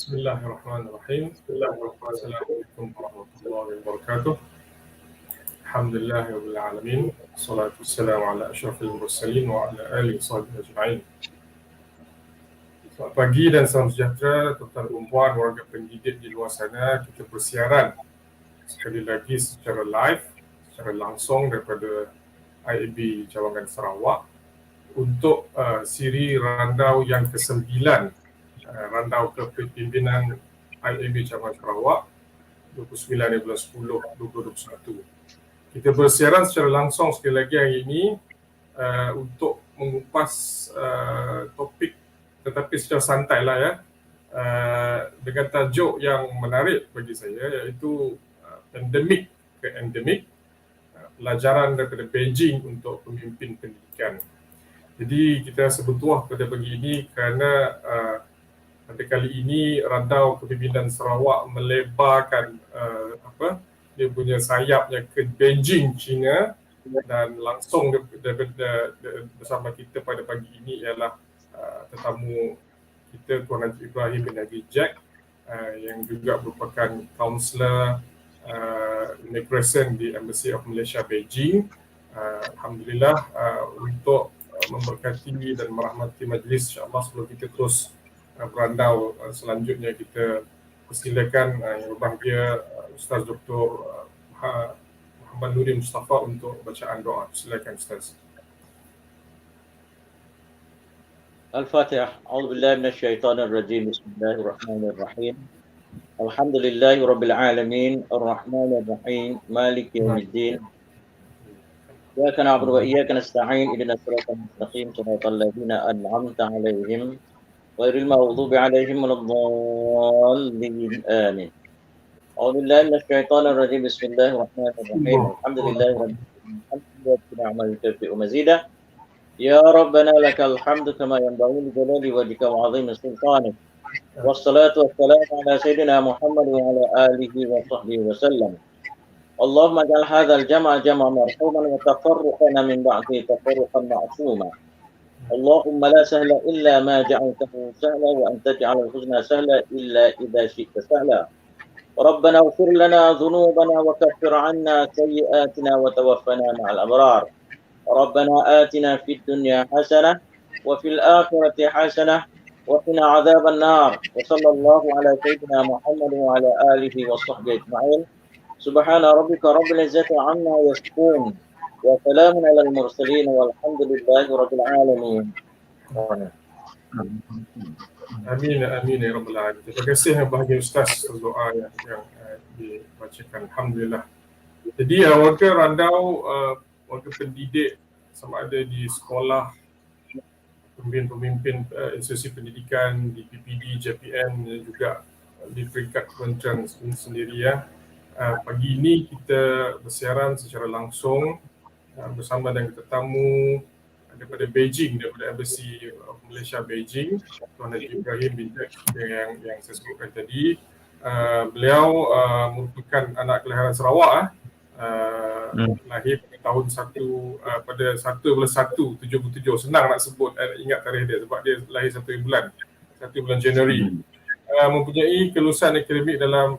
Bismillahirrahmanirrahim. Assalamualaikum warahmatullahi wabarakatuh. Alhamdulillahirabbil alamin. Wassalatu wassalamu ala asyrafil mursalin wa ala alihi washabbihi ajma'in. Selamat pagi dan salam sejahtera tuan-tuan dan puan warga pendidik di luar sana. Kita bersiaran sekali lagi secara live, secara langsung daripada IAB Cawangan Sarawak untuk siri randau yang ke-9, randau kepimpinan IAB Cawangan Sarawak 29 bulan 10 2021. Kita bersiaran secara langsung sekali lagi hari ini untuk mengupas topik, tetapi secara santai lah ya, dengan tajuk yang menarik bagi saya, iaitu pandemik ke endemik, pelajaran daripada Beijing untuk pemimpin pendidikan. Jadi kita sebut tuah pada pagi ini kerana pada kali ini randau kepimpinan Sarawak melebarkan dia punya sayapnya ke Beijing, China, dan langsung daripada bersama kita pada pagi ini ialah tetamu kita Tuan Najib Ibrahim bin Haji Jack, yang juga merupakan kaunselor immigration di Embassy of Malaysia Beijing. Alhamdulillah, untuk memberkati dan merahmati majlis, insyaAllah sebelum kita terus berandau selanjutnya, kita persilakan Yang Berbahagia Ustaz Dr. Muhammad Nuri Mustafa untuk bacaan doa. Silakan Ustaz. Al-Fatihah. A'udzubillahi minasyaitonirrajim. Bismillahirrahmanirrahim. Alhamdulillahi rabbil alamin, arrahmanir rahim, maliki yaumiddin. Iyyaka na'budu wa iyyaka nasta'in, ihdinas siratal mustaqim, siratal ladzina an'amta 'alaihim ghairil maghdubi 'alaihim waladdallin. Amin. A'udzubillahi minasyaitonirrajim. Bismillahirrahmanirrahim. Alhamdulillahi rabbil alamin, wa mazidah. Ya Rabbana lakal hamdu kama yanbaghi li jalali wajhika wa 'azimi sultanik. Wassalatu wassalamu ala sayyidina Muhammad wa ala alihi wa sahbihi wa sallam. Allahumma ij'al hadzal jam'a jam'an marhuman wa tafarruqana min ba'di tafarruqan ma'suma. Allahumma la sahla illa ma ja'altahu sahla wa anta taj'alul huzna sahla illa idza syi'ta sahla. Rabbana ighfir lana dhunubana wa kaffir 'anna sayyi'atina wa tawaffana ma'al abrar. Rabbana atina fid dunya hasanah wa fil akhirati hasanah wa qina 'adzaban nar. Wa sallallahu ala sayyidina Muhammad wa ala alihi wa sahbihi ajma'in. Subhana rabbika rabbil izzati 'amma yasifun wa salamun 'alal mursalin walhamdulillahi rabbil alamin. Amin, amin ya rabbal alamin. Terima kasih Yang Berbahagia Ustaz untuk doa yang dibacakan. Alhamdulillah. Jadi warga randau, warga pendidik sama ada di sekolah, pemimpin institusi pendidikan di PPD, JPN, dan juga di peringkat kementerian sendiri ya. Pagi ini kita bersiaran secara langsung bersama dengan tetamu daripada Beijing, daripada Embassy of Malaysia Beijing, Tuan Najib Ibrahim bin Jack yang saya sebutkan tadi. Beliau merupakan anak kelahiran Sarawak, lahir pada tahun pada 1/1/77. Senang nak sebut, ingat tarikh dia sebab dia lahir 1 bulan Januari. Mempunyai kelulusan akademik dalam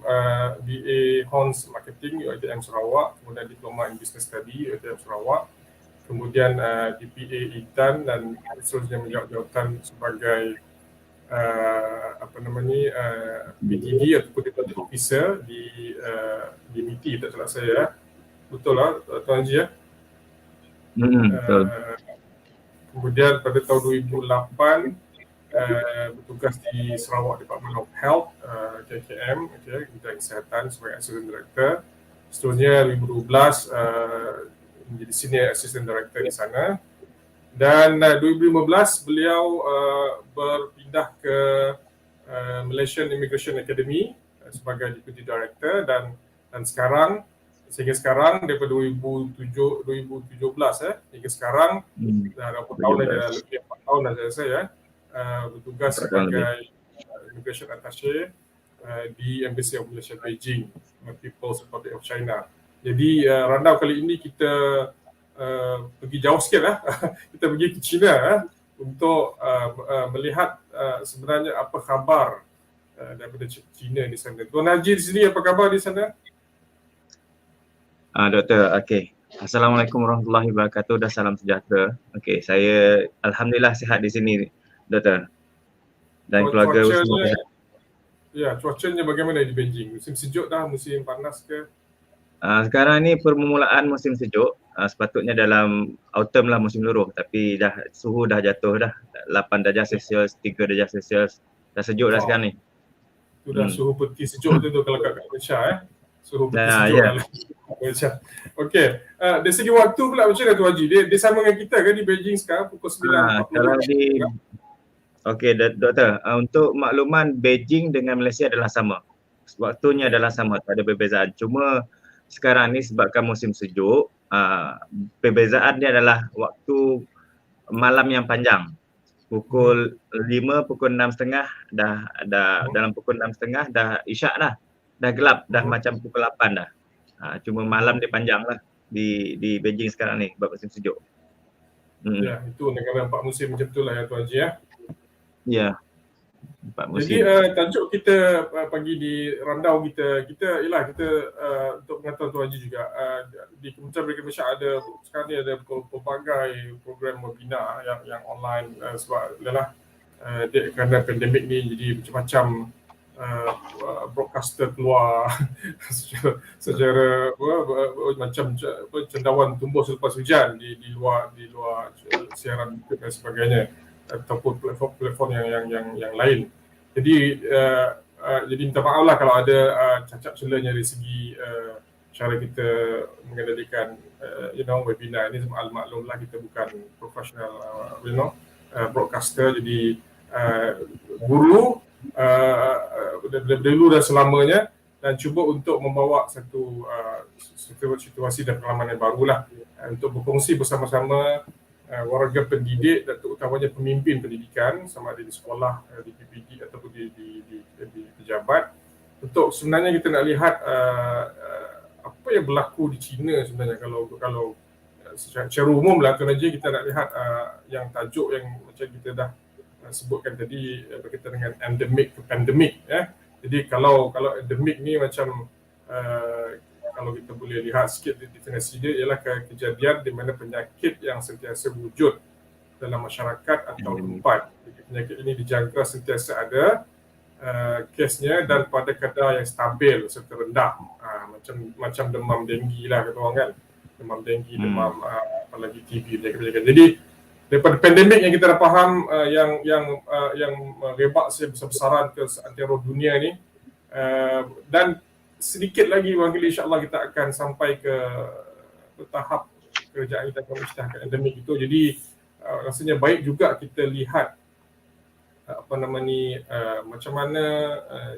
BA Hons Marketing UiTM Sarawak, kemudian Diploma in Business Study UiTM Sarawak, kemudian DPA Intan, dan seterusnya menjawab jawatan sebagai PTD ataupun Deputy Officer di MITI, tak salah saya. Betul lah Tuan Haji ya? Betul. Kemudian pada tahun 2008 bertugas di Sarawak Department of Health, KKM, Kementerian Kesihatan, sebagai Assistant Director. Seterusnya 2012 menjadi Senior Assistant Director di sana. Dan 2015 beliau berpindah ke Malaysian Immigration Academy sebagai Deputy Director, dan sekarang, sehingga sekarang daripada 2017 hingga sekarang dah 4 tahun dah, lebih 4 tahun dah saya bertugas sebagai Immigration Attaché di Embassy of Malaysia Beijing, People's Republic of China. Jadi randau kali ini kita pergi jauh sikit lah. Kita pergi ke China untuk melihat sebenarnya apa khabar daripada China di sana. Tuan Haji di sini, apa khabar di sana? Doktor, okey. Assalamualaikum warahmatullahi wabarakatuh dan salam sejahtera. Okey, saya alhamdulillah sihat di sini, Doktor. Dan keluarga semua Cuacanya, sihat. ya, cuacanya bagaimana di Beijing? Musim sejuk dah, musim panas ke? Sekarang ni permulaan musim sejuk. Sepatutnya dalam autumn lah musim luruh, tapi dah suhu dah jatuh dah. 8 darjah Celsius, 3 darjah Celsius. Dah sejuk dah Wow. sekarang ni. Itu dah suhu peti sejuk tu kalau kat Malaysia suhu peti Nah, sejuk ya. dalam Malaysia. Okey, dari segi waktu pula macam mana tu Haji? Dia sama dengan kita kan di Beijing sekarang pukul 9.40. Kalau di okey, Doktor, untuk makluman Beijing dengan Malaysia adalah sama. Waktunya adalah sama, tak ada perbezaan. Cuma sekarang ni sebabkan musim sejuk, perbezaan dia adalah waktu malam yang panjang. Pukul 5, pukul 6.30 dah dalam pukul 6.30 dah isyak dah. Dah gelap, dah macam pukul 8 dah. Cuma malam dia panjang lah di Beijing sekarang ni sebab musim sejuk. Ya, itu negara 4 musim macam tu lah ya Tuan Haji ya. Ya. 4 musim. Jadi tajuk kita pagi di randau kita ialah kita untuk pengetahuan Tuan Haji juga di Kementerian Pendidikan Malaysia ada sekarang ni ada pelbagai program webinar yang online sebab ialah kerana pandemik ni jadi macam-macam broadcaster keluar secara macam cendawan tumbuh selepas hujan di luar siaran YouTube dan sebagainya ataupun platform yang lain. Jadi minta maaf lah kalau ada cacat celanya dari segi cara kita mengendalikan webinar ini. Maklumlah kita bukan profesional broadcaster, jadi guru dulu dan selamanya dan cuba untuk membawa satu situasi dan pengalaman yang barulah untuk berkongsi bersama-sama warga pendidik dan terutamanya pemimpin pendidikan sama ada di sekolah, di PPD ataupun di pejabat, untuk sebenarnya kita nak lihat apa yang berlaku di China sebenarnya. Kalau secara umum lah Tuan Haji, kita nak lihat yang tajuk yang macam kita dah sebutkan tadi berkaitan dengan endemik ke pandemik ya. Jadi kalau endemik ni macam kalau kita boleh lihat sikit definisi dia ialah kejadian di mana penyakit yang sentiasa wujud dalam masyarakat atau tempat. Jadi penyakit ini dijangka sentiasa ada kesnya dan pada kadar yang stabil serta rendah. Macam demam denggi lah kata orang kan. Demam denggi, demam apalagi TB, penyakit-penyakit. Jadi daripada pandemik yang kita dah faham yang merebak sebesar-besaran ke seantero dunia ni, dan sedikit lagi barangkali insya-Allah kita akan sampai ke tahap kerajaan kita akan mengisytiharkan endemik itu. Jadi rasanya baik juga kita lihat macam mana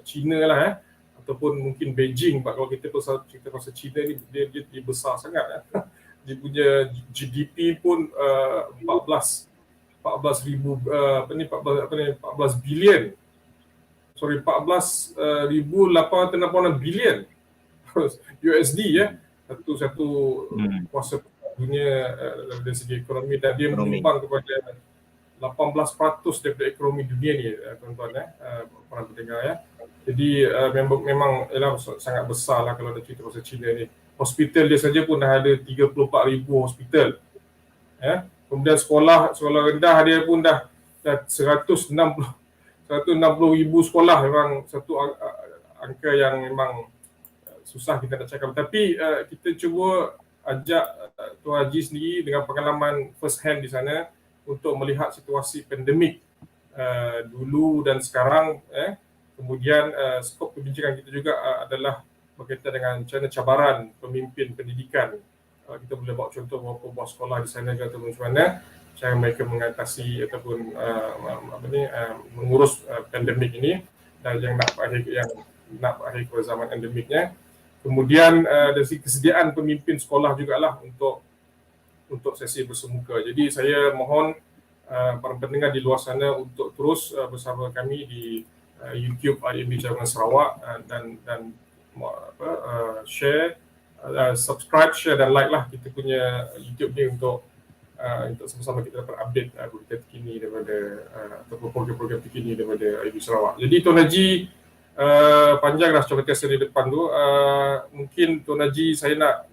China lah ataupun mungkin Beijing. Kalau kita cerita pasal China ni dia besar sangat dia punya GDP pun 14 bilion. 14,866 bilion USD ya. Satu kuasa dunia dari segi ekonomi, dan dia menyumbang kepada 18% daripada ekonomi dunia ni tuan-tuan para pendengar ya. Jadi memang ialah sangat besar lah kalau ada cerita pasal China ni. Hospital dia saja pun dah ada 34,000 hospital ya. Kemudian sekolah rendah dia pun dah 160,000 sekolah. Memang satu angka yang memang susah kita nak cakap. Tapi kita cuba ajak Tuan Haji sendiri dengan pengalaman first hand di sana untuk melihat situasi pandemik dulu dan sekarang. Kemudian skop perbincangan kita juga adalah berkaitan dengan cabaran pemimpin pendidikan. Kita boleh bawa contoh beberapa buah sekolah di sana ataupun macam mana cara mereka mengatasi ataupun mengurus pandemik ini dan yang nak berakhir ke zaman endemiknya. Kemudian dari segi kesediaan pemimpin sekolah jugalah untuk sesi bersemuka. Jadi saya mohon para pendengar di luar sana untuk terus bersama kami di YouTube IAB Cawangan Sarawak dan share, subscribe, share dan like lah kita punya YouTube ni untuk sama-sama kita dapat update berita terkini daripada ataupun program-program terkini daripada IAB Sarawak. Jadi Tuan Haji Panjang dah cerita saya di depan tu. Mungkin Tuan Haji saya nak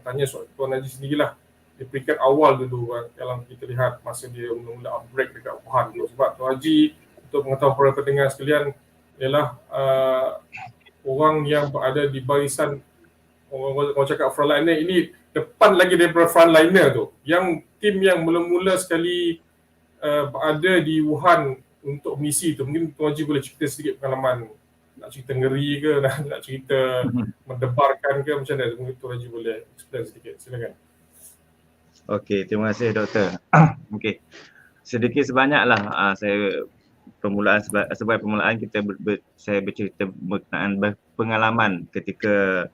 tanya soal Tuan Haji sendirilah. Di peringkat awal dulu yang kita lihat masa dia mula outbreak dekat Wuhan dulu. Sebab Tuan Haji untuk mengetahui para pendengar sekalian ialah orang yang berada di barisan orang cakap frontliner ini depan lagi daripada frontliner tu. Yang tim yang mula-mula sekali berada di Wuhan untuk misi tu. Mungkin Tuan Haji boleh cerita sedikit pengalaman, nak cerita ngeri ke, nak cerita mendebarkan ke, macam mana? Mungkin Tuan Haji boleh explain sedikit, silakan. Okey, terima kasih doktor. Okey, sedikit sebanyaklah saya permulaan sebagai permulaan kita saya bercerita berkenaan pengalaman ketika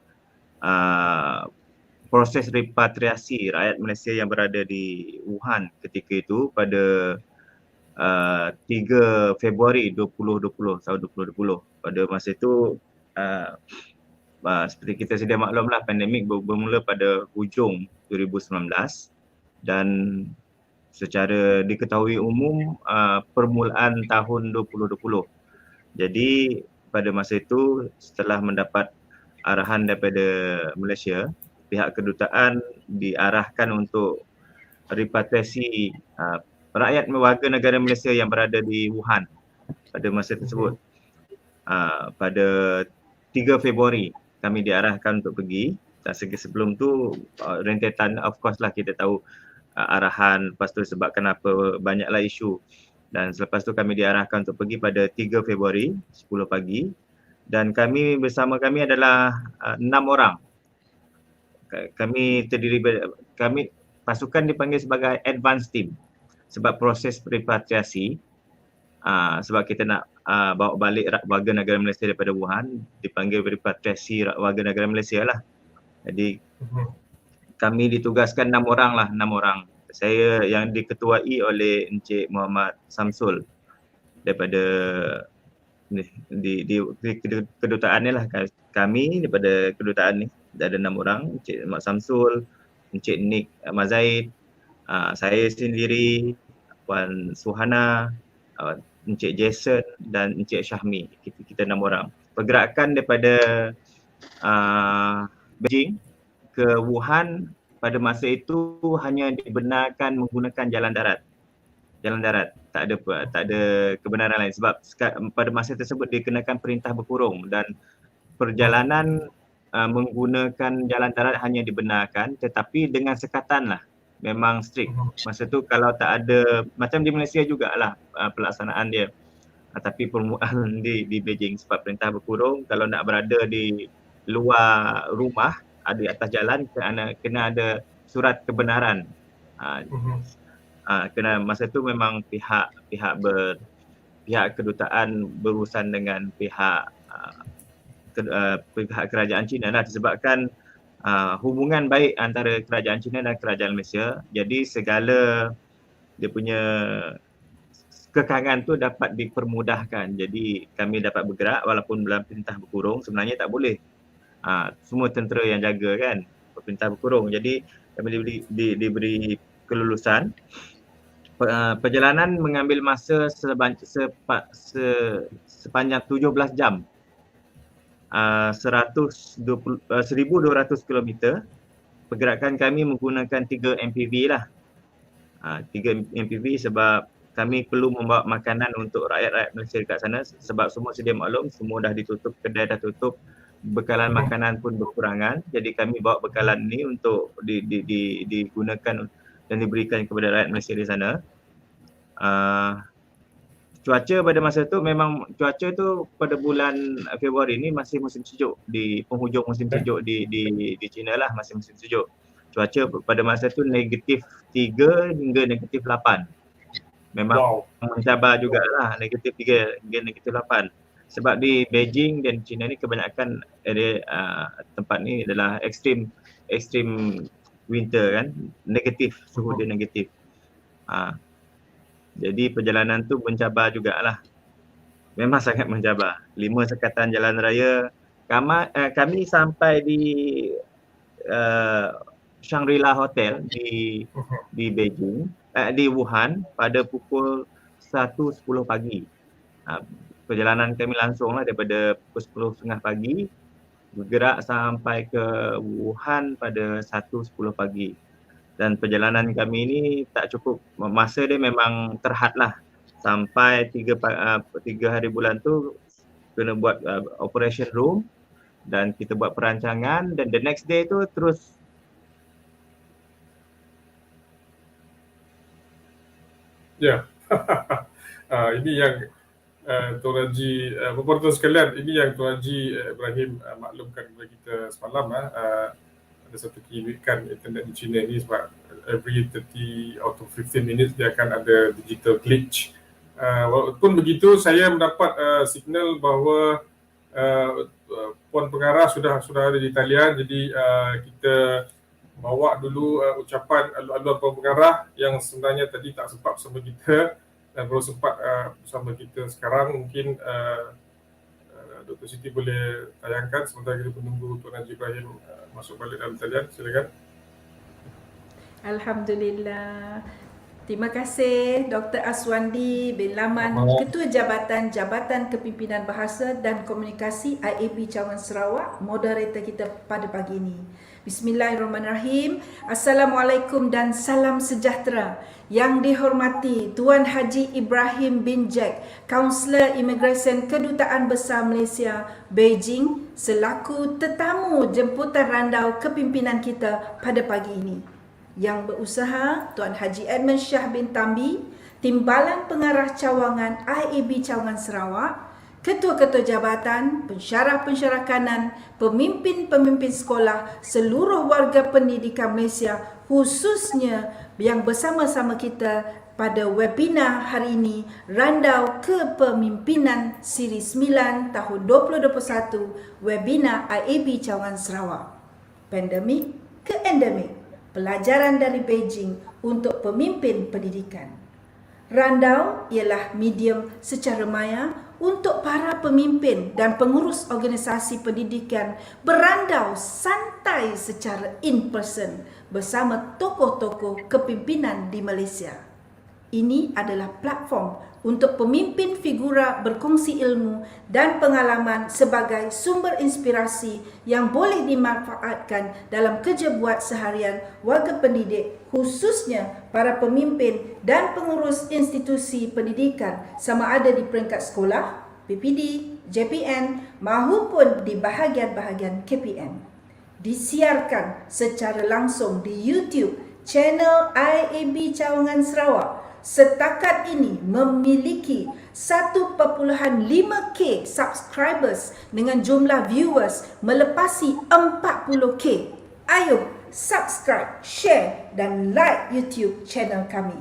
proses repatriasi rakyat Malaysia yang berada di Wuhan ketika itu pada 3 Februari 2020 tahun 2020. Pada masa itu seperti kita sedia maklumlah, pandemik bermula pada hujung 2019 dan secara diketahui umum permulaan tahun 2020. Jadi pada masa itu setelah mendapat arahan daripada Malaysia, pihak kedutaan diarahkan untuk repatriasi rakyat warga negara Malaysia yang berada di Wuhan pada masa tersebut. Pada 3 Februari kami diarahkan untuk pergi. Dan sebelum tu rentetan, of course lah kita tahu arahan, lepas tu sebab kenapa banyaklah isu. Dan selepas tu kami diarahkan untuk pergi pada 3 Februari 10 pagi dan bersama kami adalah 6 orang. Kami pasukan dipanggil sebagai advance team sebab proses repatriasi sebab kita nak bawa balik warga negara Malaysia daripada Wuhan, dipanggil repatriasi warga negara Malaysia lah. Jadi kami ditugaskan 6 orang. Saya yang diketuai oleh Encik Muhammad Samsul daripada di kedutaan ni lah. Kami daripada kedutaan ni ada 6 orang, Encik Muhammad Samsul, Encik Nick Mazaid, saya sendiri, Puan Suhana, Encik Jason dan Encik Syahmi. Kita 6 orang. Pergerakan daripada Beijing ke Wuhan pada masa itu hanya dibenarkan menggunakan jalan darat. Tak ada kebenaran lain sebab pada masa tersebut dikenakan perintah berkurung dan perjalanan menggunakan jalan darat hanya dibenarkan tetapi dengan sekatan lah. Memang strict. Masa tu kalau tak ada, macam di Malaysia jugalah pelaksanaan dia. Tapi permulaan di Beijing sebab perintah berkurung, kalau nak berada di luar rumah, di atas jalan kena ada surat kebenaran. Kena masa tu memang pihak kedutaan berurusan dengan pihak kerajaan China lah, disebabkan hubungan baik antara kerajaan China dan kerajaan Malaysia. Jadi segala dia punya kekangan tu dapat dipermudahkan. Jadi kami dapat bergerak walaupun dalam perintah berkurung. Sebenarnya tak boleh. Semua tentera yang jaga kan, perintah berkurung. Jadi kami diberi kelulusan. Perjalanan mengambil masa sepanjang 17 jam. 1,200 km. Pergerakan kami menggunakan 3 MPV lah. 3 MPV sebab kami perlu membawa makanan untuk rakyat-rakyat Malaysia dekat sana sebab semua sedia maklum, semua dah ditutup, kedai dah tutup, bekalan makanan pun berkurangan. Jadi kami bawa bekalan ni untuk digunakan dan diberikan kepada rakyat Malaysia di sana. Cuaca pada masa tu memang cuaca tu pada bulan Februari ni masih musim sejuk, di penghujung musim sejuk di China lah, masih musim sejuk. Cuaca pada masa tu -3 hingga -8. Memang mencabar jugalah, -3 hingga -8. Sebab di Beijing dan China ni kebanyakan area tempat ni adalah extreme winter kan, negatif, suhu dia negatif. Jadi perjalanan tu mencabar jugalah. Memang sangat mencabar. 5 sekatan jalan raya. Kami sampai di Shangri-La Hotel di Beijing, di Wuhan pada pukul 1.10 pagi. perjalanan kami langsung lah daripada pukul 10.30 pagi bergerak sampai ke Wuhan pada 1.10 pagi. Dan perjalanan kami ini tak cukup, masa dia memang terhad lah. Sampai 3 hari bulan tu kena buat operation room dan kita buat perancangan, dan the next day tu terus Ya. Ini yang Tuan Haji, Bapak-Ibu sekalian, ini yang Tuan Haji Ibrahim maklumkan kepada kita semalam. Ada satu keunikan internet di China ni, sebab every 30 atau 15 minutes dia akan ada digital glitch. Walaupun begitu, saya mendapat signal bahawa Puan Pengarah sudah ada di talian, jadi kita bawa dulu ucapan aluan Puan Pengarah yang sebenarnya tadi tak sempat bersama kita dan baru sempat bersama kita sekarang. Mungkin Dr. Siti boleh tayangkan sementara kita menunggu Tuan Haji Ibrahim masuk balik dalam talian. Silakan. Alhamdulillah. Terima kasih Dr. Aswandi bin Laman, Ketua Jabatan Kepimpinan Bahasa dan Komunikasi IAB Cawangan Sarawak, moderator kita pada pagi ini. Bismillahirrahmanirrahim. Assalamualaikum dan salam sejahtera. Yang dihormati Tuan Haji Ibrahim bin Jack, Kaunselor Imigresen Kedutaan Besar Malaysia, Beijing, selaku tetamu jemputan randau kepimpinan kita pada pagi ini. Yang berusaha Tuan Haji Edmund Shah bin Tambi, Timbalan Pengarah Cawangan IAB Cawangan Sarawak, Ketua-ketua jabatan, pensyarah-pensyarah kanan, pemimpin-pemimpin sekolah, seluruh warga pendidikan Malaysia, khususnya yang bersama-sama kita pada webinar hari ini, Randau Kepemimpinan Siri 9 tahun 2021, webinar IAB Cawangan Sarawak. Pandemik ke endemik, pelajaran dari Beijing untuk pemimpin pendidikan. Randau ialah medium secara maya untuk para pemimpin dan pengurus organisasi pendidikan berandau santai secara in person bersama tokoh-tokoh kepimpinan di Malaysia. Ini adalah platform untuk pemimpin figura berkongsi ilmu dan pengalaman sebagai sumber inspirasi yang boleh dimanfaatkan dalam kerja buat seharian warga pendidik, khususnya para pemimpin dan pengurus institusi pendidikan sama ada di peringkat sekolah, PPD, JPN maupun di bahagian-bahagian KPN. Disiarkan secara langsung di YouTube channel IAB Cawangan Sarawak. Setakat ini memiliki 1.5K subscribers dengan jumlah viewers melepasi 40K. Ayo subscribe, share dan like YouTube channel kami.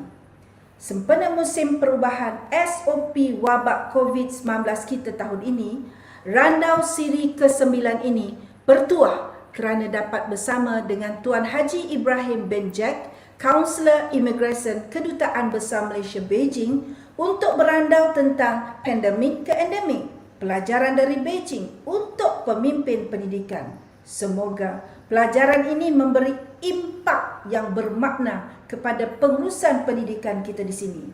Sempena musim perubahan SOP wabak COVID-19 kita tahun ini, Randau Siri ke-9 ini bertuah kerana dapat bersama dengan Tuan Haji Ibrahim bin Jack, Kaunselor Imigresen Kedutaan Besar Malaysia Beijing, untuk berandau tentang pandemik ke endemik, pelajaran dari Beijing untuk pemimpin pendidikan. Semoga pelajaran ini memberi impak yang bermakna kepada pengurusan pendidikan kita di sini.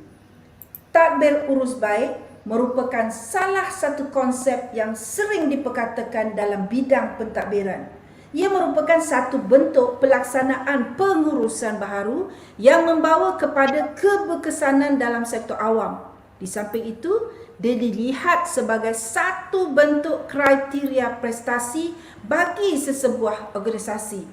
Tadbir urus baik merupakan salah satu konsep yang sering diperkatakan dalam bidang pentadbiran. Ia merupakan satu bentuk pelaksanaan pengurusan baharu yang membawa kepada keberkesanan dalam sektor awam. Di samping itu, dia dilihat sebagai satu bentuk kriteria prestasi bagi sesebuah organisasi.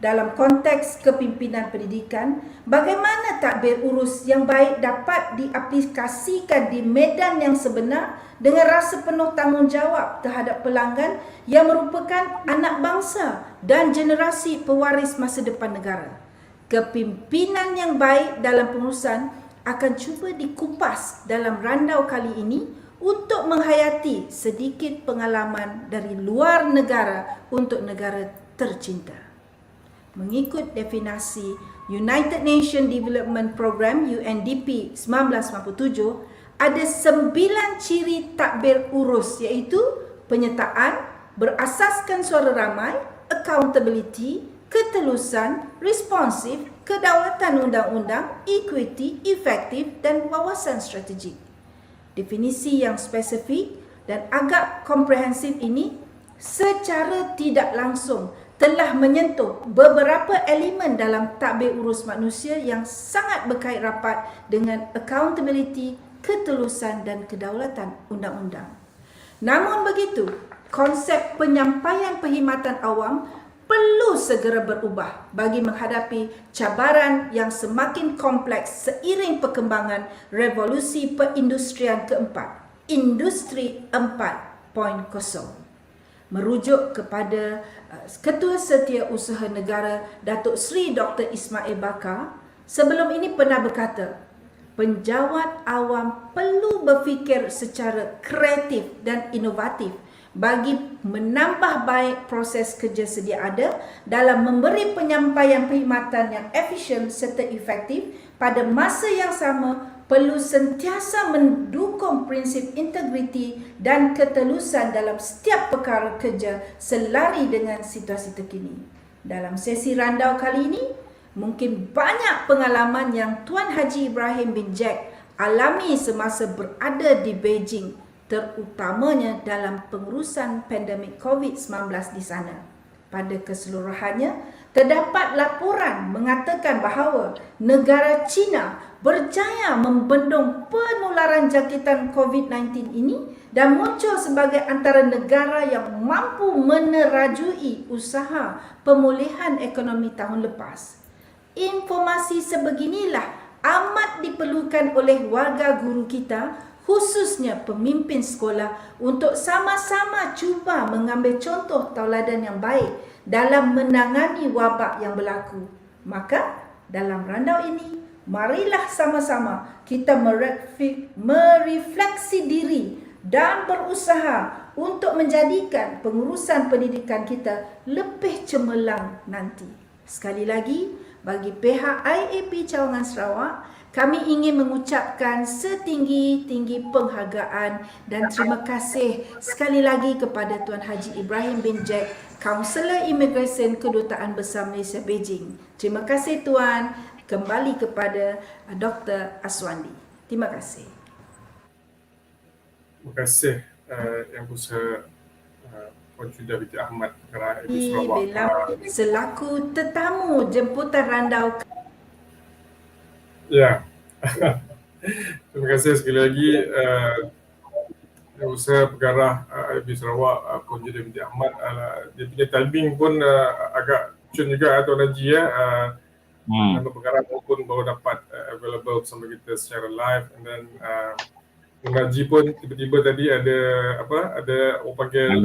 Dalam konteks kepimpinan pendidikan, bagaimana tadbir urus yang baik dapat diaplikasikan di medan yang sebenar dengan rasa penuh tanggungjawab terhadap pelanggan yang merupakan anak bangsa dan generasi pewaris masa depan negara. Kepimpinan yang baik dalam pengurusan akan cuba dikupas dalam randau kali ini untuk menghayati sedikit pengalaman dari luar negara untuk negara tercinta. Mengikut definisi United Nations Development Program UNDP 1997, ada 9 ciri tadbir urus, iaitu penyertaan, berasaskan suara ramai, accountability, ketelusan, responsif, kedaulatan undang-undang, equity, efektif dan wawasan strategik. Definisi yang spesifik dan agak komprehensif ini secara tidak langsung telah menyentuh beberapa elemen dalam tadbir urus manusia yang sangat berkait rapat dengan accountability, ketulusan dan kedaulatan undang-undang. Namun begitu, konsep penyampaian perkhidmatan awam perlu segera berubah bagi menghadapi cabaran yang semakin kompleks seiring perkembangan revolusi perindustrian keempat, Industri 4.0. Merujuk kepada Ketua Setiausaha Negara Datuk Seri Dr. Ismail Bakar, sebelum ini pernah berkata, penjawat awam perlu berfikir secara kreatif dan inovatif bagi menambah baik proses kerja sedia ada dalam memberi penyampaian perkhidmatan yang efisien serta efektif. Pada masa yang sama, perlu sentiasa mendukung prinsip integriti dan ketelusan dalam setiap perkara kerja selari dengan situasi terkini. Dalam sesi randau kali ini, mungkin banyak pengalaman yang Tuan Haji Ibrahim bin Jack alami semasa berada di Beijing, terutamanya dalam pengurusan pandemik COVID-19 di sana. Pada keseluruhannya, terdapat laporan mengatakan bahawa negara China berjaya membendung penularan jangkitan COVID-19 ini dan muncul sebagai antara negara yang mampu menerajui usaha pemulihan ekonomi tahun lepas. Informasi sebeginilah amat diperlukan oleh warga guru kita, khususnya pemimpin sekolah, untuk sama-sama cuba mengambil contoh tauladan yang baik dalam menangani wabak yang berlaku. Maka dalam randau ini, marilah sama-sama kita merefleksi diri dan berusaha untuk menjadikan pengurusan pendidikan kita lebih cemerlang nanti. Sekali lagi, bagi pihak IAP Cawangan Sarawak, kami ingin mengucapkan setinggi-tinggi penghargaan dan terima kasih sekali lagi kepada Tuan Haji Ibrahim bin Jack, Kaunselor Imigresen Kedutaan Besar Malaysia Beijing. Terima kasih Tuan. Kembali kepada Dr. Aswandi. Terima kasih. Terima kasih Yang Besar Puan Syuda binti Ahmad Negara IAP Sarawak. Selaku tetamu jemputan randau. Ya, terima kasih sekali lagi Usaha Pengarah IAP Sarawak Puan Syuda binti Ahmad. Dia punya timing pun agak cun juga Tuan Haji ya. Pengarah pun baru dapat available bersama kita secara live, and then Tuan Haji pun tiba-tiba tadi ada orang panggil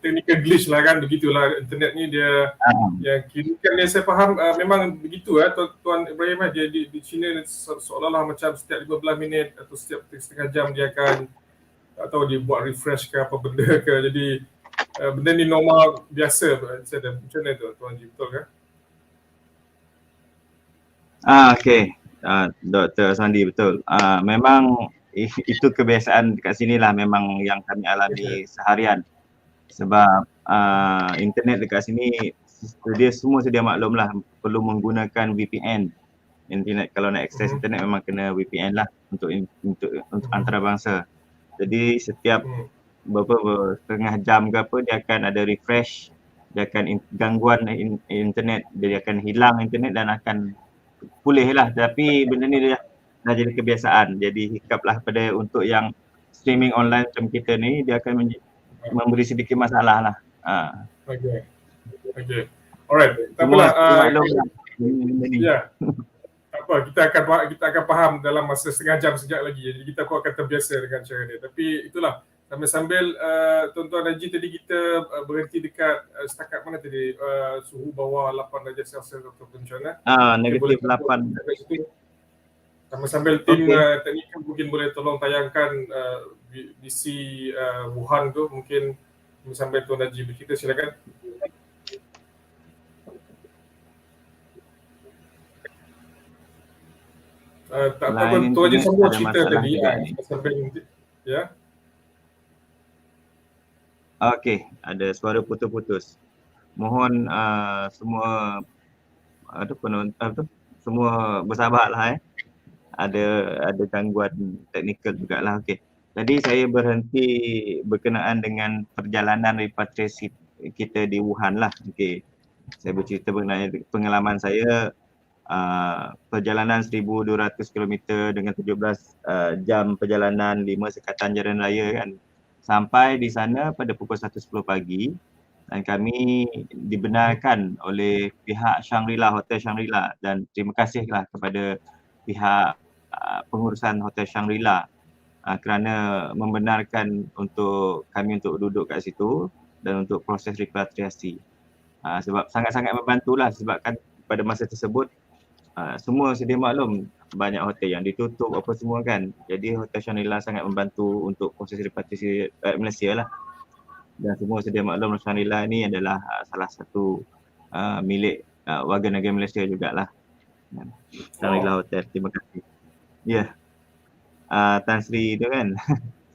technical glitch lah kan, begitulah internet ni dia yang kini kan dia saya faham memang begitu Tuan Ibrahim dia di China seolah-olah macam setiap 15 minit atau setiap setengah jam dia akan atau dia buat refresh ke apa benda ke, jadi benda ni normal biasa macam mana tu Tuan Haji, betul ke? Okey, Dr. Sandi betul. Memang itu kebiasaan dekat sini lah, memang yang kami alami seharian. Sebab internet dekat sini dia semua sedia maklum lah, perlu menggunakan VPN. Internet kalau nak akses internet memang kena VPN lah untuk antarabangsa. Jadi setiap beberapa setengah jam ke apa dia akan ada refresh, dia akan gangguan internet, dia akan hilang internet dan akan pulih lah. Tapi benda ni dah jadi kebiasaan, jadi hiccup lah pada untuk yang streaming online macam kita ni, dia akan memberi sedikit masalah lah. Okay. Alright. Tak apalah. Ya. Tak apa, kita akan faham dalam masa setengah jam sekejap lagi. Jadi kita akan terbiasa dengan cara ni. Tapi itulah, sambil Tuan-Tuan Haji tadi kita berhenti dekat setakat mana tadi? Suhu bawah 8 darjah Celsius ataupun macam mana? Negatif 8. Sambil tim teknikal mungkin boleh tolong tayangkan BC Wuhan tu, mungkin sampai Tuan Haji bercerita, silakan. Tak apa, Tuan Haji sambung cerita tadi sampai ya. Okey, ada suara putus-putus. Mohon semua semua bersabarlah ada gangguan teknikal jugalah. Okey. Jadi saya berhenti berkenaan dengan perjalanan repatriasi kita di Wuhan lah. Okey. Saya bercerita mengenai pengalaman saya perjalanan 1,200 km dengan 17 jam perjalanan 5 sekatan jalan raya kan. Sampai di sana pada pukul 1.10 pagi dan kami dibenarkan oleh pihak Shangri-La, Hotel Shangri-La, dan terima kasihlah kepada pihak pengurusan Hotel Shangri-La kerana membenarkan untuk kami untuk duduk kat situ dan untuk proses repatriasi. Sebab sangat-sangat membantulah sebabkan pada masa tersebut semua sedia maklum banyak hotel yang ditutup apa semua kan. Jadi Hotel Shangri-La sangat membantu untuk proses repatriasi Malaysia lah. Dan semua sedia maklum Shangri-La ni adalah salah satu milik warga negara Malaysia jugalah. Shangri-La Hotel, terima kasih. Ya. Tan Sri tu kan.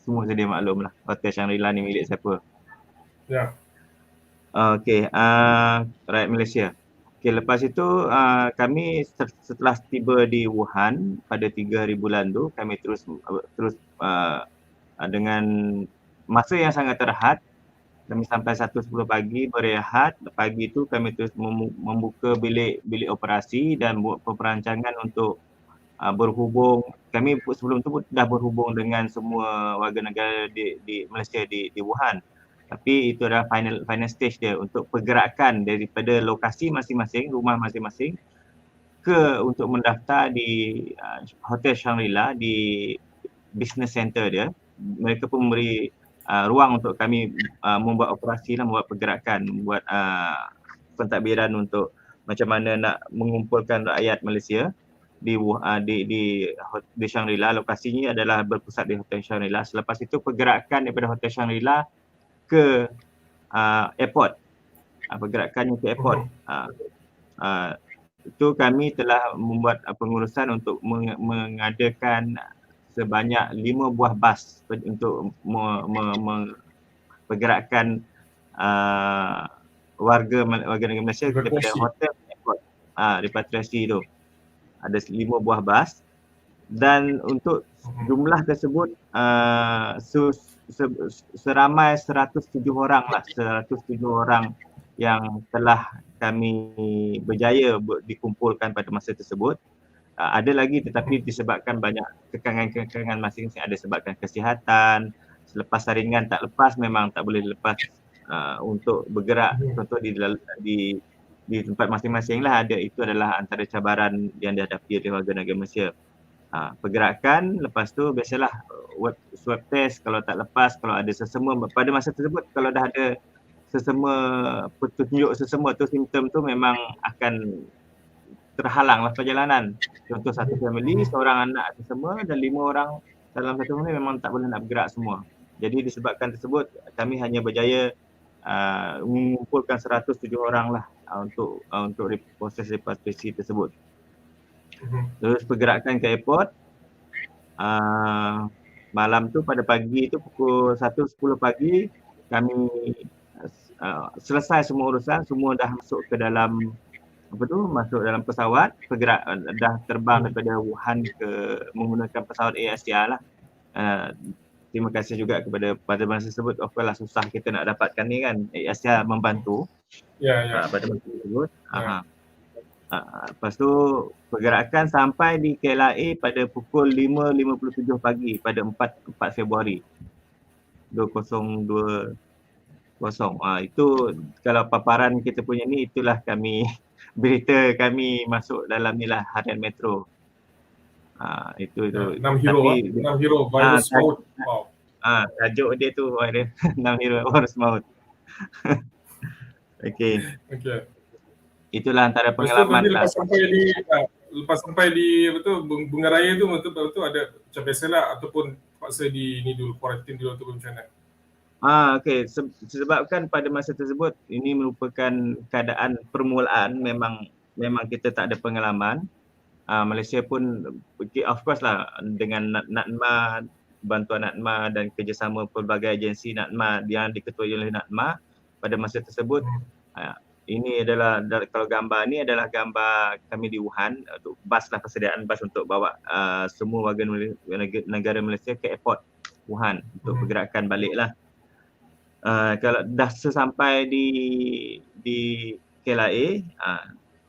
Semua sedia maklum lah. Hotel Shangri-La ni milik siapa. Ya. Okey, rakyat Malaysia. Okey, lepas itu kami setelah tiba di Wuhan pada 3 hari bulan tu, kami terus dengan masa yang sangat terhad. Kami sampai 1.10 pagi berehat. Pagi tu kami terus membuka bilik operasi dan buat perancangan untuk berhubung. Kami sebelum tu dah berhubung dengan semua warga negara di Malaysia di Wuhan. Tapi itu adalah final stage dia untuk pergerakan daripada lokasi masing-masing, rumah masing-masing untuk mendaftar di Hotel Shangri-La di business center dia. Mereka pun memberi ruang untuk kami membuat operasi lah, membuat pergerakan, membuat pentadbiran untuk macam mana nak mengumpulkan rakyat Malaysia di Shangri-La. Lokasinya adalah berpusat di Hotel Shangri-La. Selepas itu pergerakan daripada Hotel Shangri-La ke airport, pergerakannya ke airport. Itu kami telah membuat pengurusan untuk mengadakan sebanyak 5 buah bas untuk pergerakan warga negara Malaysia daripada hotel ke airport. Repatriasi tu ada 5 buah bas dan untuk jumlah tersebut seramai 107 orang lah, 107 orang yang telah kami berjaya dikumpulkan pada masa tersebut. Ada lagi tetapi disebabkan banyak kekangan-kekangan masing-masing, ada sebabkan kesihatan, selepas saringan tak lepas memang tak boleh lepas untuk bergerak contoh di tempat masing-masing lah ada. Itu adalah antara cabaran yang dihadapi oleh warga negara Malaysia. Pergerakan, lepas tu biasalah swab test, kalau tak lepas, kalau ada sesama pada masa tersebut, kalau dah ada sesama petunjuk sesama tu, simptom tu memang akan terhalanglah perjalanan. Contoh satu family, seorang anak sesama dan 5 orang dalam satu family memang tak boleh nak bergerak semua. Jadi disebabkan tersebut kami hanya berjaya mengumpulkan 107 orang lah untuk proses repatriasi tersebut. Terus pergerakan ke airport. Malam tu pada pagi tu pukul 1.10 pagi kami selesai semua urusan, semua dah masuk ke dalam masuk dalam pesawat, dah terbang daripada Wuhan menggunakan pesawat ASIA lah. Terima kasih juga pada masa tersebut. Of course lah susah kita nak dapatkan ni kan. ASIA membantu. Pada masa tersebut. Lepas tu pergerakan sampai di KLIA pada pukul 5.57 pagi pada 4 Februari 2020. Itu kalau paparan kita punya ni, itulah berita kami masuk dalam ni lah harian Metro. Itu 6 hero virus maut. Wow. Tajuk dia tu 6 hero virus maut. Okey. Itulah antara pengalaman. Lepas sampai di Bunga Raya tu betul ada macam biasalah ataupun paksa di ni dulu kuarantin dulu atau macam mana? Okey, sebabkan pada masa tersebut ini merupakan keadaan permulaan, memang kita tak ada pengalaman. Malaysia pun of course lah dengan NATMA, bantuan NATMA dan kerjasama pelbagai agensi NATMA yang diketuai oleh NATMA pada masa tersebut ini adalah kalau gambar ni adalah gambar kami di Wuhan untuk bas lah, persediaan bas untuk bawa semua warga negara Malaysia ke airport Wuhan untuk pergerakan balik lah. Kalau dah sesampai di KLIA,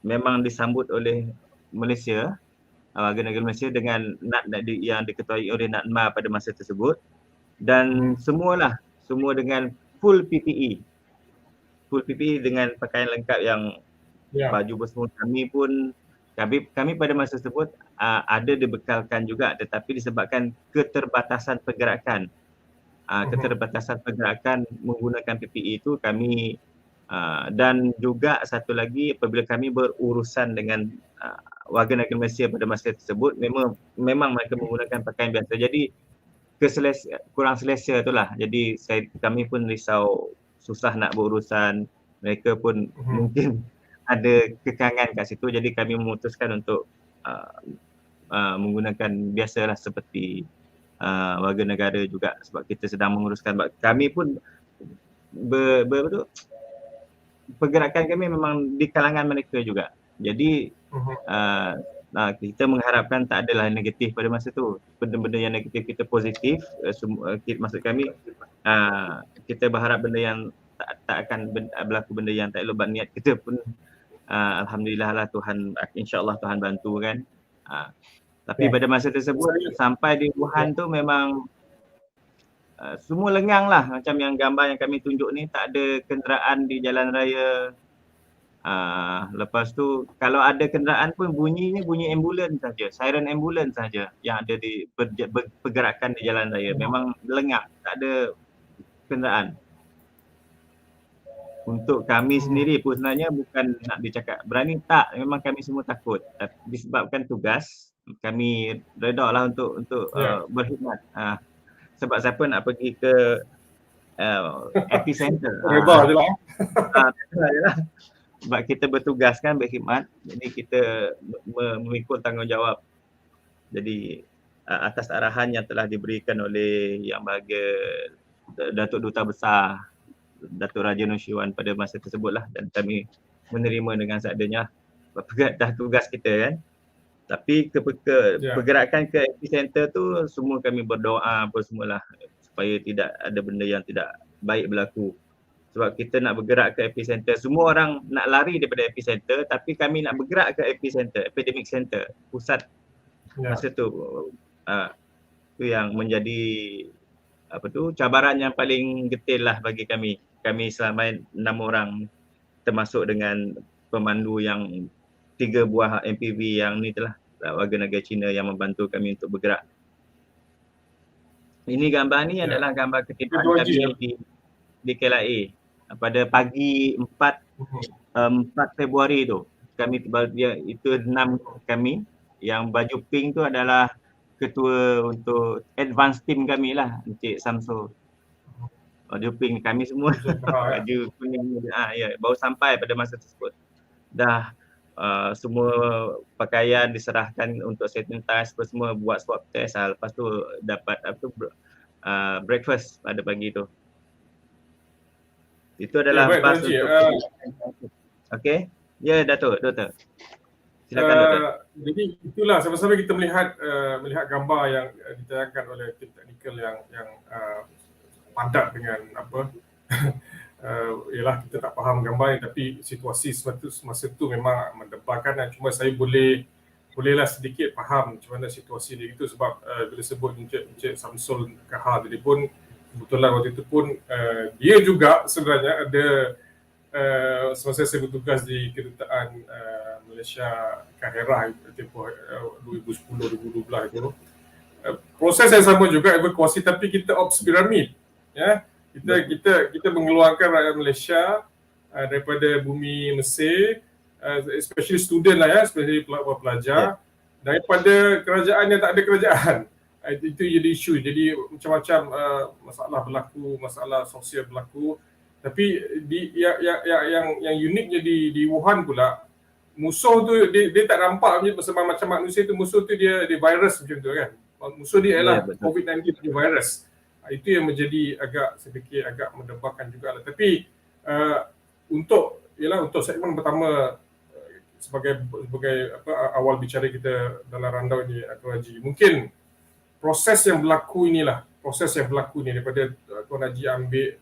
memang disambut oleh Malaysia, warga negara Malaysia dengan yang diketuai oleh NADMA pada masa tersebut, dan semua dengan full PPE dengan pakaian lengkap yang baju bersemua. Kami pada masa tersebut ada dibekalkan juga, tetapi disebabkan keterbatasan pergerakan menggunakan PPE itu kami dan juga satu lagi apabila kami berurusan dengan warga negara Malaysia pada masa tersebut, memang mereka menggunakan pakaian biasa, jadi kurang selesa itulah. Jadi kami pun risau, susah nak berurusan, mereka pun mungkin ada kekangan kat situ, jadi kami memutuskan untuk menggunakan biasalah seperti warga negara juga, sebab kita sedang menguruskan. Kami pun pergerakan kami memang di kalangan mereka juga, jadi kita mengharapkan tak adalah negatif pada masa tu. Benda-benda yang negatif kita positif. Maksud kami kita berharap benda yang tak akan berlaku, benda yang tak elok, niat kita pun alhamdulillah lah, Tuhan, insya-Allah Tuhan bantu kan. Tapi pada masa tersebut sampai di Wuhan tu memang semua lengang lah, macam yang gambar yang kami tunjuk ni, tak ada kenderaan di jalan raya. Lepas tu kalau ada kenderaan pun bunyi ambulans saja, siren ambulans saja yang ada di pergerakan di jalan raya. Memang lengang, tak ada kenderaan. Untuk kami sendiri pun sebenarnya bukan nak dicakap berani, tak, memang kami semua takut. Disebabkan tugas, kami reda lah untuk berkhidmat. Sebab siapa nak pergi ke epicenter? Reda je lah. Sebab kita bertugas kan, berkhidmat, jadi kita memikul tanggungjawab. Jadi atas arahan yang telah diberikan oleh Yang Berhormat Datuk Duta Besar Datuk Raja Nushiwan pada masa tersebut lah, dan kami menerima dengan seadanya dah tugas kita kan. Tapi pergerakan ke epicenter tu semua kami berdoa apa semualah, supaya tidak ada benda yang tidak baik berlaku. Sebab kita nak bergerak ke epicenter, semua orang nak lari daripada epicenter, tapi kami nak bergerak ke epicenter, epidemic center, pusat masa tu. Tu yang menjadi cabaran yang paling getil lah bagi kami. Kami selama 6 orang, termasuk dengan pemandu yang 3 buah MPV yang ni telah warga negara Cina yang membantu kami untuk bergerak. Ini gambar ni adalah gambar ketibaan kami di KLIA pada pagi 4 Februari tu. Kami itu 6 kami, yang baju pink tu adalah ketua untuk advance team kami lah, Encik Samsul. Baju pink kami semua. Baju kuning baru sampai pada masa tersebut. Dah semua pakaian diserahkan untuk sanitize, semua buat swab test. Lepas tu dapat breakfast pada pagi tu. Itu adalah bas untuk okey. Ya, Datuk. Silakan Datuk. Jadi itulah sama-sama kita melihat gambar yang ditayangkan oleh tim teknikal yang padat dengan ialah kita tak faham gambar ni, tapi situasi semasa tu memang mendebarkan. Cuma saya bolehlah sedikit faham macam mana situasi dia itu, sebab bila sebut Encik Samsul Kahar tadi pun, kebetulan waktu itu pun dia juga sebenarnya ada semasa saya bertugas di Kedutaan Malaysia Canberra tempoh 2010-2012 itu, proses yang sama juga, evakuasi, tapi kita ops piramid. Ya, kita mengeluarkan rakyat Malaysia daripada bumi Mesir, especially student lah ya, especially pelajar, daripada kerajaan yang tak ada kerajaan. Itu jadi isu. Jadi macam-macam masalah berlaku, masalah sosial berlaku. Tapi yang uniknya di Wuhan pula, musuh tu dia tak nampak macam manusia tu. Musuh tu dia virus macam tu kan. Musuh dia ialah COVID-19 punya virus. Itu yang menjadi agak mendebarkan juga lah. Tapi untuk ialah untuk segmen pertama sebagai awal bicara kita dalam randau ini, Tuan Haji. Mungkin proses yang berlaku ini daripada Tuan Haji ambil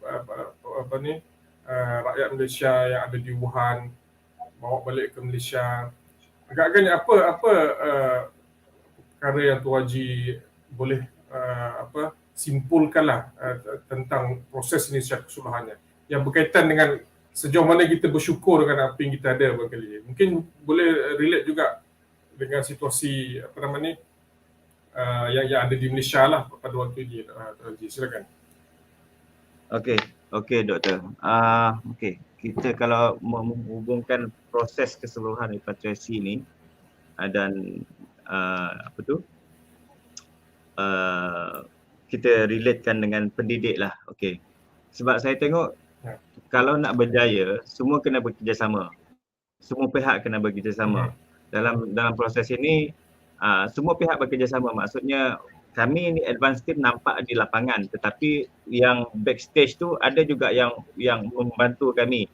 rakyat Malaysia yang ada di Wuhan, bawa balik ke Malaysia. Agak-agaknya apa perkara yang Tuan Haji boleh simpulkanlah tentang proses ini secara keseluruhannya yang berkaitan dengan sejauh mana kita bersyukur dengan apa yang kita ada barangkali. Mungkin boleh relate juga dengan situasi yang ada di Malaysia lah pada waktu ini. Silakan. Okey doktor. Okey, kita kalau menghubungkan proses keseluruhan repatriasi ni dan kita relatekan dengan pendidik lah. Okey. Sebab saya tengok kalau nak berjaya, semua kena bekerjasama. Semua pihak kena bekerjasama. Dalam proses ini, semua pihak bekerjasama. Maksudnya kami ni advance team nampak di lapangan, tetapi yang backstage tu ada juga yang membantu kami.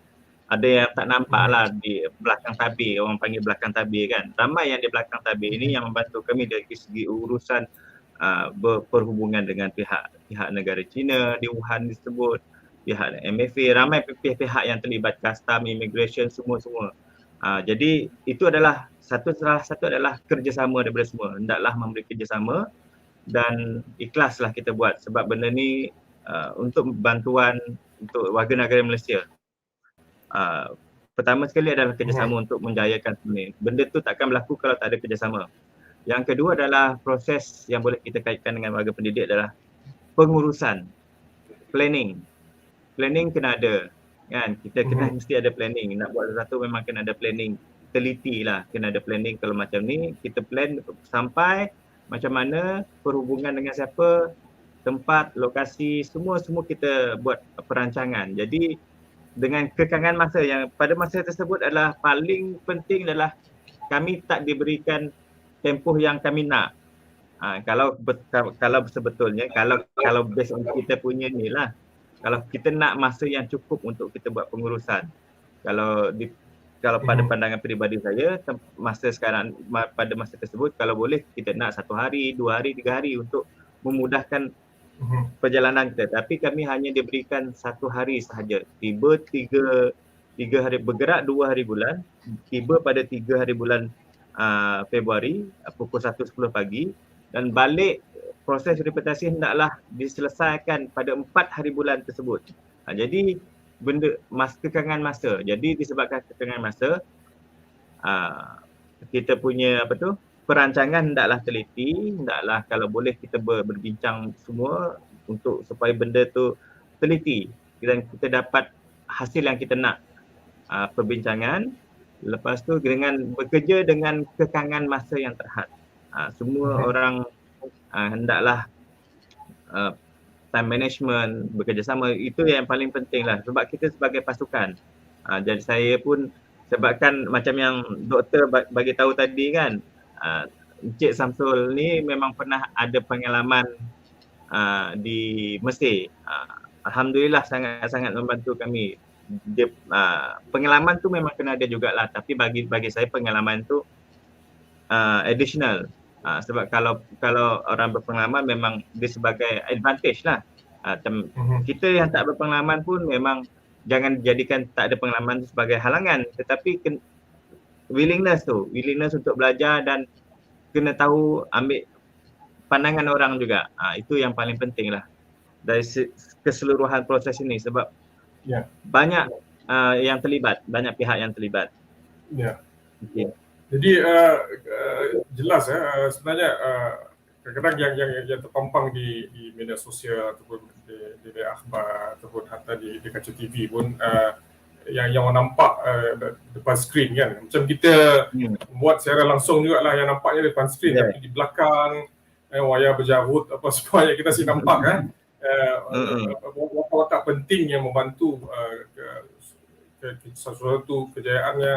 Ada yang tak nampak lah di belakang tabir, orang panggil belakang tabir kan. Ramai yang di belakang tabir ini yang membantu kami dari segi urusan berhubungan dengan pihak negara China di Wuhan disebut, pihak MFA, ramai pihak-pihak yang terlibat, custom, immigration, semua. Jadi itu adalah salah satu adalah kerjasama daripada semua. Hendaklah memberi kerjasama dan ikhlaslah kita buat sebab benda ni untuk bantuan untuk warga negara Malaysia. Pertama sekali adalah kerjasama untuk menjayakan semua. Benda tu takkan berlaku kalau tak ada kerjasama. Yang kedua adalah proses yang boleh kita kaitkan dengan warga pendidik adalah pengurusan, planning. Planning kena ada, kan? Kita kena mesti ada planning. Nak buat sesuatu memang kena ada planning. Teliti lah, kena ada planning. Kalau macam ni, kita plan sampai macam mana, perhubungan dengan siapa, tempat, lokasi, semua kita buat perancangan. Jadi dengan kekangan masa yang pada masa tersebut adalah paling penting adalah kami tak diberikan tempoh yang kami nak. Kalau sebetulnya kalau based on kita punya ni lah, kalau kita nak masa yang cukup untuk kita buat pengurusan. Kalau pada pandangan peribadi saya, masa sekarang pada masa tersebut kalau boleh kita nak 1 hari, 2 hari, 3 hari untuk memudahkan perjalanan kita. Tapi kami hanya diberikan 1 hari sahaja. Tiba 3 hari, bergerak 2 hari bulan, tiba pada 3 hari bulan Februari pukul 1.10 pagi dan balik. Proses repatriasi hendaklah diselesaikan pada 4 hari bulan tersebut. Jadi kekangan masa. Jadi disebabkan kekangan masa, kita punya perancangan hendaklah teliti, hendaklah kalau boleh kita berbincang semua untuk supaya benda tu teliti dan kita dapat hasil yang kita nak. Perbincangan. Lepas tu dengan bekerja dengan kekangan masa yang terhad. Semua orang hendaklah time management, bekerjasama, itu yang paling penting lah sebab kita sebagai pasukan. Jadi saya pun sebabkan macam yang doktor bagi tahu tadi kan, Encik Samsul ni memang pernah ada pengalaman di Mesir. Alhamdulillah sangat-sangat membantu kami. Dia, pengalaman tu memang kena ada jugalah, tapi bagi saya pengalaman tu additional. Sebab kalau orang berpengalaman memang dia sebagai advantage lah. Kita yang tak berpengalaman pun memang jangan jadikan tak ada pengalaman tu sebagai halangan, tetapi willingness untuk belajar dan kena tahu ambil pandangan orang juga. Itu yang paling penting lah dari keseluruhan proses ini sebab banyak yang terlibat, banyak pihak yang terlibat. Okay. Jadi jelas sebenarnya kadang-kadang yang terpampang di media sosial ataupun di akhbar ataupun hatta di kaca TV pun yang orang nampak depan skrin kan. Macam kita buat secara langsung jugalah yang nampaknya depan skrin, tapi di belakang wayar berjarut apa semua yang kita sih nampak kan. Watak penting yang membantu sesuatu kejayaannya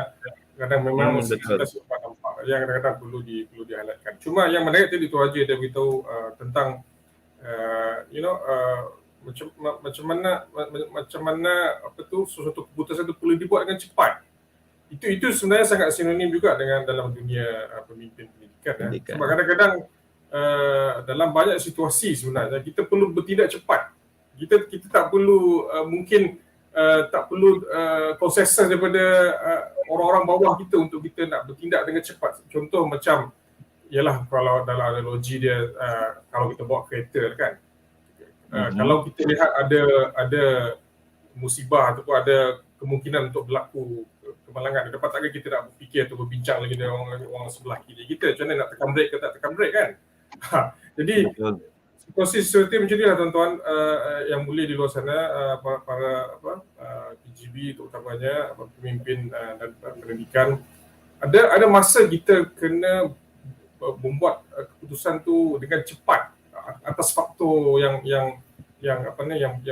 kadang memang kita sempat nampak yang kadang-kadang perlu di-highlightkan. Cuma yang menarik tadi Tuan Haji dia beritahu tentang macam mana apa tu sesuatu keputusan itu perlu dibuat dengan cepat. Itu sebenarnya sangat sinonim juga dengan dalam dunia pemimpin pendidikan. Pendidikan. Sebab kadang-kadang dalam banyak situasi sebenarnya kita perlu bertindak cepat. Kita tak perlu mungkin tak perlu konsensus daripada orang-orang bawah kita untuk kita nak bertindak dengan cepat. Contoh macam ialah kalau dalam analogi dia kalau kita bawa kereta kan. Kalau kita lihat ada musibah ataupun ada kemungkinan untuk berlaku kemalangan, dapat takkan kita nak berfikir atau berbincang lagi dengan orang sebelah kiri kita macam mana nak tekan brake ke tak tekan brake kan. Jadi situasi macam ni lah tuan-tuan yang boleh di luar sana para PGB terutamanya pemimpin dan pendidikan ada masa kita kena membuat keputusan tu dengan cepat atas faktor yang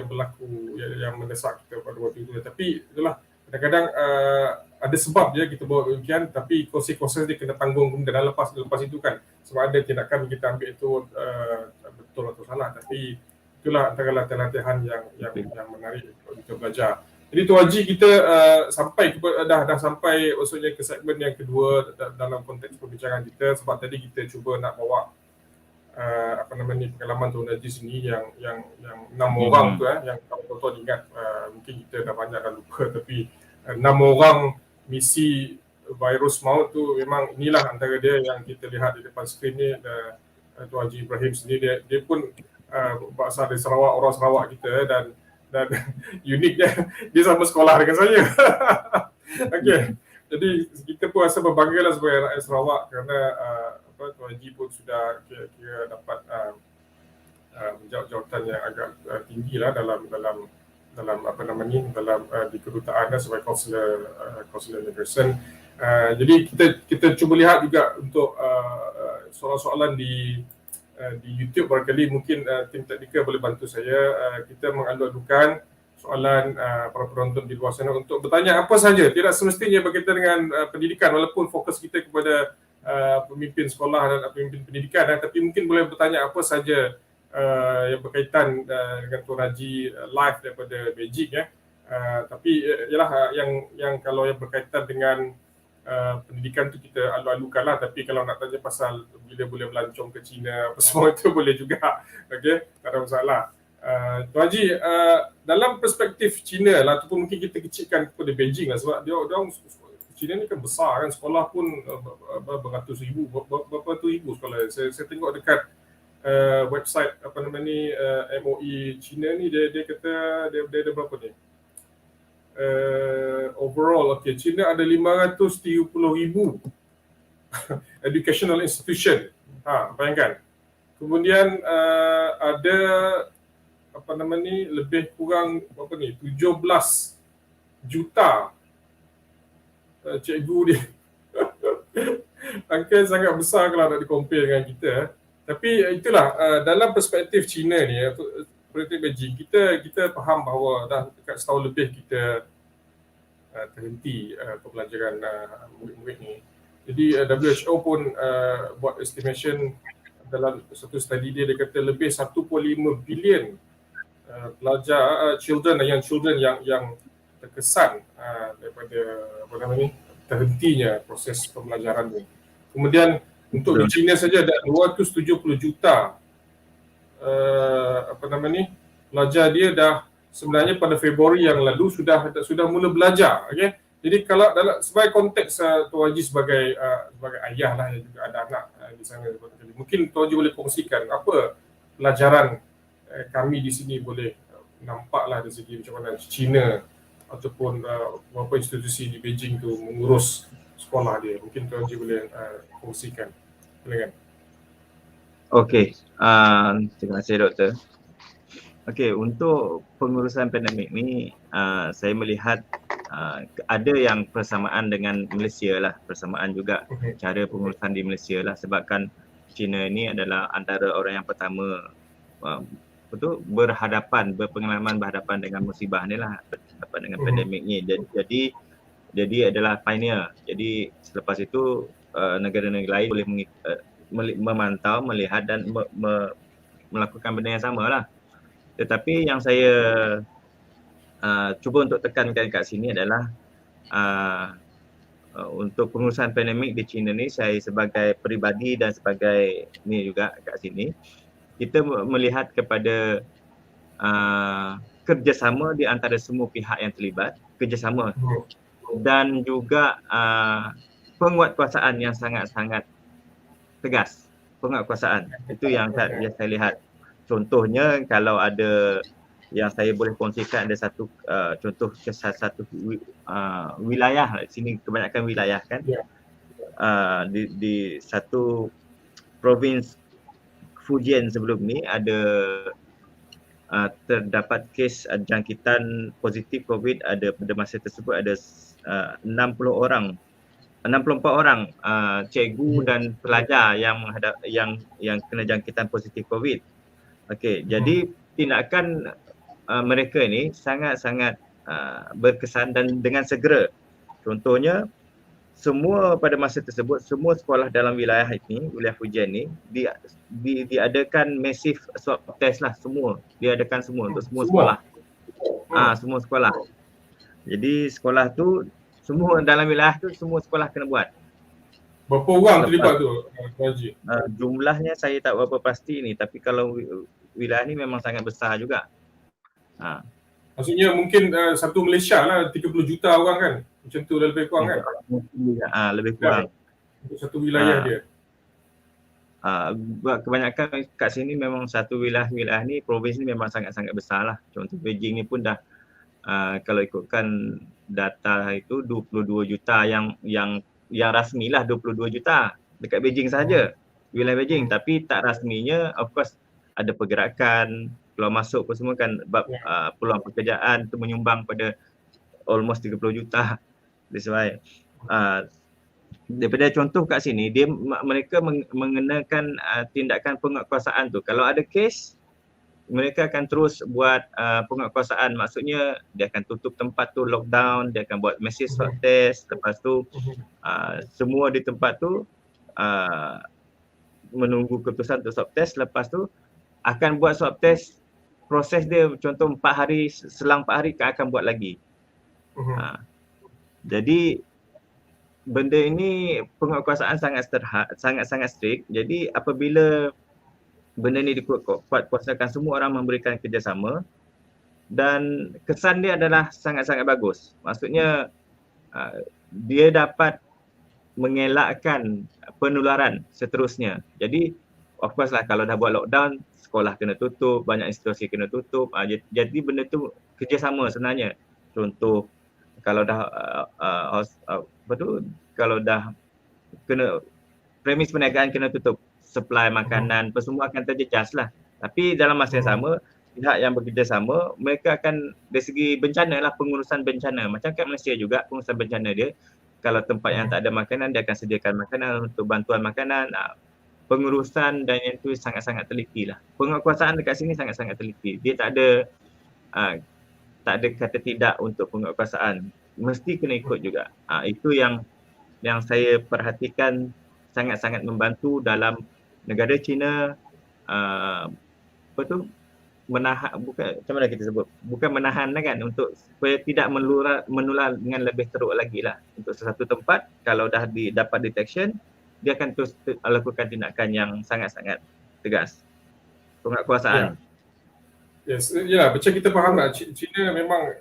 berlaku yang mendesak kita pada waktu itu. Tapi itulah kadang-kadang ada sebab dia kita bawa demikian, tapi konsekuensi dia kena tanggung kemudian lepas itu kan, sebab ada tindakan kita ambil itu betul atau salah. Tapi itulah antara latihan-latihan yang menarik untuk kita belajar. Jadi Tuan Haji kita sampai dah sampai maksudnya ke segmen yang kedua dalam konteks perbincangan kita, sebab tadi kita cuba nak bawa pengalaman Tuan Haji sini yang 6 orang tu yang kalau tuan-tuan ingat mungkin kita dah banyak dah lupa, tapi 6 orang misi virus maut tu memang inilah antara dia yang kita lihat di depan skrin ni. Tuan Haji Ibrahim sendiri dia pun berasal dari Sarawak, orang Sarawak kita dan uniknya dia sama sekolah dengan saya. Okey. Jadi kita pun rasa berbanggalah sebagai rakyat Sarawak kerana Tuan Haji pun sudah kira dapat menjawab jawatan yang agak tinggi lah dalam di kedutaan sebagai kaunselor immigration. Jadi kita cuba lihat juga untuk soalan-soalan di YouTube, barangkali mungkin tim teknikal boleh bantu saya. Kita mengalu-alukan soalan para penonton di luar sana untuk bertanya apa saja, tidak semestinya berkaitan dengan pendidikan, walaupun fokus kita kepada pemimpin sekolah dan pemimpin pendidikan, tapi mungkin boleh bertanya apa saja yang berkaitan dengan Tuan Haji live daripada Beijing tapi ialah yang kalau yang berkaitan dengan pendidikan tu kita alu-alukan lah, tapi kalau nak tanya pasal bila boleh melancong ke China apa semua itu boleh juga. Okey, tak ada masalah. Tuan Haji, dalam perspektif China lah, ataupun mungkin kita kecilkan kepada Beijing lah, sebab dia China ni kan besar kan, sekolah pun beratus ribu, berapa tu ribu sekolah. Saya tengok dekat website MOE China ni, dia kata dia ada berapa ni? Overall, China ada 530,000 educational institution. Bayangkan. Kemudian ada lebih kurang 17 juta cikgu dia. Angka sangat besar kalau nak di-compare dengan kita. Tapi itulah dalam perspektif China ni, seperti Beijing, kita faham bahawa dah dekat setahun lebih kita terhenti pembelajaran murid-murid ni. Jadi WHO pun buat estimation dalam satu study dia kata lebih 1.5 bilion pelajar children yang terkesan daripada terhentinya proses pembelajaran ni. Kemudian untuk di China saja ada 270 juta pelajar dia dah sebenarnya pada Februari yang lalu sudah mula belajar. Okey. Jadi kalau sebagai konteks Tuan Haji sebagai ayah lah yang juga ada anak di sana, mungkin Tuan Haji boleh kongsikan apa pelajaran kami di sini boleh nampaklah dari segi macam mana China ataupun beberapa institusi di Beijing tu mengurus sekolah dia. Mungkin Tuan Haji boleh kongsikan. Silakan. Okey, terima kasih Doktor. Okey, untuk pengurusan pandemik ni saya melihat ada yang persamaan dengan Malaysia lah, persamaan juga cara pengurusan di Malaysia lah, sebabkan China ni adalah antara orang yang pertama berpengalaman berhadapan dengan musibah ni lah, berhadapan dengan pandemik ni. Jadi adalah pioneer. Jadi selepas itu negara-negara lain boleh memantau, melihat dan melakukan benda yang sama lah. Tetapi yang saya cuba untuk tekankan kat sini adalah untuk pengurusan pandemik di China ni, saya sebagai peribadi dan sebagai ni juga kat sini, kita melihat kepada kerjasama di antara semua pihak yang terlibat, kerjasama dan juga penguatkuasaan yang sangat-sangat tegas. Penguatkuasaan itu yang saya lihat. Contohnya kalau ada yang saya boleh kongsikan, ada satu contoh satu wilayah sini, kebanyakan wilayah kan, di satu provinsi Fujian sebelum ni ada terdapat kes jangkitan positif COVID. Ada pada masa tersebut ada 64 orang cikgu dan pelajar yang kena jangkitan positif COVID. Okey, jadi tindakan mereka ni sangat-sangat berkesan dan dengan segera. Contohnya, semua pada masa tersebut, semua sekolah dalam wilayah ini, wilayah Fujian ni, diadakan massive swab test lah, semua. Diadakan semua untuk semua sekolah. Semua sekolah. Jadi sekolah tu, semua dalam wilayah tu, semua sekolah kena buat. Berapa orang terlibat tu, Tuan Haji? Jumlahnya saya tak berapa pasti ni, tapi kalau wilayah ni memang sangat besar juga. Maksudnya mungkin satu Malaysia lah 30 juta orang kan? Macam tu lah lebih kurang kan? Lebih kurang. Untuk satu wilayah dia. Kebanyakan kat sini memang satu wilayah ni, provinsi ni memang sangat-sangat besar lah. Contoh Beijing ni pun dah kalau ikutkan data itu 22 juta yang rasmi lah 22 juta dekat Beijing saja, wilayah Beijing. Tapi tak rasminya of course ada pergerakan, keluar masuk apa semua kan, peluang pekerjaan tu menyumbang pada almost 30 juta. That's why daripada contoh kat sini, mereka mengenakan tindakan penguatkuasaan tu. Kalau ada kes, mereka akan terus buat penguatkuasaan. Maksudnya dia akan tutup tempat tu, lockdown, dia akan buat massive swab test. Lepas tu semua di tempat tu menunggu keputusan untuk swab test. Lepas tu akan buat swab test, proses dia contoh 4 hari, selang 4 hari akan buat lagi. Jadi benda ini penguatkuasaan sangat-sangat strict. Jadi apabila benda ni dikuatkuasakan, semua orang memberikan kerjasama dan kesan dia adalah sangat-sangat bagus. Maksudnya dia dapat mengelakkan penularan seterusnya. Jadi of course lah, kalau dah buat lockdown, sekolah kena tutup, banyak institusi kena tutup. Jadi benda tu kerjasama sebenarnya. Contoh kalau dah kalau dah kena premis perniagaan kena tutup, supply makanan, semua akan terjejas lah. Tapi dalam masa yang sama, pihak yang bekerjasama, mereka akan dari segi bencana lah, pengurusan bencana. Macam kat Malaysia juga, pengurusan bencana dia, kalau tempat yang tak ada makanan, dia akan sediakan makanan untuk bantuan makanan. Pengurusan dan yang itu sangat-sangat teliti lah. Penguatkuasaan dekat sini sangat-sangat teliti. Dia tak ada kata tidak untuk penguatkuasaan. Mesti kena ikut juga. Itu yang saya perhatikan sangat-sangat membantu dalam negara China menahan, bukan macam mana kita sebut, bukan menahan kan, untuk supaya tidak menular dengan lebih teruk lagi lah. Untuk sesuatu tempat kalau dah dapat detection, dia akan terus lakukan tindakan yang sangat-sangat tegas. Penguatkuasaan. Yes, ya, macam kita faham lah, China memang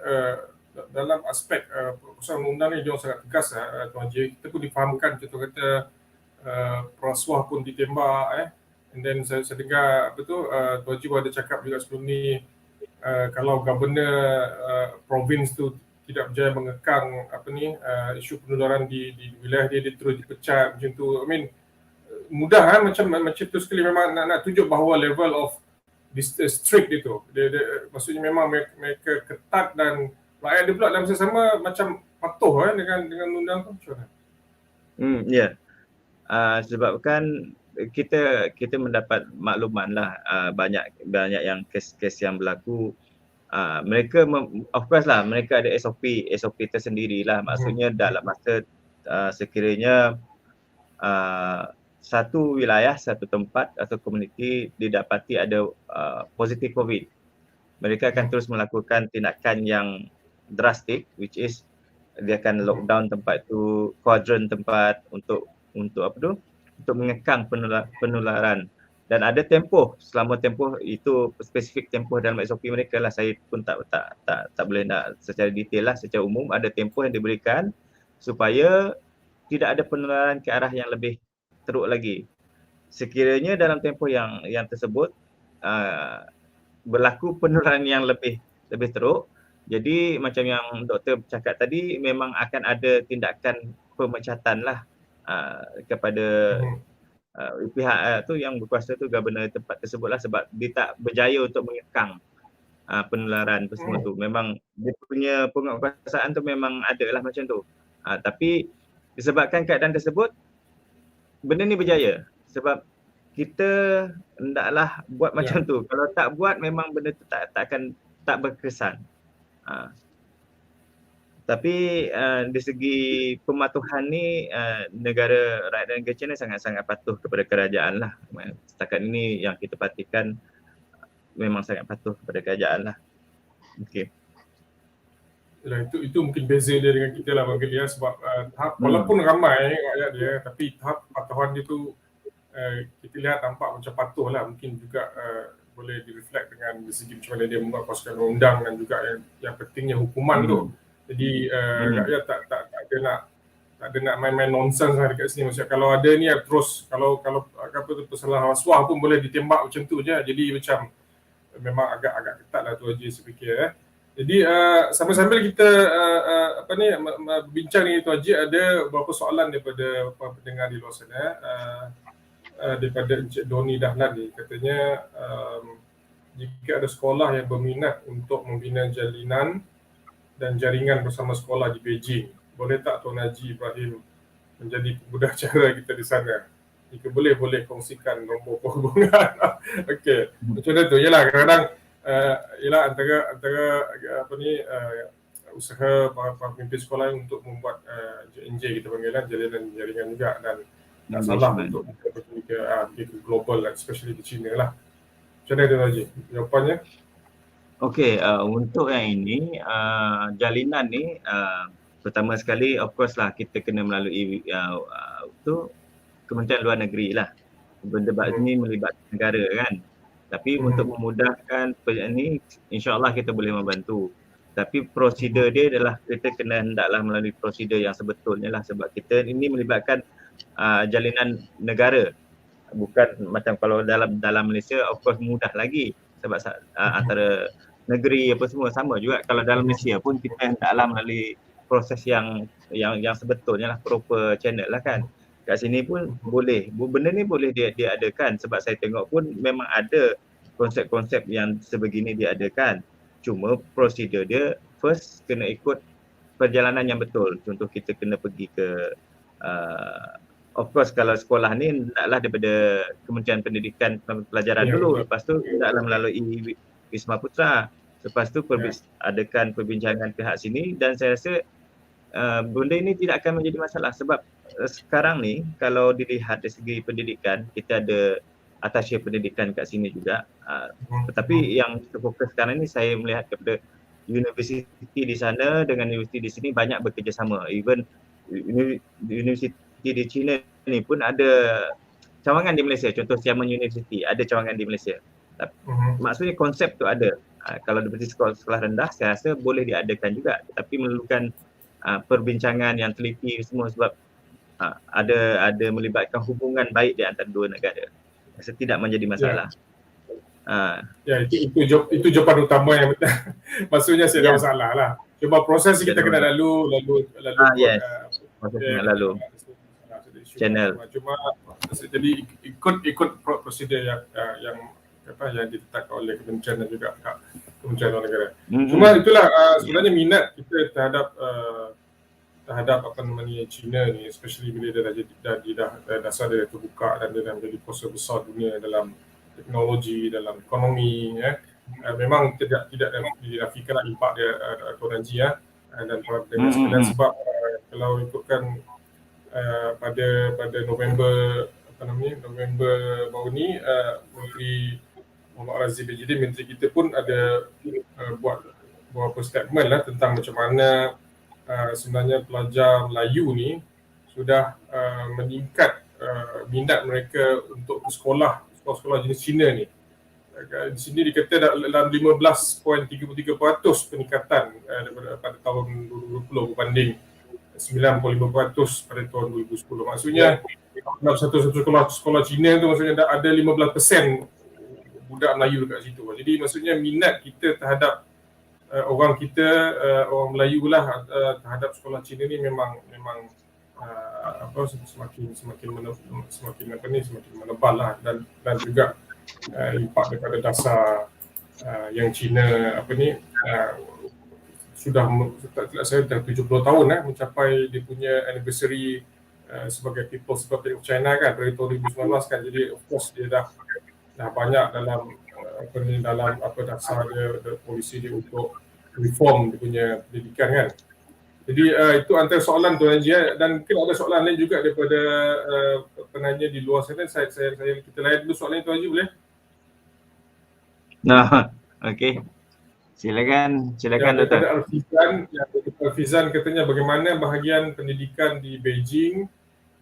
dalam aspek perusahaan undang ni dia sangat tegas Tuan Haji. Kita pun difahamkan, contoh kata perasuah pun ditembak and then saya dengar Tuan Haji pun ada cakap juga sebelum ni, kalau governor province tu tidak berjaya mengekang isu penularan di wilayah dia terus dipecat macam tu. I mean mudah macam tu sekali, memang nak tunjuk bahawa level of strict itu. Dia maksudnya memang mereka ketat dan rakyat dia pula dalam masa sama macam patuh dengan undang tu. Macam mana? Sebabkan kita mendapat makluman lah, banyak yang kes-kes yang berlaku. Mereka of course lah, mereka ada SOP tersendiri lah. Maksudnya dalam masa sekiranya satu wilayah, satu tempat atau komuniti didapati ada positif COVID, mereka akan terus melakukan tindakan yang drastik, which is dia akan lockdown tempat tu, kuadran tempat untuk apa tu, untuk mengekang penularan. Dan ada tempoh, selama tempoh itu spesifik tempoh dalam SOP mereka lah, saya pun tak boleh nak secara detail lah, secara umum ada tempoh yang diberikan supaya tidak ada penularan ke arah yang lebih teruk lagi. Sekiranya dalam tempoh yang tersebut berlaku penularan yang lebih teruk, jadi macam yang doktor cakap tadi, memang akan ada tindakan pemecatan lah kepada pihak tu yang berkuasa tu, governor tempat tersebut lah, sebab dia tak berjaya untuk mengekang penularan tu semua tu. Memang dia punya penguasaan tu memang ada lah macam tu. Tapi disebabkan keadaan tersebut, benda ni berjaya. Sebab kita hendaklah buat macam tu. Kalau tak buat, memang benda tu tak berkesan. Tapi di segi pematuhan ni, negara rakyat dan negara China sangat-sangat patuh kepada kerajaan lah. Setakat ini yang kita perhatikan memang sangat patuh kepada kerajaan lah. Okey. Itu mungkin beza dia dengan kita lah bagi dia, sebab tahap walaupun ramai rakyat dia, tapi tahap patuhan dia tu kita lihat nampak macam patuh lah. Mungkin juga boleh direflect dengan dari segi macam mana dia membuat pasukan undang dan juga yang pentingnya hukuman tu. Jadi rakyat tak ada nak main-main nonsense lah dekat sini. Maksudnya kalau ada ni terus, kalau apa tu persalahan rasuah pun boleh ditembak macam tu je. Jadi macam memang agak ketat lah tu aja saya fikir. Jadi sambil-sambil kita berbincang ni tu Haji, ada beberapa soalan daripada pendengar di luar sana. Daripada Encik Doni Dahlan ni, katanya jika ada sekolah yang berminat untuk membina jalinan dan jaringan bersama sekolah di Beijing, boleh tak Tuan Haji Ibrahim menjadi pemudahcara kita di sana? Jika boleh kongsikan nombor perhubungan. Okey, macam mana tu? Yalah, kadang-kadang antara usaha para pemimpin sekolah untuk membuat JNJ, kita panggil jalinan jaringan juga, dan tak salah untuk pergi ke global, especially di China lah. Macam mana Tuan Haji? Jawapannya? Okey, untuk yang ini, jalinan ni, pertama sekali of course lah kita kena melalui Kementerian Luar Negeri lah. Benda ini melibatkan negara kan. Tapi untuk memudahkan ini, insyaAllah kita boleh membantu. Tapi prosedur dia adalah kita hendaklah melalui prosedur yang sebetulnya lah, sebab kita ini melibatkan jalinan negara. Bukan macam kalau dalam Malaysia of course mudah lagi, sebab antara negeri apa semua sama juga. Kalau dalam Malaysia pun kita hendaklah melalui proses yang sebetulnya lah, proper channel lah kan. Kat sini pun boleh, benda ni boleh dia adakan, sebab saya tengok pun memang ada konsep-konsep yang sebegini dia adakan. Cuma prosedur dia first kena ikut perjalanan yang betul. Contoh kita kena pergi ke of course kalau sekolah ni hendaklah daripada Kementerian Pendidikan Pelajaran dulu, lepas tu hendaklah melalui Wisma Putra, lepas tu adakan perbincangan pihak sini, dan saya rasa benda ini tidak akan menjadi masalah, sebab sekarang ni kalau dilihat dari segi pendidikan, kita ada atasye pendidikan kat sini juga, tetapi yang terfokus sekarang ni saya melihat kepada universiti di sana dengan universiti di sini banyak bekerjasama. Even universiti di China ni pun ada cawangan di Malaysia, contoh Xiamen University ada cawangan di Malaysia. Maksudnya konsep tu ada. Kalau seperti sekolah rendah, saya rasa boleh diadakan juga, tetapi memerlukan perbincangan yang teliti semua, sebab ada melibatkan hubungan baik di antara dua negara. Rasa tidak menjadi masalah. Itu jawapan utama yang betul. Maksudnya saya ada masalah lah. Cuma proses kita kena lalu proses lalu channel. Cuma jadi ikut prosedur yang ditetapkan oleh Kementerian dan juga Kementerian Luar Negara. Cuma itulah sebenarnya minat kita terhadap China ni, especially bila dia dah dasar dia terbuka dan dia dah menjadi kuasa besar dunia dalam teknologi, dalam ekonomi, memang tidak dinafikan impak dia Tuan Haji dan para pendengar sekalian, sebab kalau ikutkan pada November baru ni, Menteri Muhammad Razif Bejidin, Menteri kita pun ada buat beberapa statement lah tentang macam mana sebenarnya pelajar Melayu ni sudah meningkat minat mereka untuk bersekolah, sekolah-sekolah jenis Cina ni. Di sini dikata dalam 15.33% peningkatan pada tahun 2020 berbanding 95% pada tahun 2010. Maksudnya dalam satu sekolah Cina tu maksudnya ada 15% budak Melayu dekat situ. Jadi maksudnya minat kita terhadap orang Melayu lah terhadap sekolah Cina ni memang semakin menebal lah, dan juga impak daripada dasar yang Cina sudah saya dah 70 tahun mencapai dia punya anniversary sebagai People's Republic of China kan pada tahun 2019 kan. Jadi of course dia dah banyak dalam dasar dia polisi dia untuk reform dia punya pendidikan kan. Jadi itu antara soalan Tuan Haji, dan mungkin ada soalan lain juga daripada penanya di luar sana. Kita layan dulu soalan Tuan Haji, boleh? Nah, okey. Silakan Doktor. Alfizan katanya bagaimana bahagian pendidikan di Beijing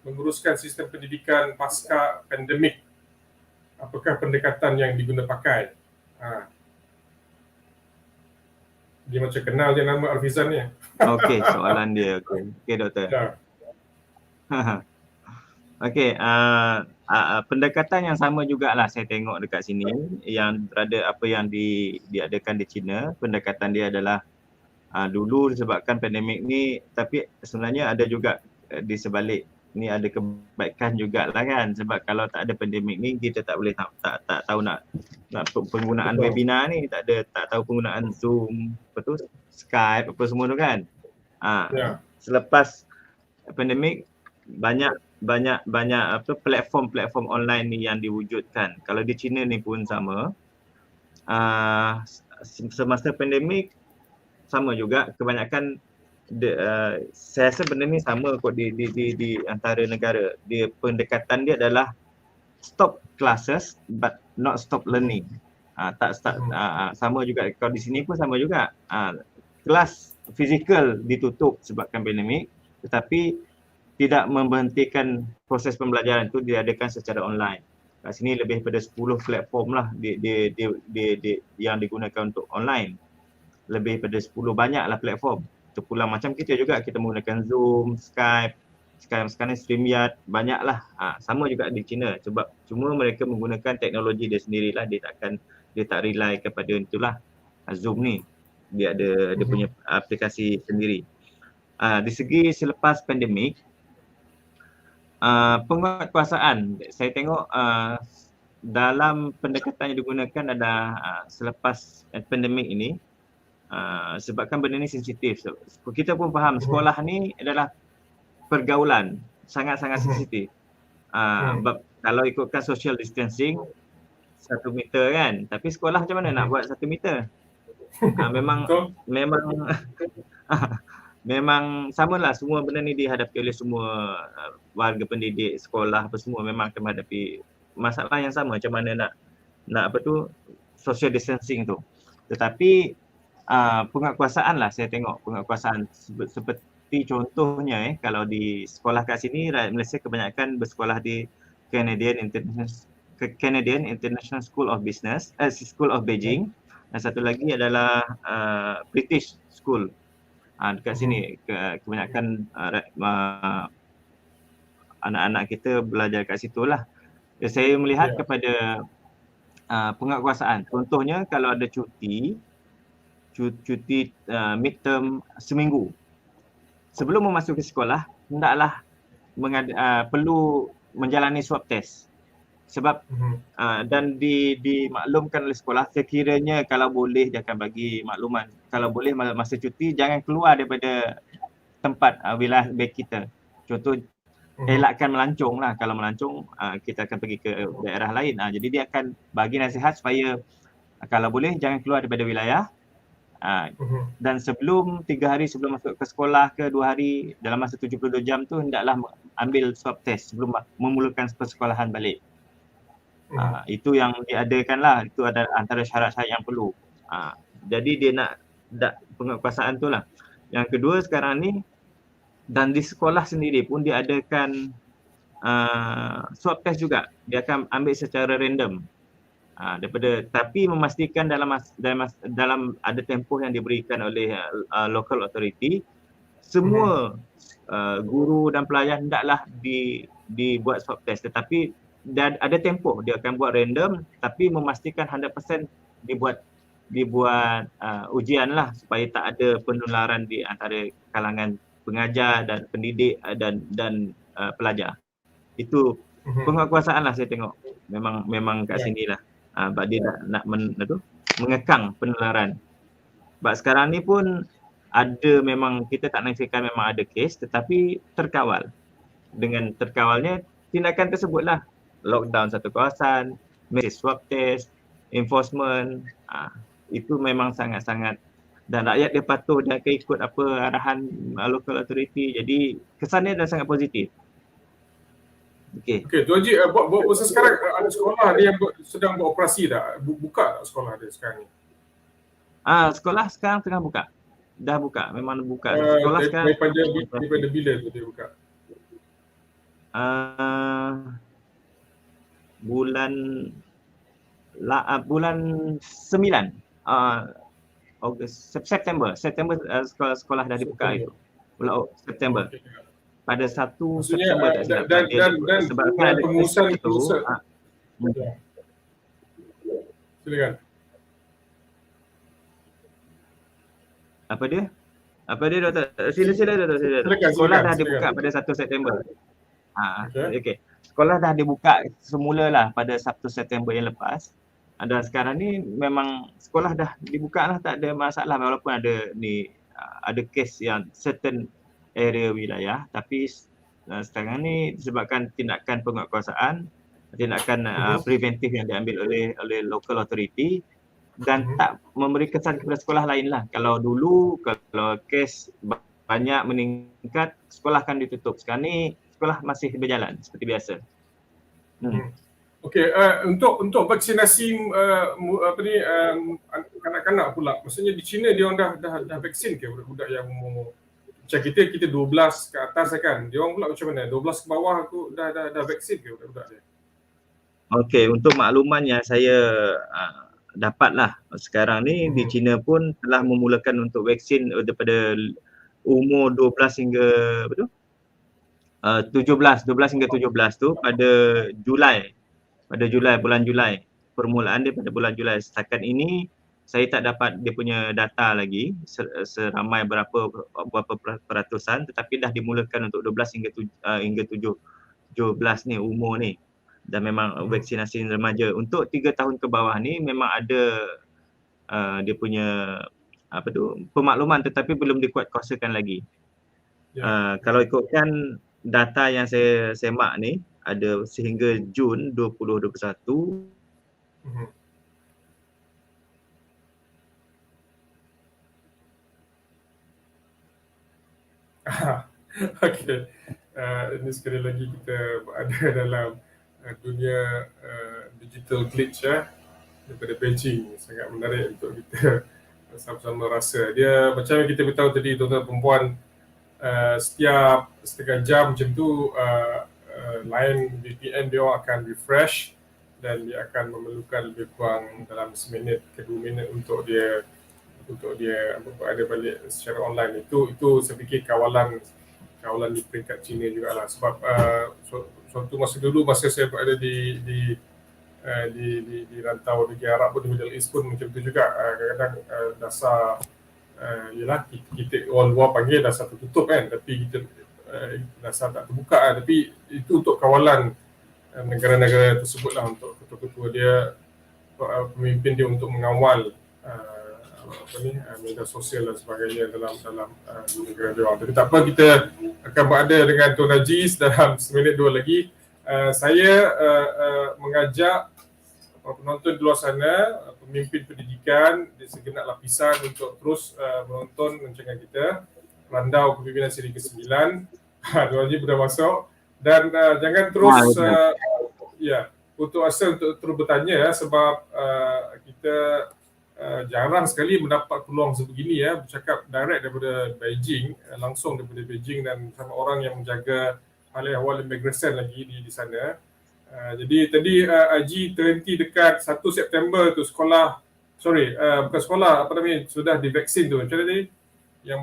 menguruskan sistem pendidikan pasca pandemik? Apakah pendekatan yang diguna pakai? Dia macam kenal je nama Alfizan ni. Okey, soalan dia. Okey Doktor. Ya. Okey, pendekatan yang sama jugalah saya tengok dekat sini yang berada apa yang diadakan di China. Pendekatan dia adalah dulu disebabkan pandemik ni, tapi sebenarnya ada juga di sebalik ni ada kebaikan jugalah kan, sebab kalau tak ada pandemik ni kita tak boleh tak tahu nak penggunaan webinar ni, tak tahu penggunaan Zoom, Skype apa semua tu kan. Selepas pandemik banyak platform online ni yang diwujudkan. Kalau di China ni pun sama. Semasa pandemik sama juga, kebanyakan saya rasa benda ni sama kot di antara negara. Dia pendekatan dia adalah stop classes but not stop learning. Sama juga kalau di sini pun sama juga. Kelas fizikal ditutup sebabkan pandemik, tetapi tidak memberhentikan proses pembelajaran itu, diadakan secara online. Kat sini lebih daripada 10 platform lah yang digunakan untuk online. Lebih daripada 10, banyaklah platform. Terpulang macam kita juga, kita menggunakan Zoom, Skype, sekarang StreamYard, banyaklah. Sama juga di China, sebab cuma mereka menggunakan teknologi dia sendirilah, dia tak rely kepada itulah Zoom ni. Dia ada dia punya aplikasi sendiri. Di segi selepas pandemik, penguatkuasaan saya tengok dalam pendekatan yang digunakan adalah selepas pandemik ini, sebabkan benda ni sensitif. Kita pun faham sekolah ni adalah pergaulan, sangat-sangat sensitif. Kalau ikutkan social distancing 1 meter kan, tapi sekolah macam mana nak buat 1 meter? Memang samalah, semua benda ni dihadapi oleh semua warga pendidik, sekolah apa semua memang akan menghadapi masalah yang sama, macam mana nak social distancing tu. Tetapi penguatkuasaan lah saya tengok, penguatkuasaan seperti contohnya kalau di sekolah kat sini rakyat Malaysia kebanyakan bersekolah di Canadian International School of Business, School of Beijing, dan satu lagi adalah British School. Dekat sini kebanyakan anak-anak kita belajar kat situ lah. Saya melihat kepada penguatkuasaan. Contohnya kalau ada cuti midterm seminggu, sebelum memasuki sekolah hendaklah perlu menjalani swab test. Sebab dan dimaklumkan oleh sekolah, sekiranya kalau boleh dia akan bagi makluman, kalau boleh masa cuti jangan keluar daripada tempat wilayah base kita. Contoh elakkan melancong lah, kalau melancong kita akan pergi ke daerah lain. Jadi dia akan bagi nasihat supaya kalau boleh jangan keluar daripada wilayah. Dan sebelum 3 hari sebelum masuk ke sekolah ke 2 hari dalam masa 72 jam tu hendaklah ambil swab test sebelum memulakan persekolahan balik. Itu yang diadakan lah, itu ada antara syarat-syarat yang perlu. Jadi dia nak penguasaan tu lah. Yang kedua sekarang ni, dan di sekolah sendiri pun dia adakan swab test juga. Dia akan ambil secara random. Tapi memastikan dalam ada tempoh yang diberikan oleh local authority, semua guru dan pelajar hendaklah dibuat swab test, tetapi ada tempoh. Dia akan buat random tapi memastikan 100% dibuat ujian lah supaya tak ada penularan di antara kalangan pengajar dan pendidik dan pelajar. Itu penguasaan lah saya tengok. Memang kat sini lah. Sebab dia nak mengekang penularan. Sebab sekarang ni pun ada, memang kita tak nafikan memang ada kes, tetapi terkawal. Dengan terkawalnya tindakan tersebutlah, lockdown satu kawasan, mesej swab test, enforcement, itu memang sangat-sangat, dan rakyat dia patuh, dia akan ikut apa arahan local authority. Jadi kesannya dah sangat positif. Okey, Tuan Haji, buat sekarang ada sekolah dia sedang beroperasi dah, buka tak sekolah dia sekarang ni? Sekolah sekarang tengah buka. Dah buka, memang buka. Sekolah sekarang daripada bila tu dia buka? Bulan 9 September sekolah dah dibuka itu. Bulan September. Pada 1 September tak silap. Dan sebabkan ada pengurusan itu. Silakan. Apa dia Doktor? Sila Doktor. Sekolah dah dibuka pada 1 September. Okey. Sekolah dah dibuka semula lah pada 1 September yang lepas. Dan sekarang ni memang sekolah dah dibuka lah, tak ada masalah, walaupun ada kes yang certain area wilayah, tapi sekarang ni disebabkan tindakan penguatkuasaan, tindakan preventif yang diambil oleh local authority, dan tak memberi kesan kepada sekolah lain lah. Kalau dulu, kalau kes banyak meningkat, sekolah akan ditutup. Sekarang ni sekolah masih berjalan seperti biasa. Okey, untuk vaksinasi kanak-kanak pula, maksudnya di China dia orang dah vaksin ke budak-budak yang umur macam kita 12 ke atas kan? Dia orang pula macam mana? 12 ke bawah aku dah vaksin ke budak-budak dia? Okey, untuk makluman yang saya dapatlah, sekarang ni di China pun telah memulakan untuk vaksin daripada umur 12 hingga 12 hingga 17 tu pada bulan Julai. Permulaan dia pada bulan Julai. Setakat ini saya tak dapat dia punya data lagi seramai berapa peratusan, tetapi dah dimulakan untuk 12 hingga 17 ni umur ni. Dan memang vaksinasi remaja. Untuk 3 tahun ke bawah ni memang ada dia punya pemakluman, tetapi belum dikuatkuasakan lagi. Kalau ikutkan data yang saya semak ni, ada sehingga Jun 2021. Okey. Ini sekali lagi kita ada dalam dunia digital glitch daripada Beijing. Sangat menarik untuk kita sama-sama rasa. Dia macam yang kita beritahu tadi, tuan-tuan perempuan, setiap setengah jam macam tu line VPN dia akan refresh dan dia akan memerlukan lebih kurang dalam 1 minit ke 2 minit untuk dia ada balik secara online. Itu saya fikir kawalan di peringkat China jugalah, sebab suatu masa dulu masa saya berada di rantau negeri Arab pun, di Middle East pun macam tu juga. Kadang-kadang dasar ialah kita orang luar panggil dasar tertutup kan, tapi kita dasar tak terbuka tapi itu untuk kawalan negara-negara tersebut lah, untuk ketua-ketua dia, pemimpin dia untuk mengawal media sosial dan sebagainya dalam negara dia orang. Tapi tak apa, kita akan berada dengan Tuan Haji dalam 1 minit 2 lagi. Saya mengajak penonton di luar sana, pemimpin pendidikan di segenap lapisan untuk terus menonton rancangan kita Randau Kepimpinan siri ke-9. Tuan Haji sudah masuk, dan jangan terus putus asa untuk terus bertanya sebab kita jarang sekali mendapat peluang sebegini bercakap direct daripada Beijing, langsung daripada Beijing dan sama orang yang menjaga hal-hal immigration lagi di sana. Jadi tadi Haji terhenti dekat 1 September tu sekolah, bukan sekolah, sudah divaksin tu. Macam mana tadi? Yang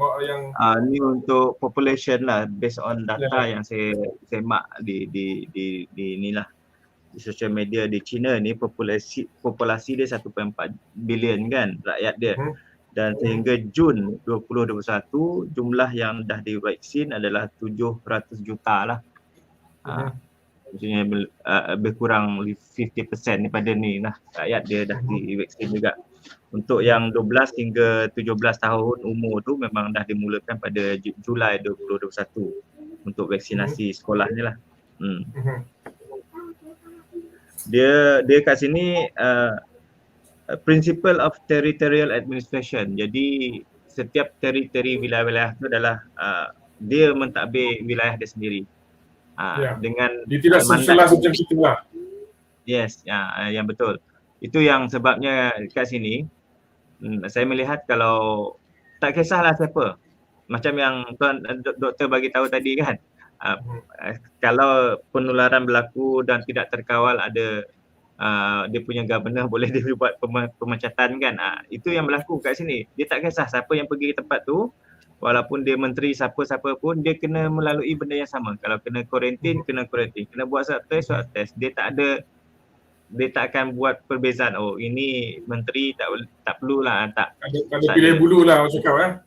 ni untuk population lah, based on data yang saya semak di inilah di social media di China ni, populasi dia 1.4 bilion kan rakyat dia. Dan sehingga Jun 2021 jumlah yang dah divaksin adalah 700 juta lah. Maksudnya lebih kurang 50% daripada ni lah rakyat dia dah divaksin juga. Untuk yang 12 hingga 17 tahun umur tu memang dah dimulakan pada Julai 2021 untuk vaksinasi sekolah ni lah. Dia kat sini principle of territorial administration. Jadi setiap teritori wilayah-wilayah tu adalah dia mentadbir wilayah dia sendiri. Dengan dia tidak socialize macam kita lah. Yes, yang betul. Itu yang sebabnya kat sini saya melihat kalau tak kisahlah siapa, macam yang tuan doktor bagi tahu tadi kan, kalau penularan berlaku dan tidak terkawal, ada dia punya governor boleh dia buat pemecatan kan, itu yang berlaku kat sini. Dia tak kisah siapa yang pergi ke tempat tu, walaupun dia menteri siapa-siapa pun, dia kena melalui benda yang sama. Kalau kena kuarantin, kena buat swab test. Dia tak akan buat perbezaan, oh ini menteri tak perlulah, tak ada pilih bulu lah orang cakap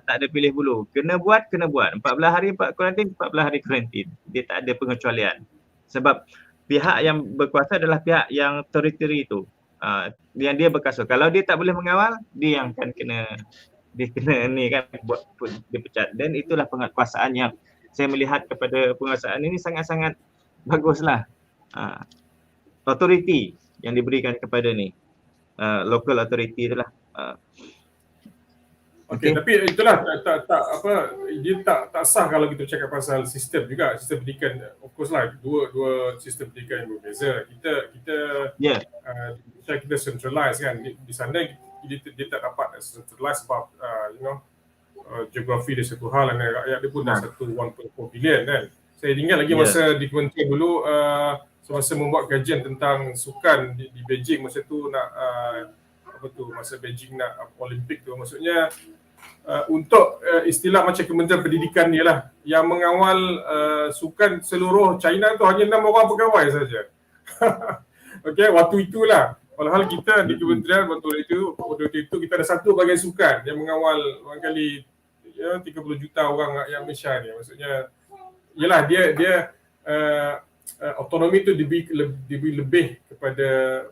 tak ada pilih bulu. Kena buat. 14 hari kuarantin, 14 hari kuarantin. Dia tak ada pengecualian. Sebab pihak yang berkuasa adalah pihak yang teritori itu. Yang dia berkuasa. Kalau dia tak boleh mengawal, dia yang akan kena ni kan, buat dia pecat. Dan itulah penguasaan yang saya melihat kepada penguasaan ini sangat-sangat baguslah. Authority yang diberikan kepada ni local authority itulah. Okey, tapi itulah dia tak sah kalau kita cakap pasal sistem juga, sistem pendidikan. Of course lah, dua sistem pendidikan yang berbeza. Kita centralize kan, di sana dia tak dapat centralize sebab geografi dia satu hal dan rakyat dia pun dah 1.4 bilion kan. Saya ingat lagi masa di kementerian dulu, semasa membuat kajian tentang sukan di Beijing masa tu masa Beijing nak Olimpik tu, maksudnya untuk istilah macam Kementerian Pendidikan dia lah yang mengawal sukan seluruh China tu hanya 6 orang pegawai saja. Okey, waktu itulah. Walhal kita di kementerian waktu itu kita ada satu bahagian sukan yang mengawal barangkali 30 juta orang rakyat Malaysia ni. Maksudnya ialah dia autonomi tu diberi lebih kepada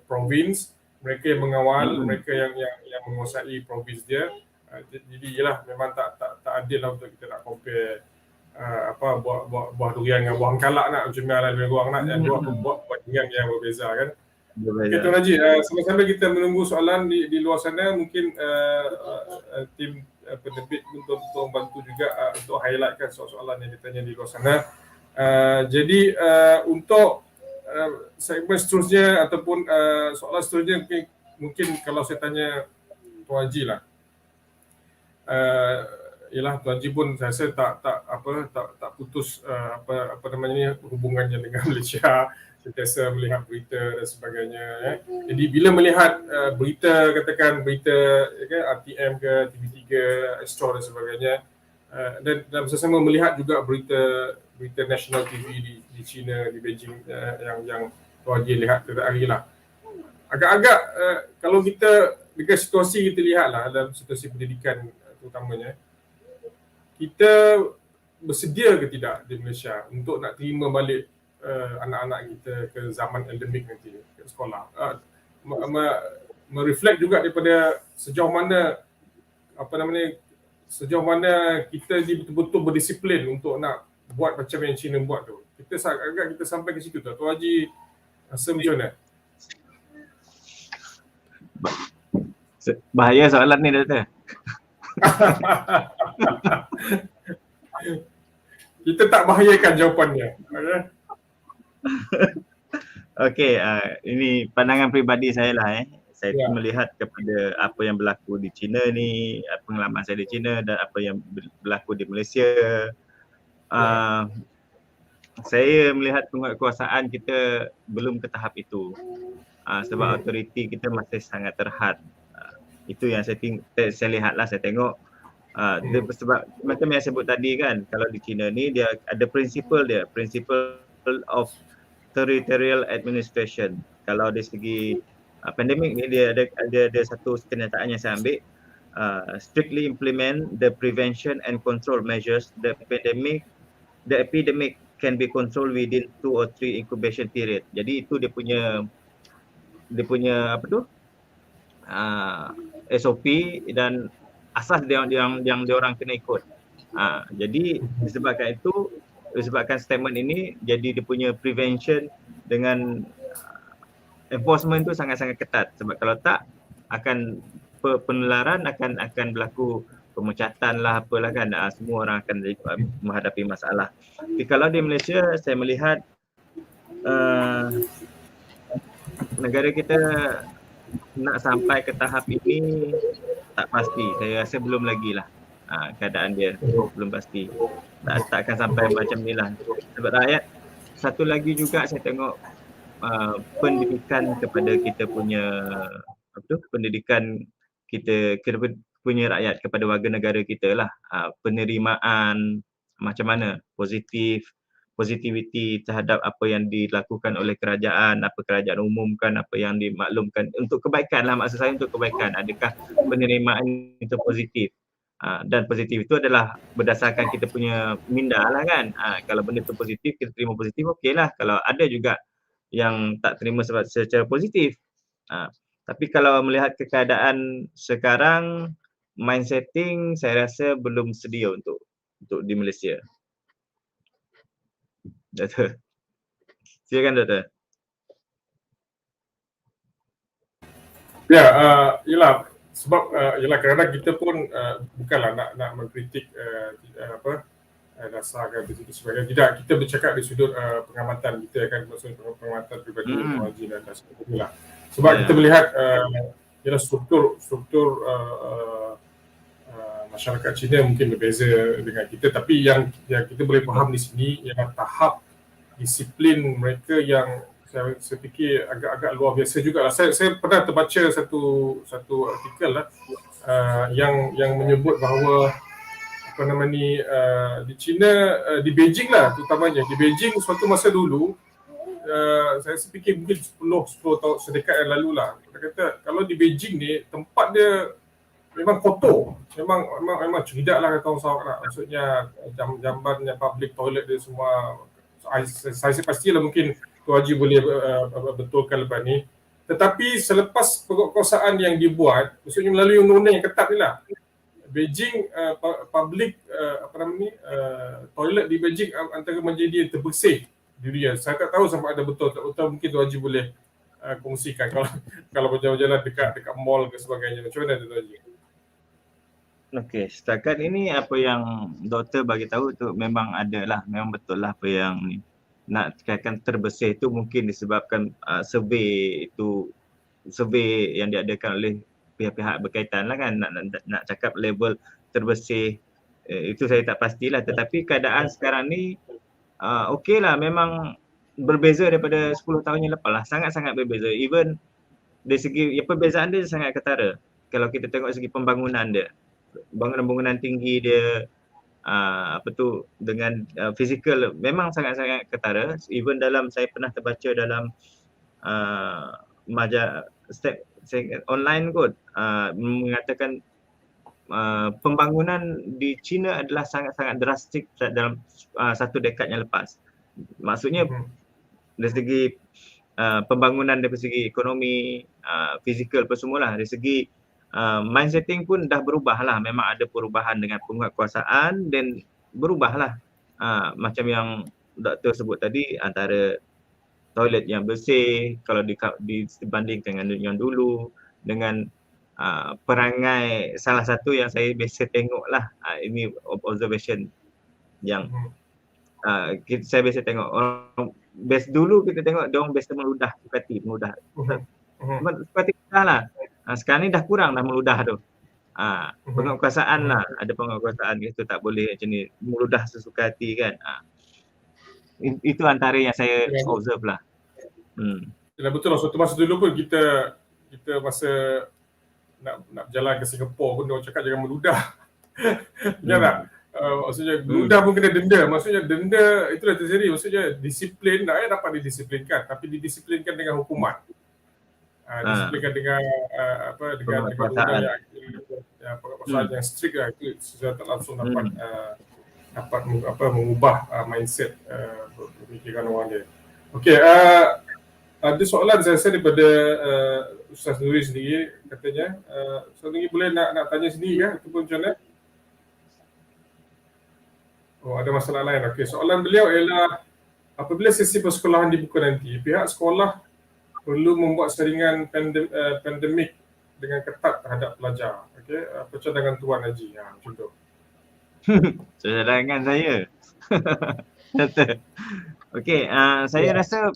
province, mereka yang mengawal, mereka yang menguasai province dia. Jadi ialah memang tak adil lah untuk kita nak compare buah durian dengan buah kalak nak macam mana orang nak buat durian yang berbeza kan. Okay, Tuan Haji, sama-sama kita menunggu soalan di luar sana. Mungkin tim penerbit untuk membantu juga untuk highlightkan soalan yang ditanya di luar sana. Jadi untuk segmen seterusnya ataupun soalan seterusnya, mungkin kalau saya tanya Tuan Haji lah, ialah Tuan Haji pun saya rasa tak putus hubungannya dengan Malaysia, sentiasa melihat berita dan sebagainya. Jadi bila melihat berita, katakan berita RTM ke TV3, Astro dan sebagainya, dan bersama melihat juga berita national TV di China, di Beijing, yang Tuan Haji lihat setiap hari lah. Agak-agak kalau kita dengan situasi kita lihatlah dalam situasi pendidikan terutamanya, kita bersedia ke tidak di Malaysia untuk nak terima balik anak-anak kita ke zaman endemik nanti ke sekolah. Mereflect juga daripada sejauh mana kita betul-betul berdisiplin untuk nak buat macam yang China buat tu. Kita sampai ke situ tu. Tuan Haji rasa macam mana? Bahaya soalan ni, Doktor. Kita tak bahayakan jawapannya. Okay? Okey, ini pandangan peribadi saya lah. Saya Ya. melihat kepada apa yang berlaku di China ni, pengalaman saya di China dan apa yang berlaku di Malaysia. Saya melihat penguatkuasaan kita belum ke tahap itu. Sebab autoriti kita masih sangat terhad. Itu yang saya lihatlah, saya tengok. Dia sebab macam yang saya sebut tadi kan, kalau di China ni dia ada principle of territorial administration. Kalau dari segi pandemik ni dia ada satu kenyataan yang saya ambil, strictly implement the prevention and control measures. The epidemic can be controlled within 2 or 3 incubation period. Jadi itu dia punya apa tu? SOP dan asas yang diorang kena ikut. Jadi disebabkan statement ini, jadi dia punya prevention dengan enforcement tu sangat-sangat ketat. Sebab kalau tak, akan penularan akan berlaku, pemecatan lah apalah kan, semua orang akan menghadapi masalah. Tapi kalau di Malaysia, saya melihat negara kita nak sampai ke tahap ini tak pasti. Saya rasa belum lagi lah keadaan dia, belum pasti. Tak akan sampai macam ni lah. Sebab rakyat, satu lagi juga saya tengok pendidikan kepada kita punya pendidikan kita punya rakyat kepada warga negara kita lah, penerimaan macam mana, positivity terhadap apa yang dilakukan oleh kerajaan, apa kerajaan umumkan, apa yang dimaklumkan untuk kebaikan lah, maksud saya untuk kebaikan. Adakah penerimaan itu positif? Dan positif itu adalah berdasarkan kita punya minda lah kan. Kalau benda itu positif, kita terima positif, okey lah. Kalau ada juga yang tak terima secara positif. Tapi kalau melihat keadaan sekarang, mind setting saya rasa belum sedia untuk di Malaysia. Doktor. Silakan Doktor. Ya, ialah sebab kadang-kadang kita pun bukanlah nak mengkritik dasar dan sebagainya. Tidak, kita bercakap di sudut pengamatan kita kan, maksudnya pengamatan pribadi Tuan Haji dan sebagainya lah. Sebab kita melihat ialah struktur masyarakat Cina mungkin berbeza dengan kita, tapi yang kita boleh faham di sini ialah tahap disiplin mereka yang saya fikir agak luar biasa jugalah. Saya pernah terbaca satu artikel lah yang menyebut bahawa di China, di Beijing lah terutamanya, di Beijing suatu masa dulu, saya fikir mungkin 10 tahun sedekat yang lalu lah, kita kata kalau di Beijing ni tempat dia memang kotor, memang cerdak lah kata orang Sarawak lah, maksudnya jambannya public toilet dia semua, saya pastilah mungkin Tuan Haji boleh betulkan lepas ni. Tetapi selepas penguatkuasaan yang dibuat, maksudnya melalui undang-undang yang ketat ni lah, Beijing public toilet di Beijing antara menjadi yang terbersih di dunia. Saya tak tahu sampai ada betul tak betul, mungkin Tuan Haji boleh kongsikan kalau berjalan-jalan dekat mall ke sebagainya. Macam mana Tuan Haji? Okey, setakat ini apa yang doktor bagi tahu tu memang ada lah, memang betul lah apa yang ni. Nak katakan terbersih itu mungkin disebabkan survey yang diadakan oleh pihak-pihak berkaitan lah kan, nak cakap level terbersih, itu saya tak pastilah. Tetapi keadaan sekarang ni okey lah, memang berbeza daripada 10 tahun yang lepas lah, sangat-sangat berbeza. Even dari segi perbezaan dia sangat ketara. Kalau kita tengok segi pembangunan dia, bangunan tinggi dia, dengan fizikal memang sangat-sangat ketara. Even saya pernah terbaca dalam majalah online kot, mengatakan pembangunan di China adalah sangat-sangat drastik dalam satu dekad yang lepas. Maksudnya dari segi pembangunan, dari segi ekonomi, fizikal apa semualah, dari segi mind setting pun dah berubah lah. Memang ada perubahan dengan penguatkuasaan dan berubah lah. Macam yang doktor sebut tadi, antara toilet yang bersih kalau dibandingkan dengan yang dulu, dengan perangai, salah satu yang saya biasa tengok lah, ini observation yang Saya biasa tengok orang best dulu kita tengok dia orang biasa meludah meludah. Seperti mudah lah. Sekarang ni dah kurang dah meludah tu. Penguasaan lah, ada penguasaan itu tak boleh macam ni meludah sesuka hati kan. Itu antara yang saya observe lah. Yalah, betul lah. Suatu masa dulu pun kita masa nak berjalan ke Singapura pun dia orang cakap jangan meludah. Benar tak? Maksudnya meludah pun kena denda. Maksudnya denda itulah tersendiri. Maksudnya disiplin, dapat didisiplinkan, tapi didisiplinkan dengan hukuman. Disiplinkan dengan dengan undang yang penguasaan yang strict lah, itu secara tak langsung dapat mengubah mindset pemikiran orang dia. Okey, ada soalan saya rasa daripada Ustaz Nuri sendiri katanya. Ustaz Nuri boleh nak tanya sendiri kan ataupun macam mana? Oh, ada masalah lain. Okey, soalan beliau ialah apabila sesi persekolahan dibuka nanti, pihak sekolah perlu membuat saringan pandemik dengan ketat terhadap pelajar. Okey, apa cadangan Tuan Haji? Macam tu. Cadangan saya. Okey, saya rasa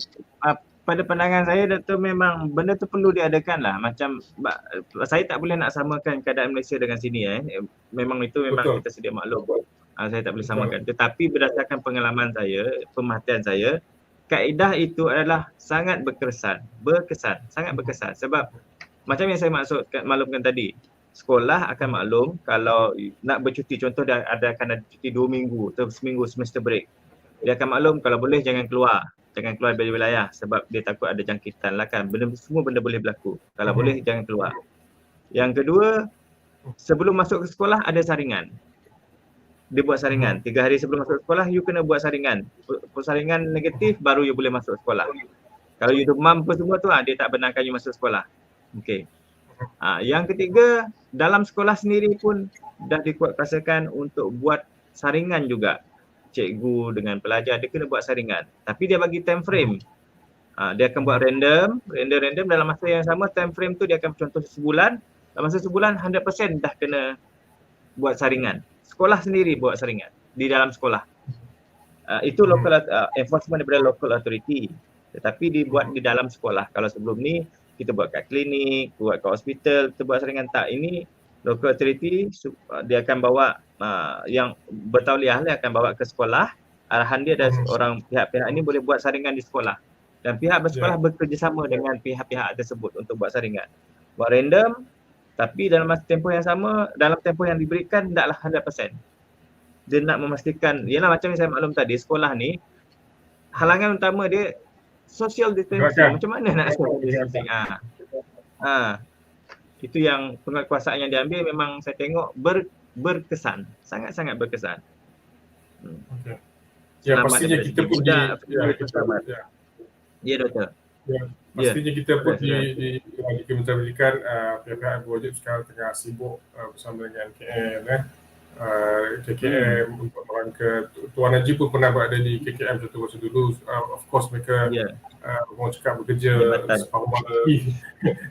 pada pandangan saya Dato' memang benda tu perlu diadakan lah. Macam saya tak boleh nak samakan keadaan Malaysia dengan sini memang itu memang kita sedia maklum. Saya tak boleh samakan. Tetapi berdasarkan pengalaman saya, pemerhatian saya, kaedah itu adalah sangat berkesan, sangat berkesan. Sebab macam yang saya maklumkan tadi, sekolah akan maklum kalau nak bercuti, contoh dia akan ada cuti 2 minggu atau seminggu semester break. Dia akan maklum kalau boleh jangan keluar dari wilayah sebab dia takut ada jangkitan lah kan. Semua benda boleh berlaku. Kalau boleh jangan keluar. Yang kedua, sebelum masuk ke sekolah ada saringan. Dia buat saringan. 3 hari sebelum masuk sekolah, you kena buat saringan. Saringan negatif baru you boleh masuk sekolah. Kalau you demam apa semua tu, dia tak benarkan you masuk sekolah. Okey. Yang ketiga, dalam sekolah sendiri pun dah dikuatkuasakan untuk buat saringan juga. Cikgu dengan pelajar, dia kena buat saringan. Tapi dia bagi time frame. Dia akan buat random dalam masa yang sama. Time frame tu dia akan contoh sebulan. Dalam masa sebulan, 100% dah kena buat saringan. Sekolah sendiri buat saringan di dalam sekolah. Itu local enforcement daripada local authority. Tetapi dibuat di dalam sekolah. Kalau sebelum ni kita buat kat klinik, buat kat hospital, kita buat saringan tak. Ini local authority dia akan bawa yang bertauliah dia akan bawa ke sekolah. Arahan dia dan orang pihak-pihak ini boleh buat saringan di sekolah. Dan pihak bersekolah bekerjasama dengan pihak-pihak tersebut untuk buat saringan. Buat random, tapi dalam masa tempoh yang sama, dalam tempoh yang diberikan taklah 100%. Dia nak memastikan, yalah macam yang saya maklum tadi, sekolah ni halangan utama dia social distancing. Macam mana nak social distancing? Itu yang penguatkuasaan yang diambil memang saya tengok berkesan, sangat-sangat berkesan. Okay. Ya, pastinya kita pun Ya, Doktor. Pastinya kita pun di Kementerian Pendidikan, pihak-pihak berwajib sekarang tengah sibuk bersama dengan KKM untuk merangka. Tuan Haji pun pernah berada di KKM satu masa dulu. Of course mereka orang cakap bekerja separuh mati.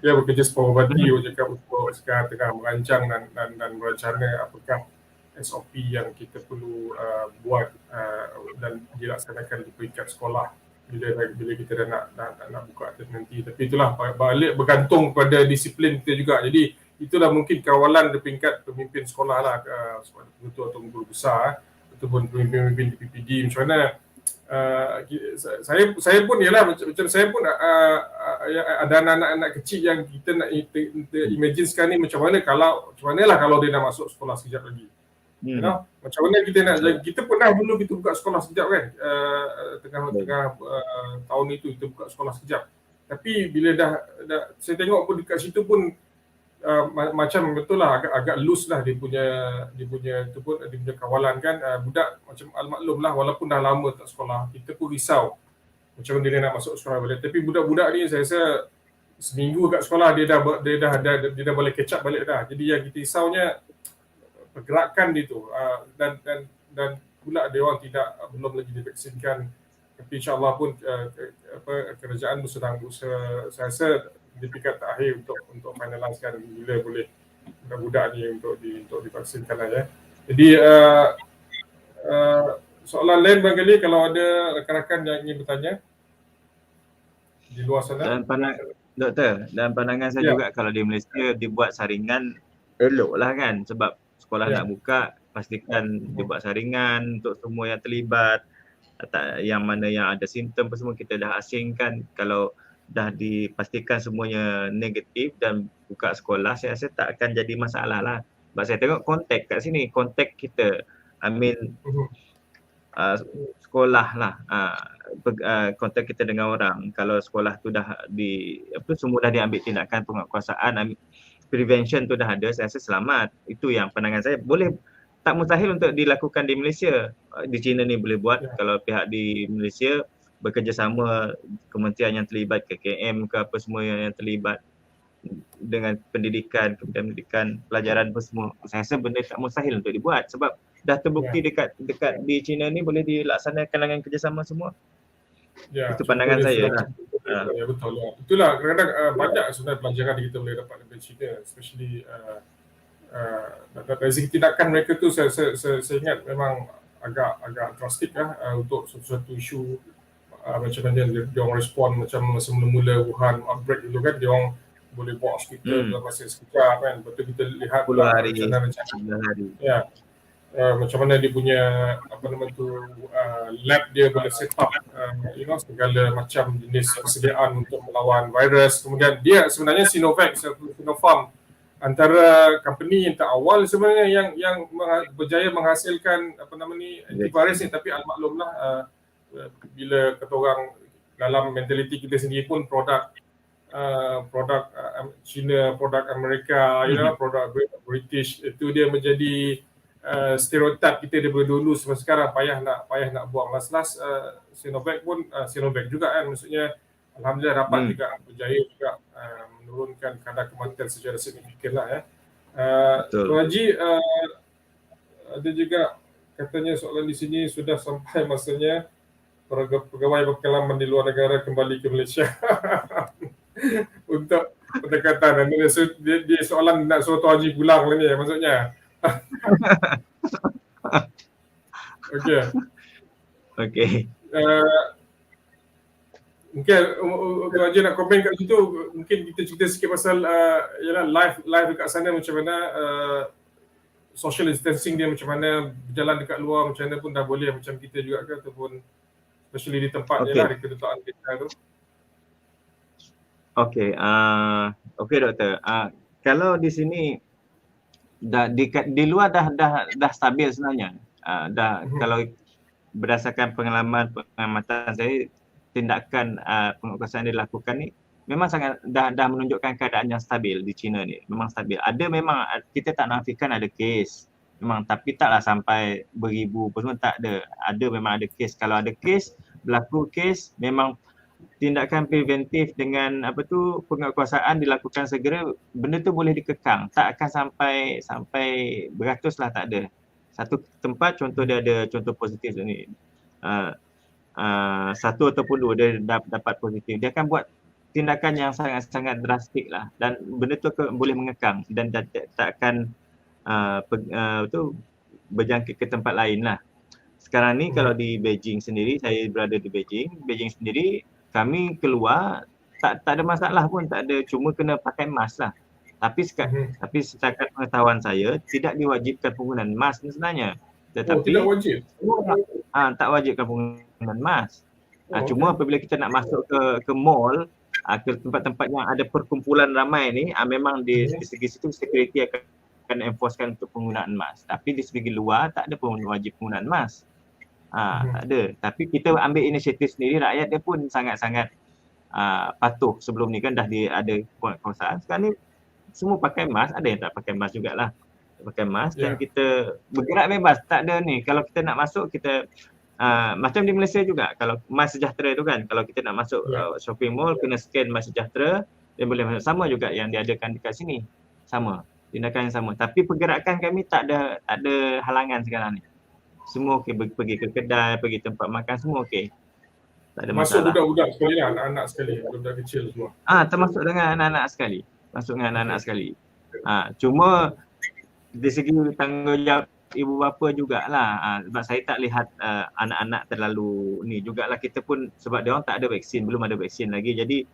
Bekerja separuh mati. Orang cakap untuk sekarang tengah merancang dan merancana apakah SOP yang kita perlu buat dan dilaksanakan di peringkat sekolah bila kita dah nak buka nanti. Tapi itulah balik bergantung pada disiplin kita juga. Jadi itulah mungkin kawalan di peringkat pemimpin sekolah lah, pengetua atau guru besar ataupun pemimpin di PPD. Macam mana saya pun ialah macam saya pun ada anak-anak kecil yang kita nak imagine sekarang ni macam mana kalau dia nak masuk sekolah sekejap lagi. You know? Macam mana kita nak kita pernah dulu kita buka sekolah sekejap kan, tengah tahun itu kita buka sekolah sekejap. Tapi bila dah saya tengok pun dekat situ pun macam betul lah agak loose lah dia punya kawalan kan. Budak macam al-maklum lah, walaupun dah lama tak sekolah, kita pun risau macam mana dia nak masuk sekolah balik. Tapi budak-budak ni saya rasa seminggu kat sekolah dia dah boleh catch up balik dah. Jadi yang kita risaunya pergerakan dia tu, dan pula dia orang belum lagi divaksinkan. Tapi insya-Allah pun kerajaan sedang berusaha, saya rasa di peringkat terakhir untuk finalisekan bila boleh budak-budak ni untuk divaksinkan lah ya. Jadi soalan lain barangkali kalau ada rakan-rakan yang ingin bertanya di luar sana. Dan Doktor, dan pandangan saya Ya. juga kalau di Malaysia dibuat saringan elok lah kan, sebab sekolah Ya. nak buka pastikan dibuat saringan untuk semua yang terlibat, yang mana yang ada simptom apa semua kita dah asingkan. Kalau dah dipastikan semuanya negatif dan buka sekolah, saya rasa tak akan jadi masalah lah. Sebab saya tengok kontak kat sini, kontak kita, sekolah lah, kontak kita dengan orang. Kalau sekolah tu dah semua dah diambil tindakan penguatkuasaan, prevention tu dah ada, saya rasa selamat. Itu yang pandangan saya. Boleh, tak mustahil untuk dilakukan di Malaysia. Di China ni boleh buat, kalau pihak di Malaysia bekerjasama kementerian yang terlibat, KKM ke apa semua yang terlibat dengan pendidikan, kementerian pendidikan, pelajaran apa semua. Saya rasa benda tak mustahil untuk dibuat sebab dah terbukti dekat di China ni boleh dilaksanakan dengan kerjasama semua. Ya, itu pandangan saya lah. Ya, betul lah. Itulah kadang-kadang banyak sebenarnya pelajaran yang kita boleh dapat dari China, especially dari segi tindakan mereka tu saya ingat memang agak drastik lah untuk satu isu macam mana dia orang respon macam masa mula-mula Wuhan outbreak dulu kan, dia orang boleh buat hospital dalam masa sekejap kan. Betul kita lihat 10 hari. Ya. Macam mana dia punya lab dia boleh set up segala macam jenis persediaan untuk melawan virus. Kemudian dia sebenarnya Sinovac, Sinopharm, antara company yang terawal sebenarnya yang berjaya menghasilkan antivirus ni. Tapi almaklumlah bila kata orang dalam mentaliti kita sendiri pun produk China, produk Amerika, produk British, itu dia menjadi stereotip kita daripada dulu sampai sekarang. Payah nak buang. Last Sinovac pun Sinovac juga kan, maksudnya alhamdulillah dapat juga berjaya juga menurunkan kadar kematian secara signifikan lah ya. Tuan Haji, ada juga katanya soalan di sini, sudah sampai masanya pegawai berpengalaman di luar negara kembali ke Malaysia untuk pendekatan. Dia soalan nak suruh Tuan Haji pulang lah ni maksudnya. Okey. Mungkin Tuan Haji nak komen kat situ, mungkin kita cerita sikit pasal live dekat sana macam mana, social distancing dia macam mana, berjalan dekat luar macam mana pun dah boleh macam kita juga ke, ataupun especially di tempat di kedutaan kita tu. Okey, doktor. Kalau di sini di luar dah stabil sebenarnya. Kalau berdasarkan pengamatan saya, tindakan penguatkuasaan yang dilakukan ni memang sangat dah menunjukkan keadaan yang stabil di China ni. Memang stabil. Memang kita tak nafikan ada kes. Memang, tapi taklah sampai beribu pun tak ada. Memang ada kes. Kalau ada kes, berlaku kes, memang tindakan preventif dengan penguatkuasaan dilakukan segera, benda tu boleh dikekang. Tak akan sampai beratus lah, tak ada. Satu tempat contoh dia ada contoh positif ni. Satu ataupun dua dia dapat positif. Dia akan buat tindakan yang sangat-sangat drastik lah, dan benda tu boleh mengekang dan tak akan berjangkit ke tempat lain lah. Sekarang ni kalau di Beijing sendiri, saya berada di Beijing sendiri, kami keluar tak ada masalah pun, tak ada, cuma kena pakai mask lah. Tapi setakat pengetahuan saya tidak diwajibkan penggunaan mask sebenarnya. Tetapi tidak wajib. Tak wajibkan penggunaan mask. Cuma apabila kita nak masuk ke mall, ke tempat-tempat yang ada perkumpulan ramai ni, memang di segi situ security akan enforcekan untuk penggunaan mask. Tapi di segi luar tak ada pun wajib penggunaan mask. Tak ada. Tapi kita ambil inisiatif sendiri, rakyat dia pun sangat-sangat patuh. Sebelum ni kan dah ada penguatkuasaan. Sekarang ni semua pakai mask, ada yang tak pakai mask jugalah. Pakai mask dan kita bergerak bebas, tak ada ni. Kalau kita nak masuk, kita macam di Malaysia juga, kalau Mas Sejahtera tu kan, kalau kita nak masuk shopping mall, kena scan Mas Sejahtera, dia boleh masuk. Sama juga yang diadakan dekat sini, sama, tindakan yang sama. Tapi pergerakan kami tak ada halangan sekarang ni. Semua okey, pergi ke kedai, pergi tempat makan, semua okey. Tak ada masalah. Masuk budak-budak sekali lah, anak-anak sekali, budak kecil semua. Termasuk dengan anak-anak sekali. Cuma dari segi tanggungjawab ibu bapa jugalah. Sebab saya tak lihat anak-anak terlalu ni jugalah, kita pun sebab dia orang tak ada vaksin, belum ada vaksin lagi. Jadi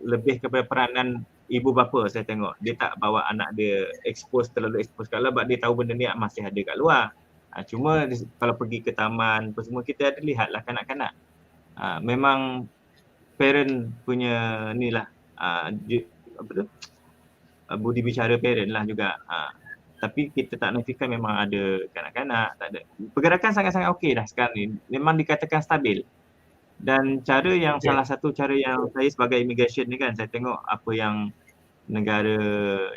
lebih kepada peranan ibu bapa saya tengok. Dia tak bawa anak dia terlalu expose kalau sebab dia tahu benda ni masih ada kat luar. Cuma kalau pergi ke taman apa semua, kita ada lihatlah kanak-kanak. Memang parent punya ni lah, budi bicara parent lah juga. Tapi kita tak nafikan memang ada kanak-kanak, tak ada. Pergerakan sangat-sangat okey dah sekarang ni. Memang dikatakan stabil. Dan salah satu cara yang saya sebagai immigration ni kan, saya tengok apa yang negara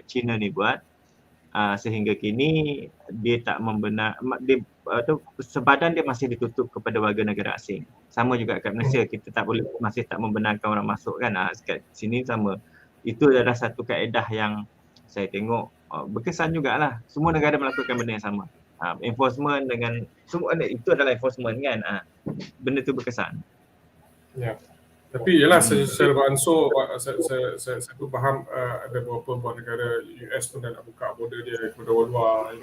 China ni buat, sehingga kini dia tak sebadan dia masih ditutup kepada warga negara asing. Sama juga kat Malaysia, kita masih tak membenarkan orang masuk kan. Kat sini sama. Itu adalah satu kaedah yang saya tengok berkesan jugalah. Semua negara melakukan benda yang sama. Enforcement dengan semua itu adalah enforcement kan. Benda tu berkesan. Ya. Tapi ialah secara beransur saya pun faham ada beberapa buah negara US pun dah nak buka border dia kepada orang luar,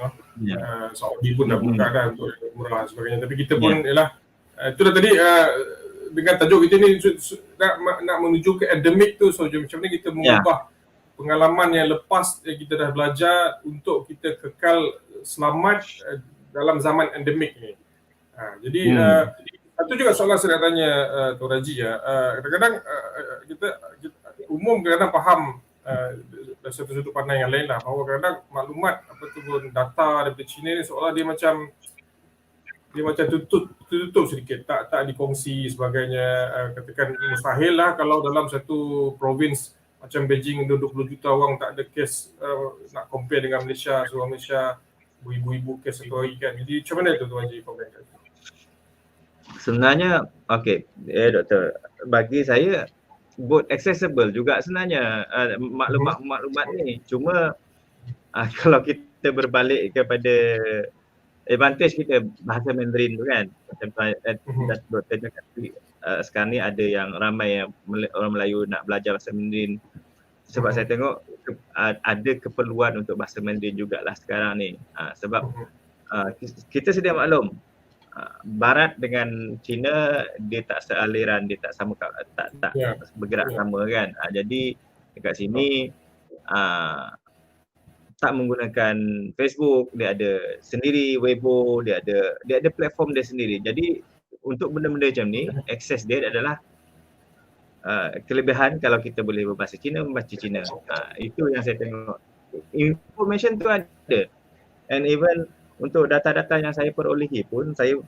Saudi pun dah buka dah untuk murah dan sebagainya. Tapi kita pun ialah itu dah tadi dengan tajuk kita ni nak menuju ke endemik tu, so macam mana kita mengubah pengalaman yang lepas yang kita dah belajar untuk kita kekal selamat dalam zaman endemik ni. Jadi itu juga soalan saya nak tanya Tuan Raji ya. Kadang-kadang kita umum kadang-kadang faham dari sudut pandang yang lain lah, bahawa kadang-kadang maklumat ataupun data daripada China ni seolah dia macam tutup sedikit, tak dikongsi sebagainya. Katakan mustahil lah kalau dalam satu provinsi macam Beijing ada 20 juta orang tak ada kes, nak compare dengan Malaysia, seluruh Malaysia ibu-ibu kes satu hari kan. Jadi macam mana tu Tuan Haji komen? Sebenarnya doktor, bagi saya both accessible juga sebenarnya maklumat ni. Cuma kalau kita berbalik kepada advantage kita bahasa Mandarin tu kan, macam doktor cakap sekarang ni ada yang ramai yang orang Melayu nak belajar bahasa Mandarin. Sebab saya tengok ada keperluan untuk bahasa Mandarin jugalah sekarang ni. Sebab kita sedia maklum Barat dengan China dia tak sealiran, dia tak sama, tak bergerak sama kan. Jadi dekat sini tak menggunakan Facebook, dia ada sendiri Weibo, dia ada platform dia sendiri. Jadi untuk benda-benda macam ni, akses dia adalah kelebihan kalau kita boleh berbahasa Cina, membaca Cina. Itu yang saya tengok. Information tu ada. And even untuk data-data yang saya perolehi pun, saya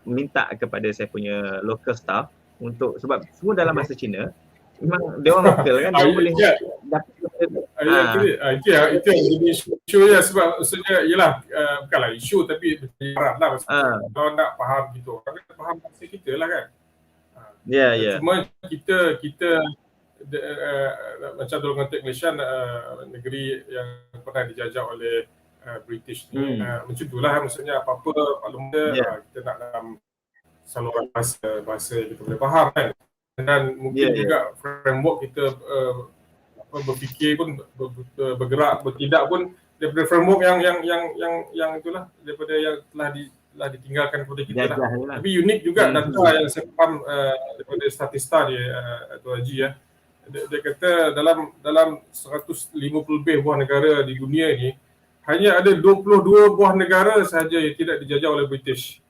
minta kepada saya punya local staff untuk, sebab semua dalam bahasa Cina, memang dia orang local kan, dia boleh dapat. Itu yang jadi isu ya, sebab maksudnya ialah bukanlah isu tapi berat lah kalau nak faham gitu. Kalau nak faham bahasa kita lah kan. Cuma kita macam dalam konteks Malaysia, negeri yang pernah dijajah oleh British ni, macam itulah maksudnya apa-apa paling muda kita nak dalam saluran bahasa yang kita boleh faham kan. Dan mungkin juga framework kita berfikir pun bergerak bertindak pun daripada framework yang itulah, daripada yang telah ditinggalkan kepada kita lah. Tapi unik juga data yang saya faham daripada statista dia Tuan Haji ya. Dia kata dalam 150 lebih buah negara di dunia ni, hanya ada 22 buah negara sahaja yang tidak dijajah oleh British.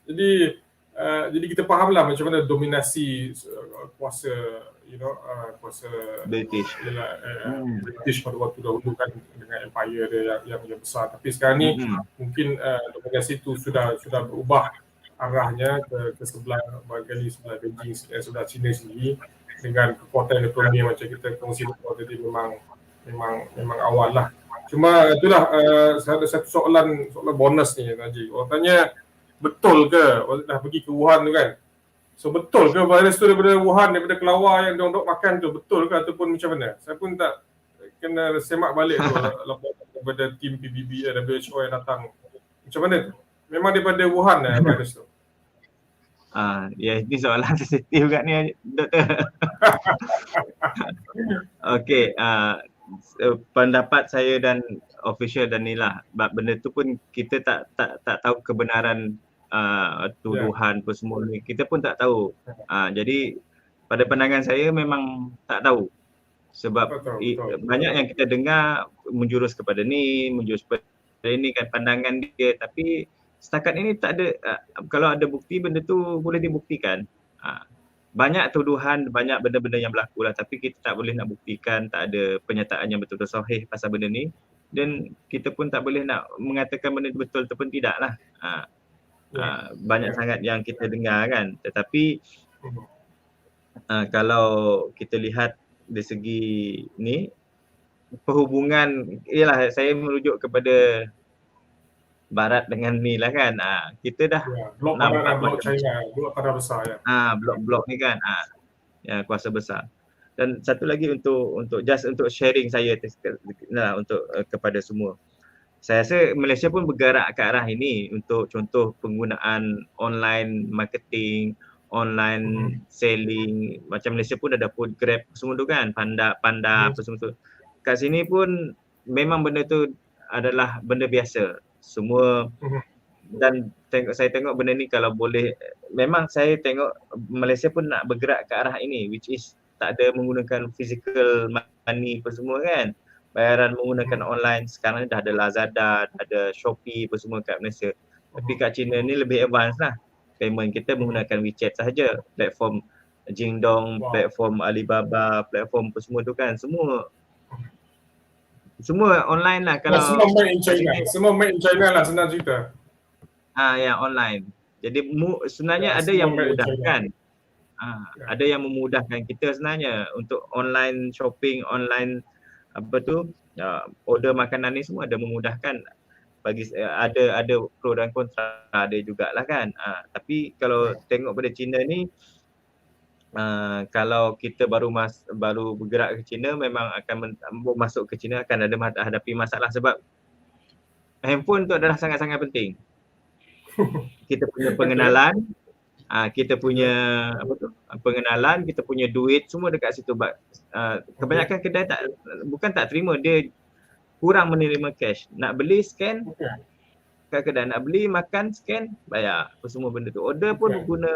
Jadi kita fahamlah macam mana dominasi kuasa kuasa British pada waktu dahulu kan, dengan empire dia yang besar. Tapi sekarang ni mungkin dominasi itu sudah berubah arahnya ke sebelah barangkali sebelah Beijing, sebelah China sendiri, dengan kekuatan ekonomi macam kita kongsi tadi memang awal lah. Cuma itulah ada satu soalan bonus ni Haji. Orang tanya, betul ke dah pergi ke Wuhan tu kan? So betul ke virus tu daripada Wuhan, daripada kelawar yang diorang makan tu, betul ke ataupun macam mana? Saya pun tak kena semak balik tu laporan daripada tim PBB WHO yang datang. Macam mana tu? Memang daripada Wuhan virus tu? Ini soalan sensitif kat ni doktor. Okey, pendapat saya dan official dan inilah benda tu pun kita tak tahu kebenaran tuduhan apa semua ni, kita pun tak tahu. Jadi pada pandangan saya memang tak tahu sebab Betul. banyak yang kita dengar menjurus kepada ni, menjurus kepada ini kan pandangan dia, tapi setakat ini tak ada kalau ada bukti benda tu boleh dibuktikan. Banyak tuduhan, banyak benda-benda yang berlaku lah, tapi kita tak boleh nak buktikan, tak ada pernyataan yang betul-betul sahih pasal benda ni, dan kita pun tak boleh nak mengatakan benda betul ataupun tidak lah. Banyak sangat yang kita dengar kan, tetapi kalau kita lihat dari segi ni perhubungan, ialah saya merujuk kepada Barat dengan ni lah kan, kita dah blok nampak Barat dan blok macam China, dua kadar besar ya. Blok-blok ni kan, yang kuasa besar. Dan satu lagi untuk sharing saya untuk kepada semua. Saya rasa Malaysia pun bergerak ke arah ini untuk contoh penggunaan online marketing, online selling. Macam Malaysia pun ada food Grab semua tu kan, Panda apa semua tu. Kat sini pun memang benda tu adalah benda biasa. Semua dan saya tengok benda ni kalau boleh, memang saya tengok Malaysia pun nak bergerak ke arah ini, which is tak ada menggunakan physical money apa semua kan, bayaran menggunakan online. Sekarang dah ada Lazada, dah ada Shopee apa semua kat Malaysia. Tapi kat China ni lebih advance lah, payment kita menggunakan WeChat sahaja, platform Jingdong, platform Alibaba, platform apa semua tu kan, semua online lah. Kalau semua made in China, semua made in China lah senang cerita. Yang online. Jadi sebenarnya ada yang memudahkan. Ada yang memudahkan kita sebenarnya untuk online shopping, online order makanan ni semua ada memudahkan. Bagi ada pro dan kontra ada jugalah kan. Tapi kalau tengok pada China ni, kalau kita baru bergerak ke China, memang akan masuk ke China akan ada hadapi masalah sebab handphone tu adalah sangat-sangat penting. Kita punya pengenalan, kita punya pengenalan, kita punya duit semua dekat situ. Kebanyakan kedai bukan tak terima, dia kurang menerima cash. Nak beli scan kat kedai, nak beli makan scan, bayar apa semua benda tu. Order pun guna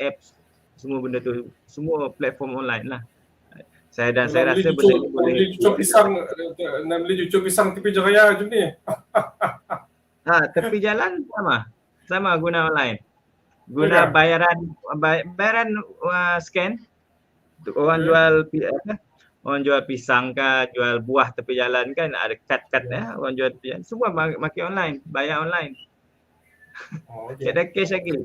apps, semua benda tu, semua platform online lah. Saya rasa benda ni boleh nak beli cucuk pisang tepi Jaya macam ni. Tepi jalan sama guna online. Guna bayaran scan. Orang jual pisang ke, jual buah tepi jalan kan, ada kad orang jual tepi jalan, semua pakai online, bayar online. Tak ada cash lagi.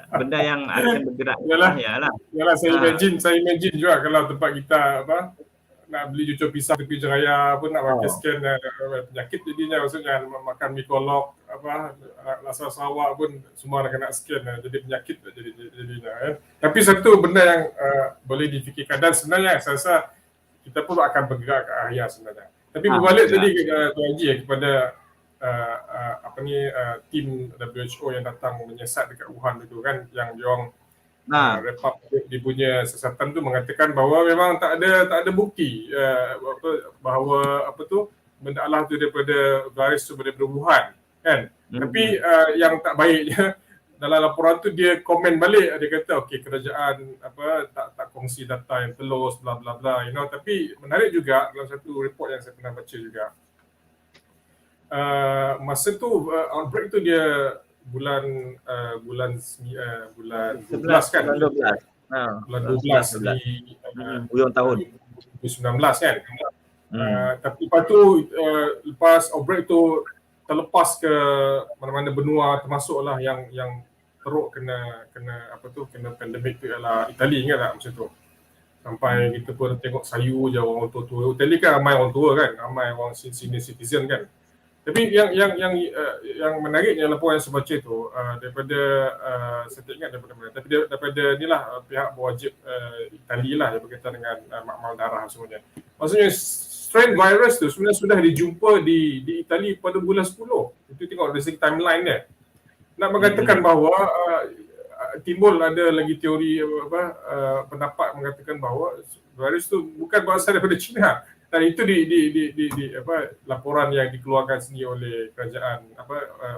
Benda yang akan bergerak. Yalah, saya imagine juga kalau tempat kita nak beli cucuk pisang tepi Jaya pun nak pakai scan, penyakit jadinya, maksudnya makan mie kolok rasa Sarawak pun semua nak kena scan, jadi penyakit jadinya kan. Tapi satu benda yang boleh difikirkan, dan sebenarnya saya rasa kita pun akan bergerak ke arah sebenarnya. Tapi berbalik tadi Tuan Haji kepada tim WHO yang datang menyiasat dekat Wuhan itu kan, yang diorang dia punya siasatan tu mengatakan bahawa memang tak ada bukti bahawa benda Allah tu daripada virus tu daripada Wuhan kan. Tapi yang tak baiknya dalam laporan tu dia komen balik, dia kata okey, kerajaan tak kongsi data yang telus bla bla bla, tapi menarik juga dalam satu report yang saya pernah baca juga, masa tu outbreak tu dia bulan 11 kan, bulan 12 di hujung tahun 2019 kan. Tapi lepas tu lepas outbreak tu terlepas ke mana-mana benua, termasuklah yang teruk kena pandemik tu ialah Itali, ingat tak masa tu? Sampai kita pun tengok sayu je orang tua-tua. Itali kan ramai orang tua kan, ramai orang senior citizen kan. Tapi yang menariknya laporan yang saya baca tu daripada saya tak ingat daripada mana, tapi daripada inilah pihak berwajib Itali lah yang berkaitan dengan makmal darah semuanya. Maksudnya strain virus tu sebenarnya sudah dijumpa di Itali pada bulan 10. Itu tengok dari segi timeline dia. Nak mengatakan bahawa timbul ada lagi teori pendapat mengatakan bahawa virus tu bukan berasal daripada China. Dan itu di apa laporan yang dikeluarkan sendiri oleh kerajaan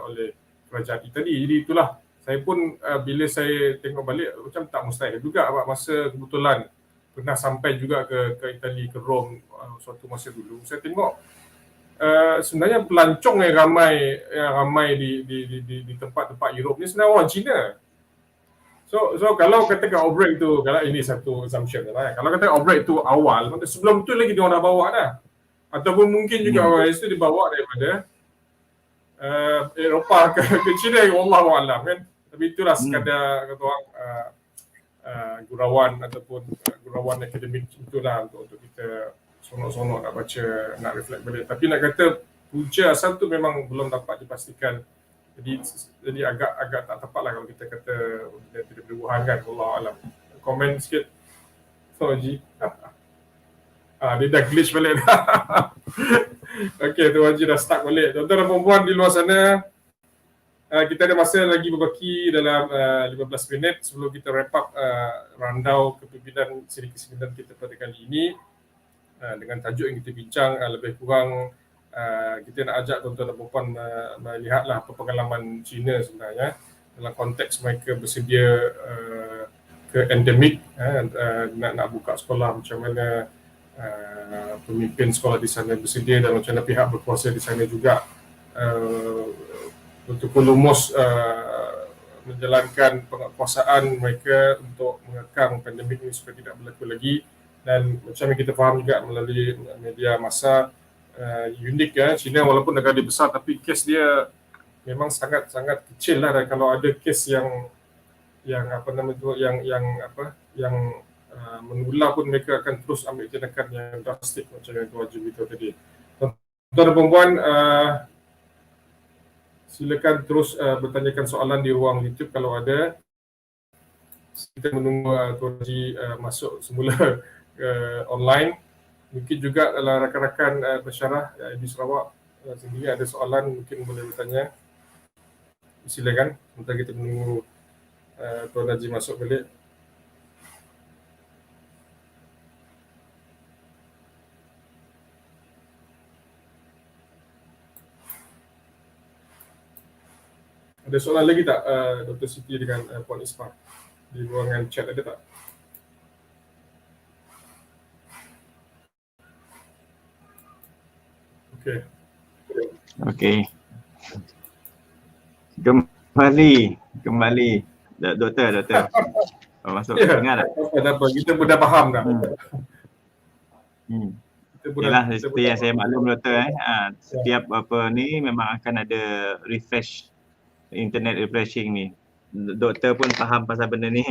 oleh kerajaan Itali. Jadi itulah saya pun bila saya tengok balik macam tak mustahil juga masa kebetulan pernah sampai juga ke Itali, ke Rome suatu masa dulu. Saya tengok sebenarnya pelancong yang ramai di tempat-tempat Europe ni sebenarnya orang Cina. So kalau katakan outbreak tu, kalau ini satu assumption lah. Kalau kata outbreak tu awal, sebelum tu lagi dia orang dah bawa dah. Ataupun mungkin juga virus tu dibawa daripada Eropah ke China, wallahualam kan. Tapi itulah sekadar kata orang gurauan ataupun gurauan akademik itulah untuk kita sonok-sonok nak baca, nak reflect balik. Tapi nak kata punca asal tu memang belum dapat dipastikan. Jadi agak tak tepat lah kalau kita kata dia tidak berhubungan kan, wallahualam. Komen sikit Haji. Dia dah glitch balik dah. Okay, Tuan Haji dah start balik. Tuan-tuan dan puan-puan di luar sana, kita ada masa lagi berbaki dalam 15 minit sebelum kita wrap up randau kepimpinan siri ke-9 kita pada kali ini. Dengan tajuk yang kita bincang lebih kurang kita nak ajak tuan-tuan dan puan-puan melihatlah apa pengalaman China sebenarnya dalam konteks mereka bersedia ke endemik, nak buka sekolah, macam mana pemimpin sekolah di sana bersedia dan macam mana pihak berkuasa di sana juga untuk lumus menjalankan penguasaan mereka untuk mengekang pandemik ini supaya tidak berlaku lagi. Dan macam yang kita faham juga melalui media massa, unik ya, China walaupun negara besar tapi kes dia memang sangat-sangat kecil lah. Dan kalau ada kes yang menular pun mereka akan terus ambil tindakan yang drastik macam yang Tuan Haji beritahu tadi. Tuan-tuan dan puan-puan, silakan terus bertanyakan soalan di ruang YouTube kalau ada. Kita menunggu Tuan Haji masuk semula online. Mungkin juga kalau rakan-rakan pensyarah di Sarawak sendiri ada soalan, mungkin boleh bertanya. Silakan, sebentar kita menunggu Tuan Haji masuk balik. Ada soalan lagi tak Dr. Siti dengan Puan Ismah di ruangan chat, ada tak? Okey. Kembali. Doktor. Masuk dengar tak? Apa, kita pun dah faham dah. Yalah, seperti yang saya maklum doktor setiap apa ni memang akan ada refresh, internet refreshing ni. Doktor pun faham pasal benda ni.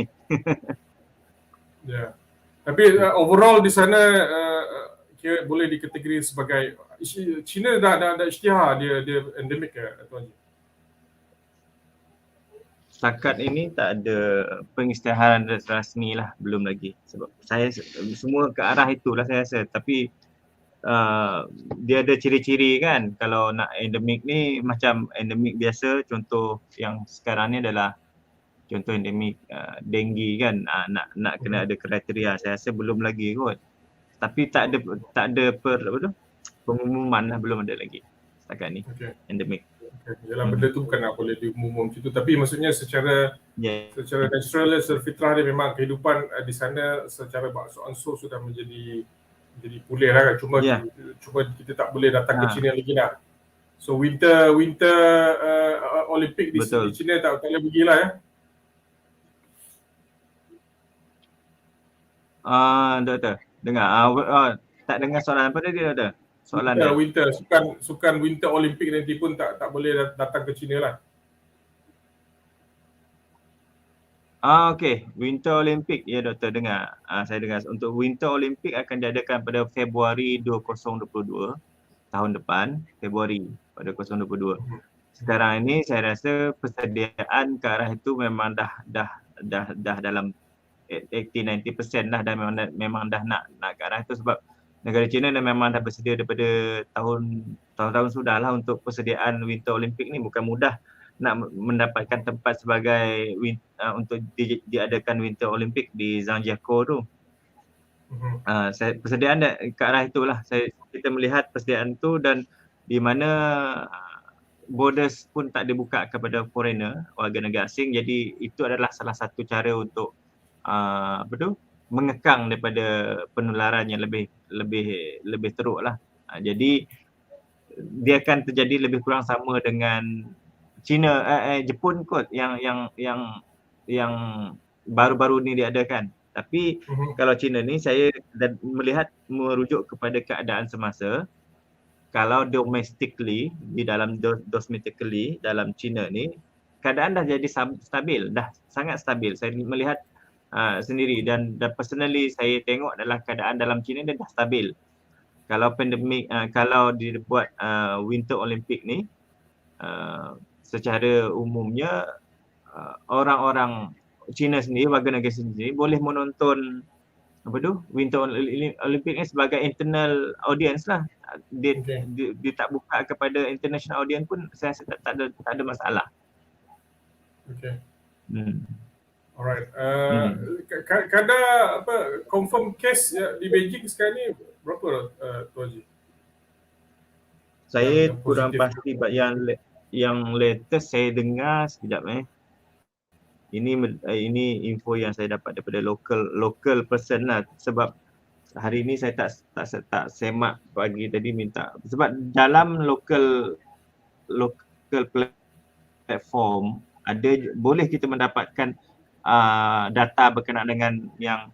Ya. Tapi overall di sana kira boleh dikategori sebagai China dah isytihar dia endemik ke Tuan Haji? Setakat ini tak ada pengisytiharan rasmi lah, belum lagi. Sebab saya semua ke arah itulah saya rasa. Tapi dia ada ciri-ciri kan, kalau nak endemik ni macam endemik biasa, contoh yang sekarang ni adalah contoh endemik denggi kan, nak kena ada kriteria. Saya rasa belum lagi kot. Tapi tak ada pengumuman lah, belum ada lagi setakat ni. Endemik. Yalah, benda tu bukan nak boleh diumum macam tu, tapi maksudnya secara natural, secara fitrah dia memang kehidupan di sana secara beransur-ansur sudah menjadi pulih lah kan. Cuma kita tak boleh datang ke China lagi dah. So winter Olympic di China tak boleh pergilah ya. Doktor, dengar. Tak dengar soalan apa tadi doktor? Soalan winter sukan Winter Olympic nanti pun tak boleh datang ke China lah. Okey, Winter Olympic ya doktor, dengar. Saya dengar untuk Winter Olympic akan diadakan pada Februari 2022 tahun depan, Februari pada 2022. Sekarang ini saya rasa persediaan ke arah itu memang dah dalam 80-90% dah, dan memang dah nak ke arah itu, sebab negara China memang dah bersedia daripada tahun-tahun sudah lah untuk persediaan Winter Olympic ni. Bukan mudah nak mendapatkan tempat sebagai untuk diadakan Winter Olympic di Zhangjiakou tu. Persediaan ke arah itulah. Kita melihat persediaan tu dan di mana borders pun tak dibuka kepada foreigner, warga negara asing. Jadi itu adalah salah satu cara untuk mengekang daripada penularan yang lebih teruk lah. Jadi dia akan terjadi lebih kurang sama dengan China, Jepun kot yang baru-baru ni diadakan. Tapi kalau China ni saya melihat merujuk kepada keadaan semasa. Kalau domestically di dalam dalam China ni keadaan dah jadi stabil, dah sangat stabil. Saya melihat sendiri dan personally saya tengok adalah keadaan dalam China dia dah stabil. Kalau pandemik, kalau dibuat Winter Olympic ni secara umumnya orang-orang China sendiri, warga negara sendiri boleh menonton Winter Olympic ni sebagai internal audience lah. Dia tak buka kepada international audience pun saya rasa tak ada masalah. Okay. Alright. Kadar confirm case di Beijing sekarang ni berapa Tu Haji? Saya kurang pasti yang latest saya dengar sekejap Ini info yang saya dapat daripada local person lah, sebab hari ni saya tak semak pagi tadi minta, sebab dalam local platform boleh kita mendapatkan data berkenaan dengan yang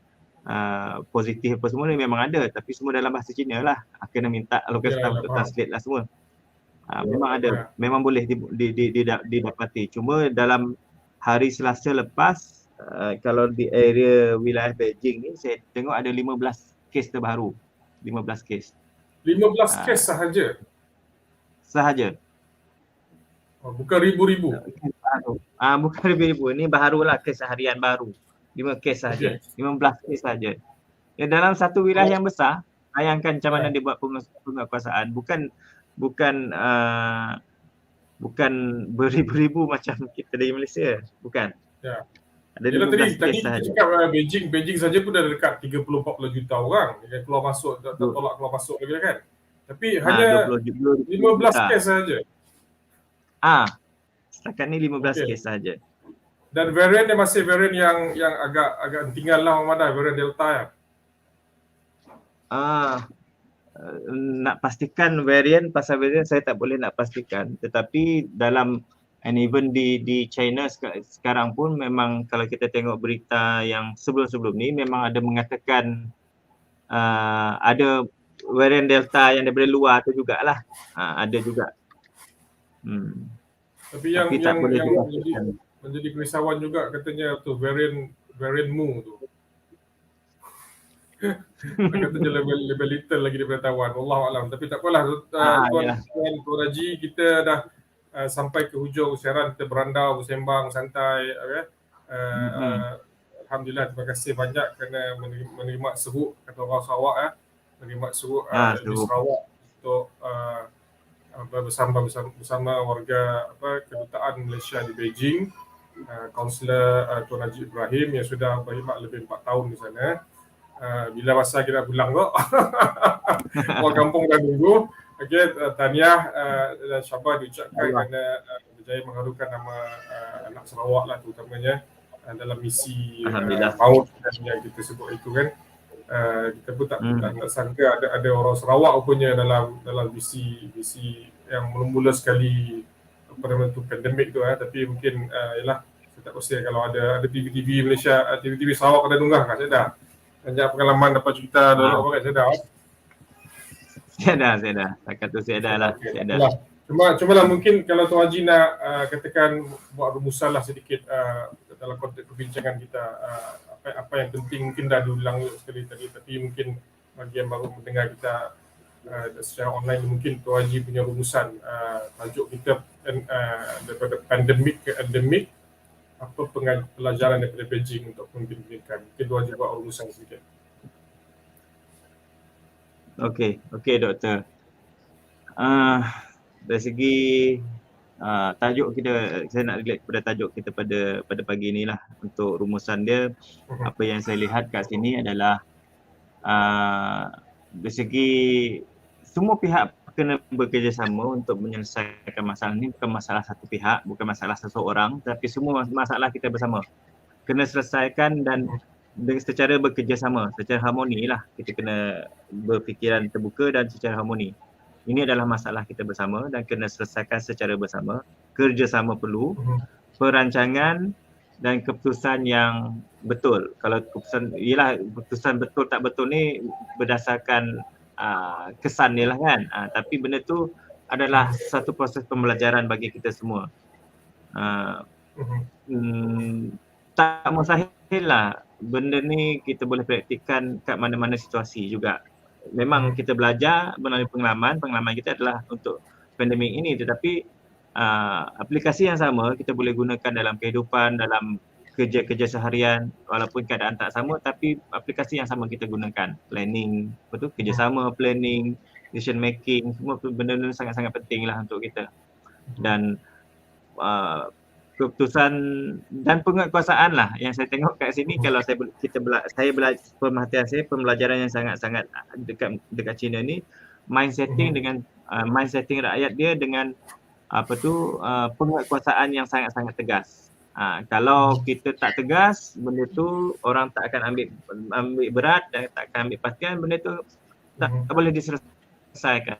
positif apa semua ni memang ada, tapi semua dalam bahasa Cina lah, kena minta local staff untuk translate lah semua. Memang ada, memang boleh didapati. Cuma dalam hari Selasa lepas, kalau di area wilayah Beijing ni, saya tengok ada 15 kes terbaru. 15 kes. 15 kes sahaja? Sahaja. Bukan ribu-ribu? Bukan ribu-ribu. Ini barulah kes harian baru. 5 kes sahaja. 15 kes sahaja. Dalam satu wilayah yang besar, bayangkan macam mana dia buat penguasaan. Bukan beribu-ribu macam kita di Malaysia, bukan. Ya. Ada tadi kita cakap Beijing saja pun dah dekat 30-40 juta orang yang keluar masuk, tak tolak keluar masuk lagi kan. Tapi hanya 15 kes saja. Setakat ni 15 kes saja. Dan varian dia masih varian yang agak tinggal lah mana, varian Delta ya. Nak pastikan pasal varian saya tak boleh nak pastikan, tetapi dalam and even di China sekarang pun memang kalau kita tengok berita yang sebelum-sebelum ni memang ada mengatakan ada varian Delta yang daripada luar tu jugalah, ada juga. Tapi yang menjadi kerisauan juga katanya tu varian Mu tu. Katanya lebih little lagi daripada Taiwan. Wallahualam. Tapi tak apalah Tuan Haji, kita dah sampai ke hujung siaran, kita berandau, bersembang santai. Alhamdulillah, terima kasih banyak kerana menerima seruk kata orang Sarawak menerima seruk di Sarawak untuk bersama warga kedutaan Malaysia di Beijing. Kaunselor Tuan Haji Ibrahim yang sudah berkhidmat lebih 4 tahun di sana. Bila masa kita pulang kok orang kampung dah nunggu. Okay, tahniah dan syabas diucapkan kerana berjaya mengharukan nama anak Sarawak lah terutamanya dalam misi maut yang kita sebut itu kan. Kita pun tak sangka ada orang Sarawak rupanya dalam misi yang mula-mula sekali pandemik tu tapi mungkin yalah, saya tak pasti kalau ada TV Malaysia, TV Sarawak ada tunggah kat saya dah. Banyak pengalaman dapat cerita dulu kat saya dah. Saya dah. Takat tu saya dah lah. Cuma lah mungkin kalau Tuan Haji nak katakan buat rumusan lah sedikit dalam konteks perbincangan kita, apa yang penting mungkin dah diulang sekali tadi, tapi mungkin bagi yang baru mendengar kita secara online, mungkin Tuan Haji punya rumusan tajuk kita daripada pandemik ke endemik, apa pelajaran daripada Beijing untuk pemimpin pendidikan. Mungkin Tuan Haji buat rumusan sedikit. Okey doktor. Dari segi tajuk kita, saya nak relate kepada tajuk kita pada pagi inilah. Untuk rumusan dia, apa yang saya lihat kat sini adalah dari segi semua pihak kena bekerjasama untuk menyelesaikan masalah ni. Bukan masalah satu pihak, bukan masalah seseorang, tapi semua masalah kita bersama kena selesaikan dan secara bekerjasama, secara harmoni lah. Kita kena berfikiran terbuka dan secara harmoni. Ini adalah masalah kita bersama dan kena selesaikan secara bersama. Kerjasama perlu, perancangan dan keputusan yang betul. Kalau keputusan betul tak betul ni berdasarkan kesan ni lah kan. Tapi benda tu adalah satu proses pembelajaran bagi kita semua. Tak mustahil lah benda ni kita boleh praktikkan kat mana-mana situasi juga. Memang kita belajar melalui pengalaman kita adalah untuk pandemik ini, tetapi aplikasi yang sama kita boleh gunakan dalam kehidupan, dalam kerja-kerja seharian walaupun keadaan tak sama, tapi aplikasi yang sama kita gunakan. Planning, kerjasama, planning, decision making, semua benda-benda sangat-sangat penting lah untuk kita. Dan keputusan dan penguatkuasaan lah yang saya tengok kat sini. Kalau saya belajar pemerhatian saya, pembelajaran yang sangat-sangat dekat China ni, mindsetting dengan mindsetting rakyat dia dengan penguatkuasaan yang sangat-sangat tegas. Kalau kita tak tegas, benda tu orang tak akan ambil berat dan tak akan ambil perhatian, benda tu tak boleh diselesaikan.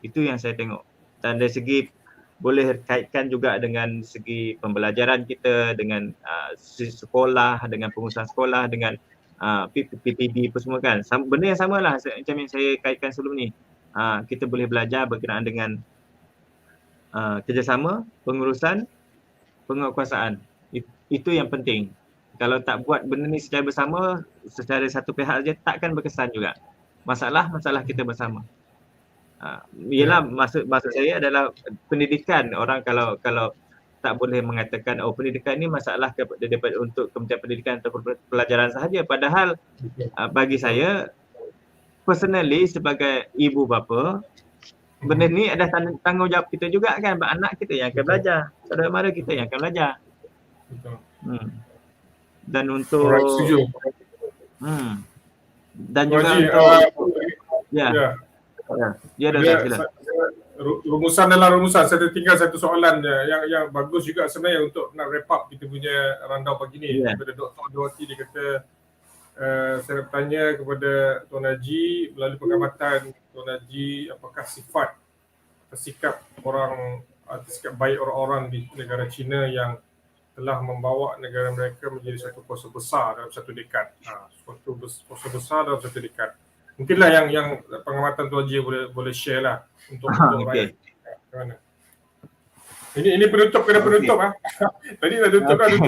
Itu yang saya tengok. Dan dari segi boleh kaitkan juga dengan segi pembelajaran kita, dengan sekolah, dengan pengurusan sekolah, dengan PPD apa semua kan. Benda yang samalah macam yang saya kaitkan sebelum ni. Kita boleh belajar berkenaan dengan kerjasama, pengurusan, penguatkuasaan. Itu yang penting. Kalau tak buat benda ni secara bersama, secara satu pihak saja, takkan berkesan juga. Masalah kita bersama. Ialah maksud saya adalah pendidikan. Orang kalau tak boleh mengatakan pendidikan ni masalah daripada untuk Kementerian Pendidikan atau pelajaran sahaja. Padahal bagi saya personally sebagai ibu bapa, benda ni ada tanggungjawab kita juga kan. Anak kita yang akan belajar, saudara mara kita yang akan belajar. Betul. Dan untuk setuju. dan juga Haji, sila. Rumusan dalam rumusan, saya tinggal satu soalan yang bagus juga sebenarnya untuk nak wrap up kita punya rundown pagi ni. Daripada Dr. Dawati, dia kata saya bertanya kepada Tuan Haji melalui pengamatan Tuan Haji, apakah sikap baik orang-orang di negara China yang telah membawa negara mereka menjadi satu kuasa besar dalam satu dekad. Kuasa besar dalam satu dekad. Mungkinlah yang pengamatan Tuan Haji boleh share lah untuk rakyat. Bagaimana? Ini penutup kena penutup Tadi dah tutup lagi.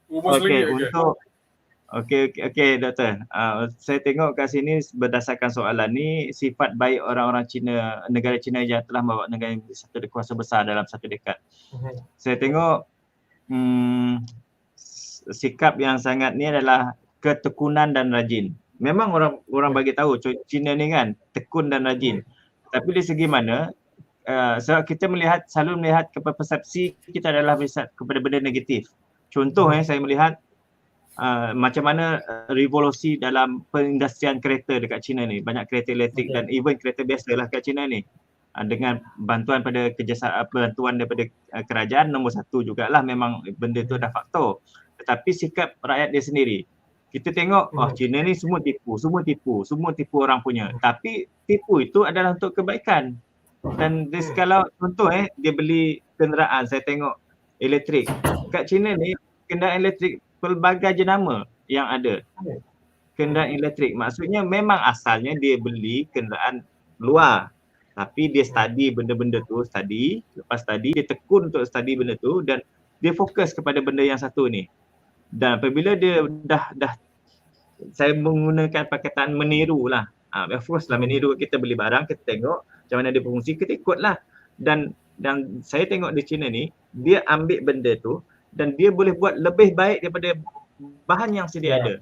Rumus lagi. Okey doktor. Saya tengok kat sini berdasarkan soalan ni, sifat baik orang-orang Cina, negara Cina yang telah membawa negara satu kuasa besar dalam satu dekad. Saya tengok sikap yang sangat ni adalah ketekunan dan rajin. Memang orang bagi tahu Cina ni kan tekun dan rajin. Tapi dari segi mana sebab kita selalu melihat kepada persepsi kita adalah kepada benda negatif. Contoh saya melihat macam mana revolusi dalam perindustrian kereta dekat China ni. Banyak kereta elektrik dan even kereta biasa lah kat China ni. Dengan bantuan bantuan daripada kerajaan, nombor satu jugalah, memang benda tu dah faktor. Tetapi sikap rakyat dia sendiri. Kita tengok China ni semua tipu orang punya. Tapi tipu itu adalah untuk kebaikan. Dan kalau contoh dia beli kenderaan, saya tengok elektrik. Kat China ni kenderaan elektrik pelbagai jenama yang ada. Kenderaan elektrik maksudnya memang asalnya dia beli kenderaan luar. Tapi dia study benda-benda tu, lepas study dia tekun untuk study benda tu dan dia fokus kepada benda yang satu ni. Dan apabila dia dah saya menggunakan perkataan meniru lah. Of course lah meniru, kita beli barang, kita tengok macam mana dia berfungsi, kita ikutlah. Dan saya tengok di China ni, dia ambil benda tu dan dia boleh buat lebih baik daripada bahan yang sedia ada.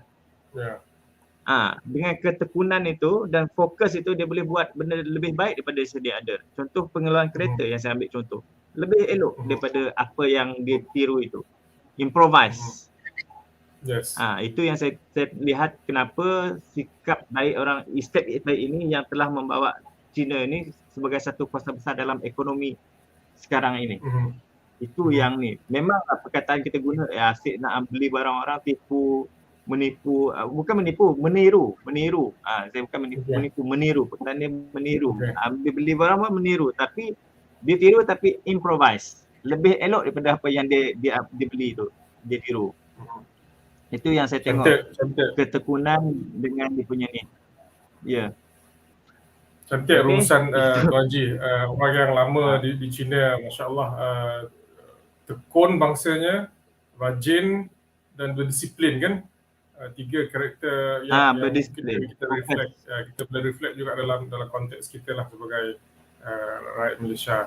Dengan ketekunan itu dan fokus itu, dia boleh buat benda lebih baik daripada sedia ada. Contoh pengeluaran kereta yang saya ambil contoh, lebih elok daripada apa yang dia tiru itu. Improvise. Yes. Itu yang saya lihat kenapa sikap baik orang step baik ini yang telah membawa China ini sebagai satu kuasa besar dalam ekonomi sekarang ini. Mhm. Itu yang ni. Memang perkataan kita guna asyik nak beli barang orang, menipu, bukan meniru. Saya bukan meniru. Perkataan dia meniru. Okay. Dia beli barang pun meniru, tapi dia tiru tapi improvise. Lebih elok daripada apa yang dia beli tu. Dia tiru. Itu yang saya tengok. Cantik. Ketekunan dengan dia punya ni. Ya. Cantik Okay. rumusan Tuan Haji. Orang yang lama di China, Masya Allah, tekun bangsanya, rajin dan berdisiplin kan. 3 karakter yang berdisiplin. kita reflect. Kita boleh reflect juga dalam konteks kita lah sebagai rakyat Malaysia.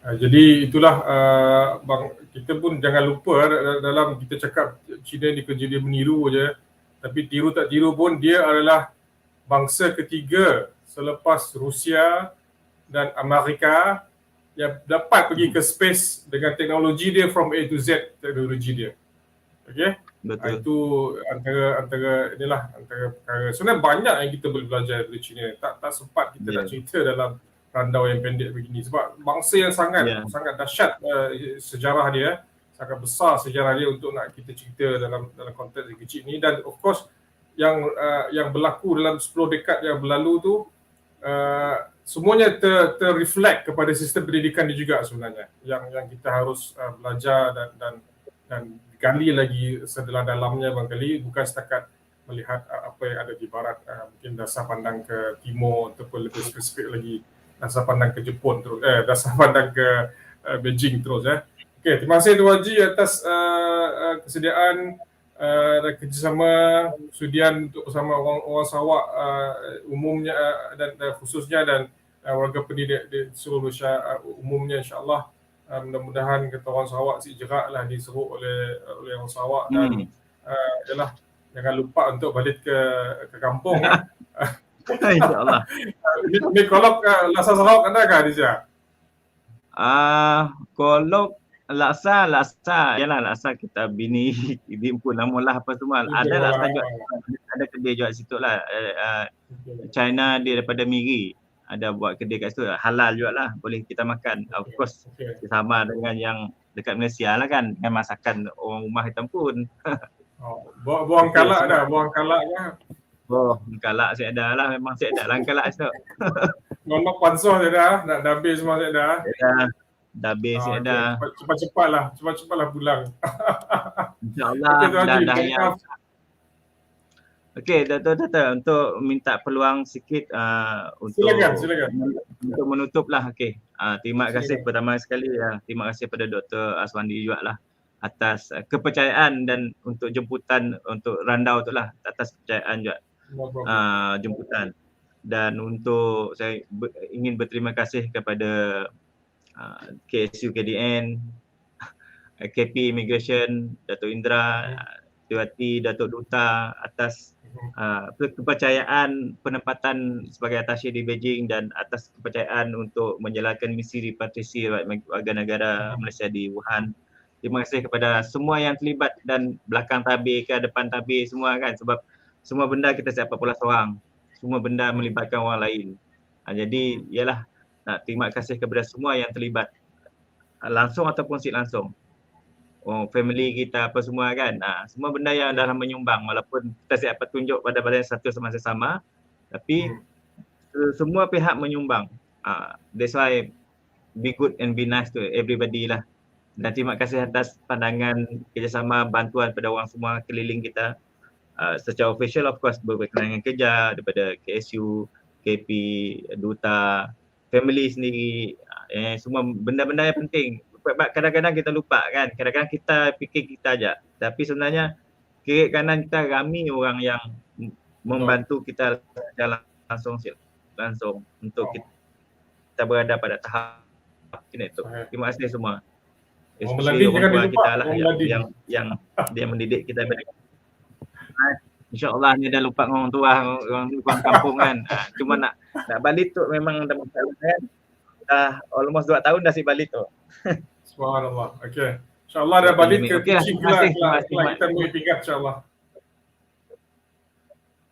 Jadi itulah kita pun jangan lupa dalam kita cakap China ni kerja dia meniru je, tapi tiru tak tiru pun dia adalah bangsa ketiga selepas Rusia dan Amerika yang dapat pergi ke space dengan teknologi dia from A to Z, teknologi dia. Okey? Betul. Itu antara perkara. Sebenarnya banyak yang kita boleh belajar dari China. Tak sempat kita nak cerita dalam randau yang pendek begini sebab bangsa yang sangat dahsyat sejarah dia, sangat besar sejarah dia untuk nak kita cerita dalam konteks yang kecil ni. Dan of course yang berlaku dalam 10 dekad yang berlalu tu semuanya terreflect kepada sistem pendidikan dia juga sebenarnya yang kita harus belajar dan gali lagi sedalam-dalamnya barangkali, bukan setakat melihat apa yang ada di barat, mungkin dasar pandang ke timur ataupun lebih spesifik lagi dasar pandang ke Jepun terus, dasar pandang ke Beijing terus. Okey, terima kasih Tuan Haji atas kesediaan dan kerjasama sudian untuk bersama orang Sarawak umumnya dan khususnya dan warga pendidik di seluruh Malaysia umumnya, insya-Allah. Mudah-mudahan kata orang Sarawak si jeraklah diseruk oleh orang Sarawak dan ialah jangan lupa untuk balik ke kampung. InsyaAllah. Ni kolok laksa Sarawak anda kah Adizia? Kolok laksa. Yalah laksa kita bini pun namalah apa semua. Ada laksa juga. Ada kedai jual situ lah. China dia daripada Miri. Ada buat kedai kat situ. Halal juga lah. Boleh kita makan. Of course. Sama dengan yang dekat Malaysia lah kan. Dengan masakan orang rumah hitam pun. Buang kalak dah. Buang kalak dah. Kalak saya ada lah. Memang saya ada lah kalak tu. Nombor pansuh saya dah. Nak habis semua saya dah. Dah habis saya dah. Cepat-cepatlah pulang. InsyaAllah. Dah ya. Okey, Dr. untuk minta peluang sikit untuk silakan. Untuk menutup lah. Okey. Terima kasih pertama sekali terima kasih pada Dr. Aswandi juga lah atas kepercayaan dan untuk jemputan untuk randau tu lah, atas kepercayaan juga jemputan. Dan untuk saya ingin berterima kasih kepada KSU KDN, KP Immigration, Datuk Indra, Tuati, Datuk Duta atas kepercayaan penempatan sebagai atashe di Beijing dan atas kepercayaan untuk menjalankan misi repatriasi warga negara Malaysia di Wuhan. Terima kasih kepada semua yang terlibat dan belakang tabir ke depan tabir semua kan, sebab semua benda kita siap pula seorang. Semua benda melibatkan orang lain. Jadi ialah nak terima kasih kepada semua yang terlibat langsung ataupun si langsung. Family kita apa semua kan. Semua benda yang dalam menyumbang walaupun kita siap tunjuk pada badan satu sama-sama, tapi semua pihak menyumbang. That's why be good and be nice to everybody lah. Dan terima kasih atas pandangan kerjasama bantuan pada orang semua keliling kita. Secara official of course berkenaan kerja daripada KSU, KP, Duta, family sendiri, semua benda-benda yang penting. Kadang-kadang kita lupa kan, kadang-kadang kita fikir kita aja, tapi sebenarnya kiri kanan kita ramai orang yang membantu kita secara langsung untuk kita berada pada tahap ini tu. Terima kasih semua. Especially orang tua kita lah yang dia mendidik kita. InsyaAllah ni dah lupa orang tua, orang kampung kan. Cuma nak balik tu memang dah masalah kan. Dah almost 2 tahun dah si balik tu. Subhanallah. Okey. InsyaAllah dah balik ke Kuching pula. Kita boleh pingat insyaAllah.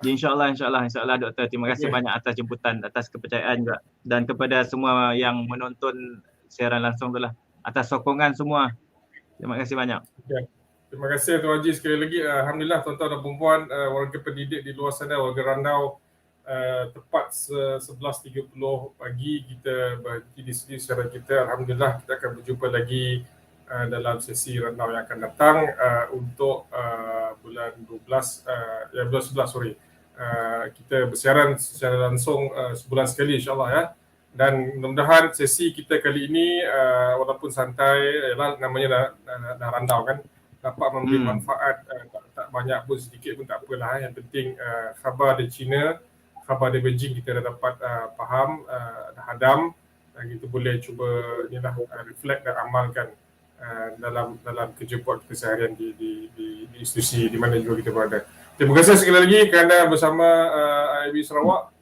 InsyaAllah Doktor. Terima kasih Okey. banyak atas jemputan, atas kepercayaan juga. Dan kepada semua yang menonton siaran langsung tu lah. Atas sokongan semua. Terima kasih banyak. Okay. Terima kasih Tuan Haji sekali lagi. Alhamdulillah tuan-tuan dan puan-puan, warga pendidik di luar sana, warga Randau, tepat 11.30 pagi kita berhenti di sini secara kita. Alhamdulillah kita akan berjumpa lagi dalam sesi Randau yang akan datang untuk bulan 12, bulan 11 sorry. Kita bersiaran secara langsung sebulan sekali insyaAllah ya. Dan mudah-mudahan sesi kita kali ini walaupun santai, namanya dah Randau kan, dapat memberi manfaat tak banyak pun, sedikit pun tak apalah. Yang penting khabar dari China, khabar dari Beijing kita dah dapat faham, dah hadam, dan kita boleh cuba reflect dan amalkan dalam kerja buat kita seharian di institusi di mana juga kita berada. Terima kasih sekali lagi kerana bersama IAB Sarawak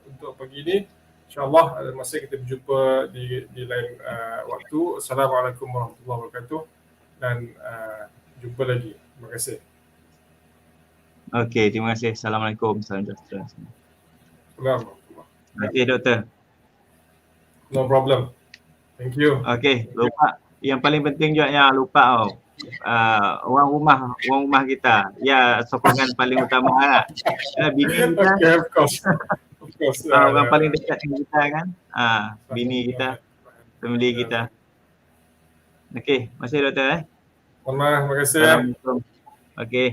untuk pagi ini. InsyaAllah masa kita berjumpa di lain waktu. Assalamualaikum warahmatullahi wabarakatuh dan jumpa lagi. Terima kasih. Okey, terima kasih. Assalamualaikum. Salam sejahtera. Assalamualaikum. Okey Doktor. No problem. Thank you. Okey, lupa. Yang paling penting juga yang lupa orang rumah kita. Ya, sokongan paling utama lah. Bini kita. Okay, of course. Of course. Orang paling dekat dengan kita kan. Bini kita, family kita. Okey, masih Doktor Mohon maaf, terima kasih. Assalamualaikum. Okey.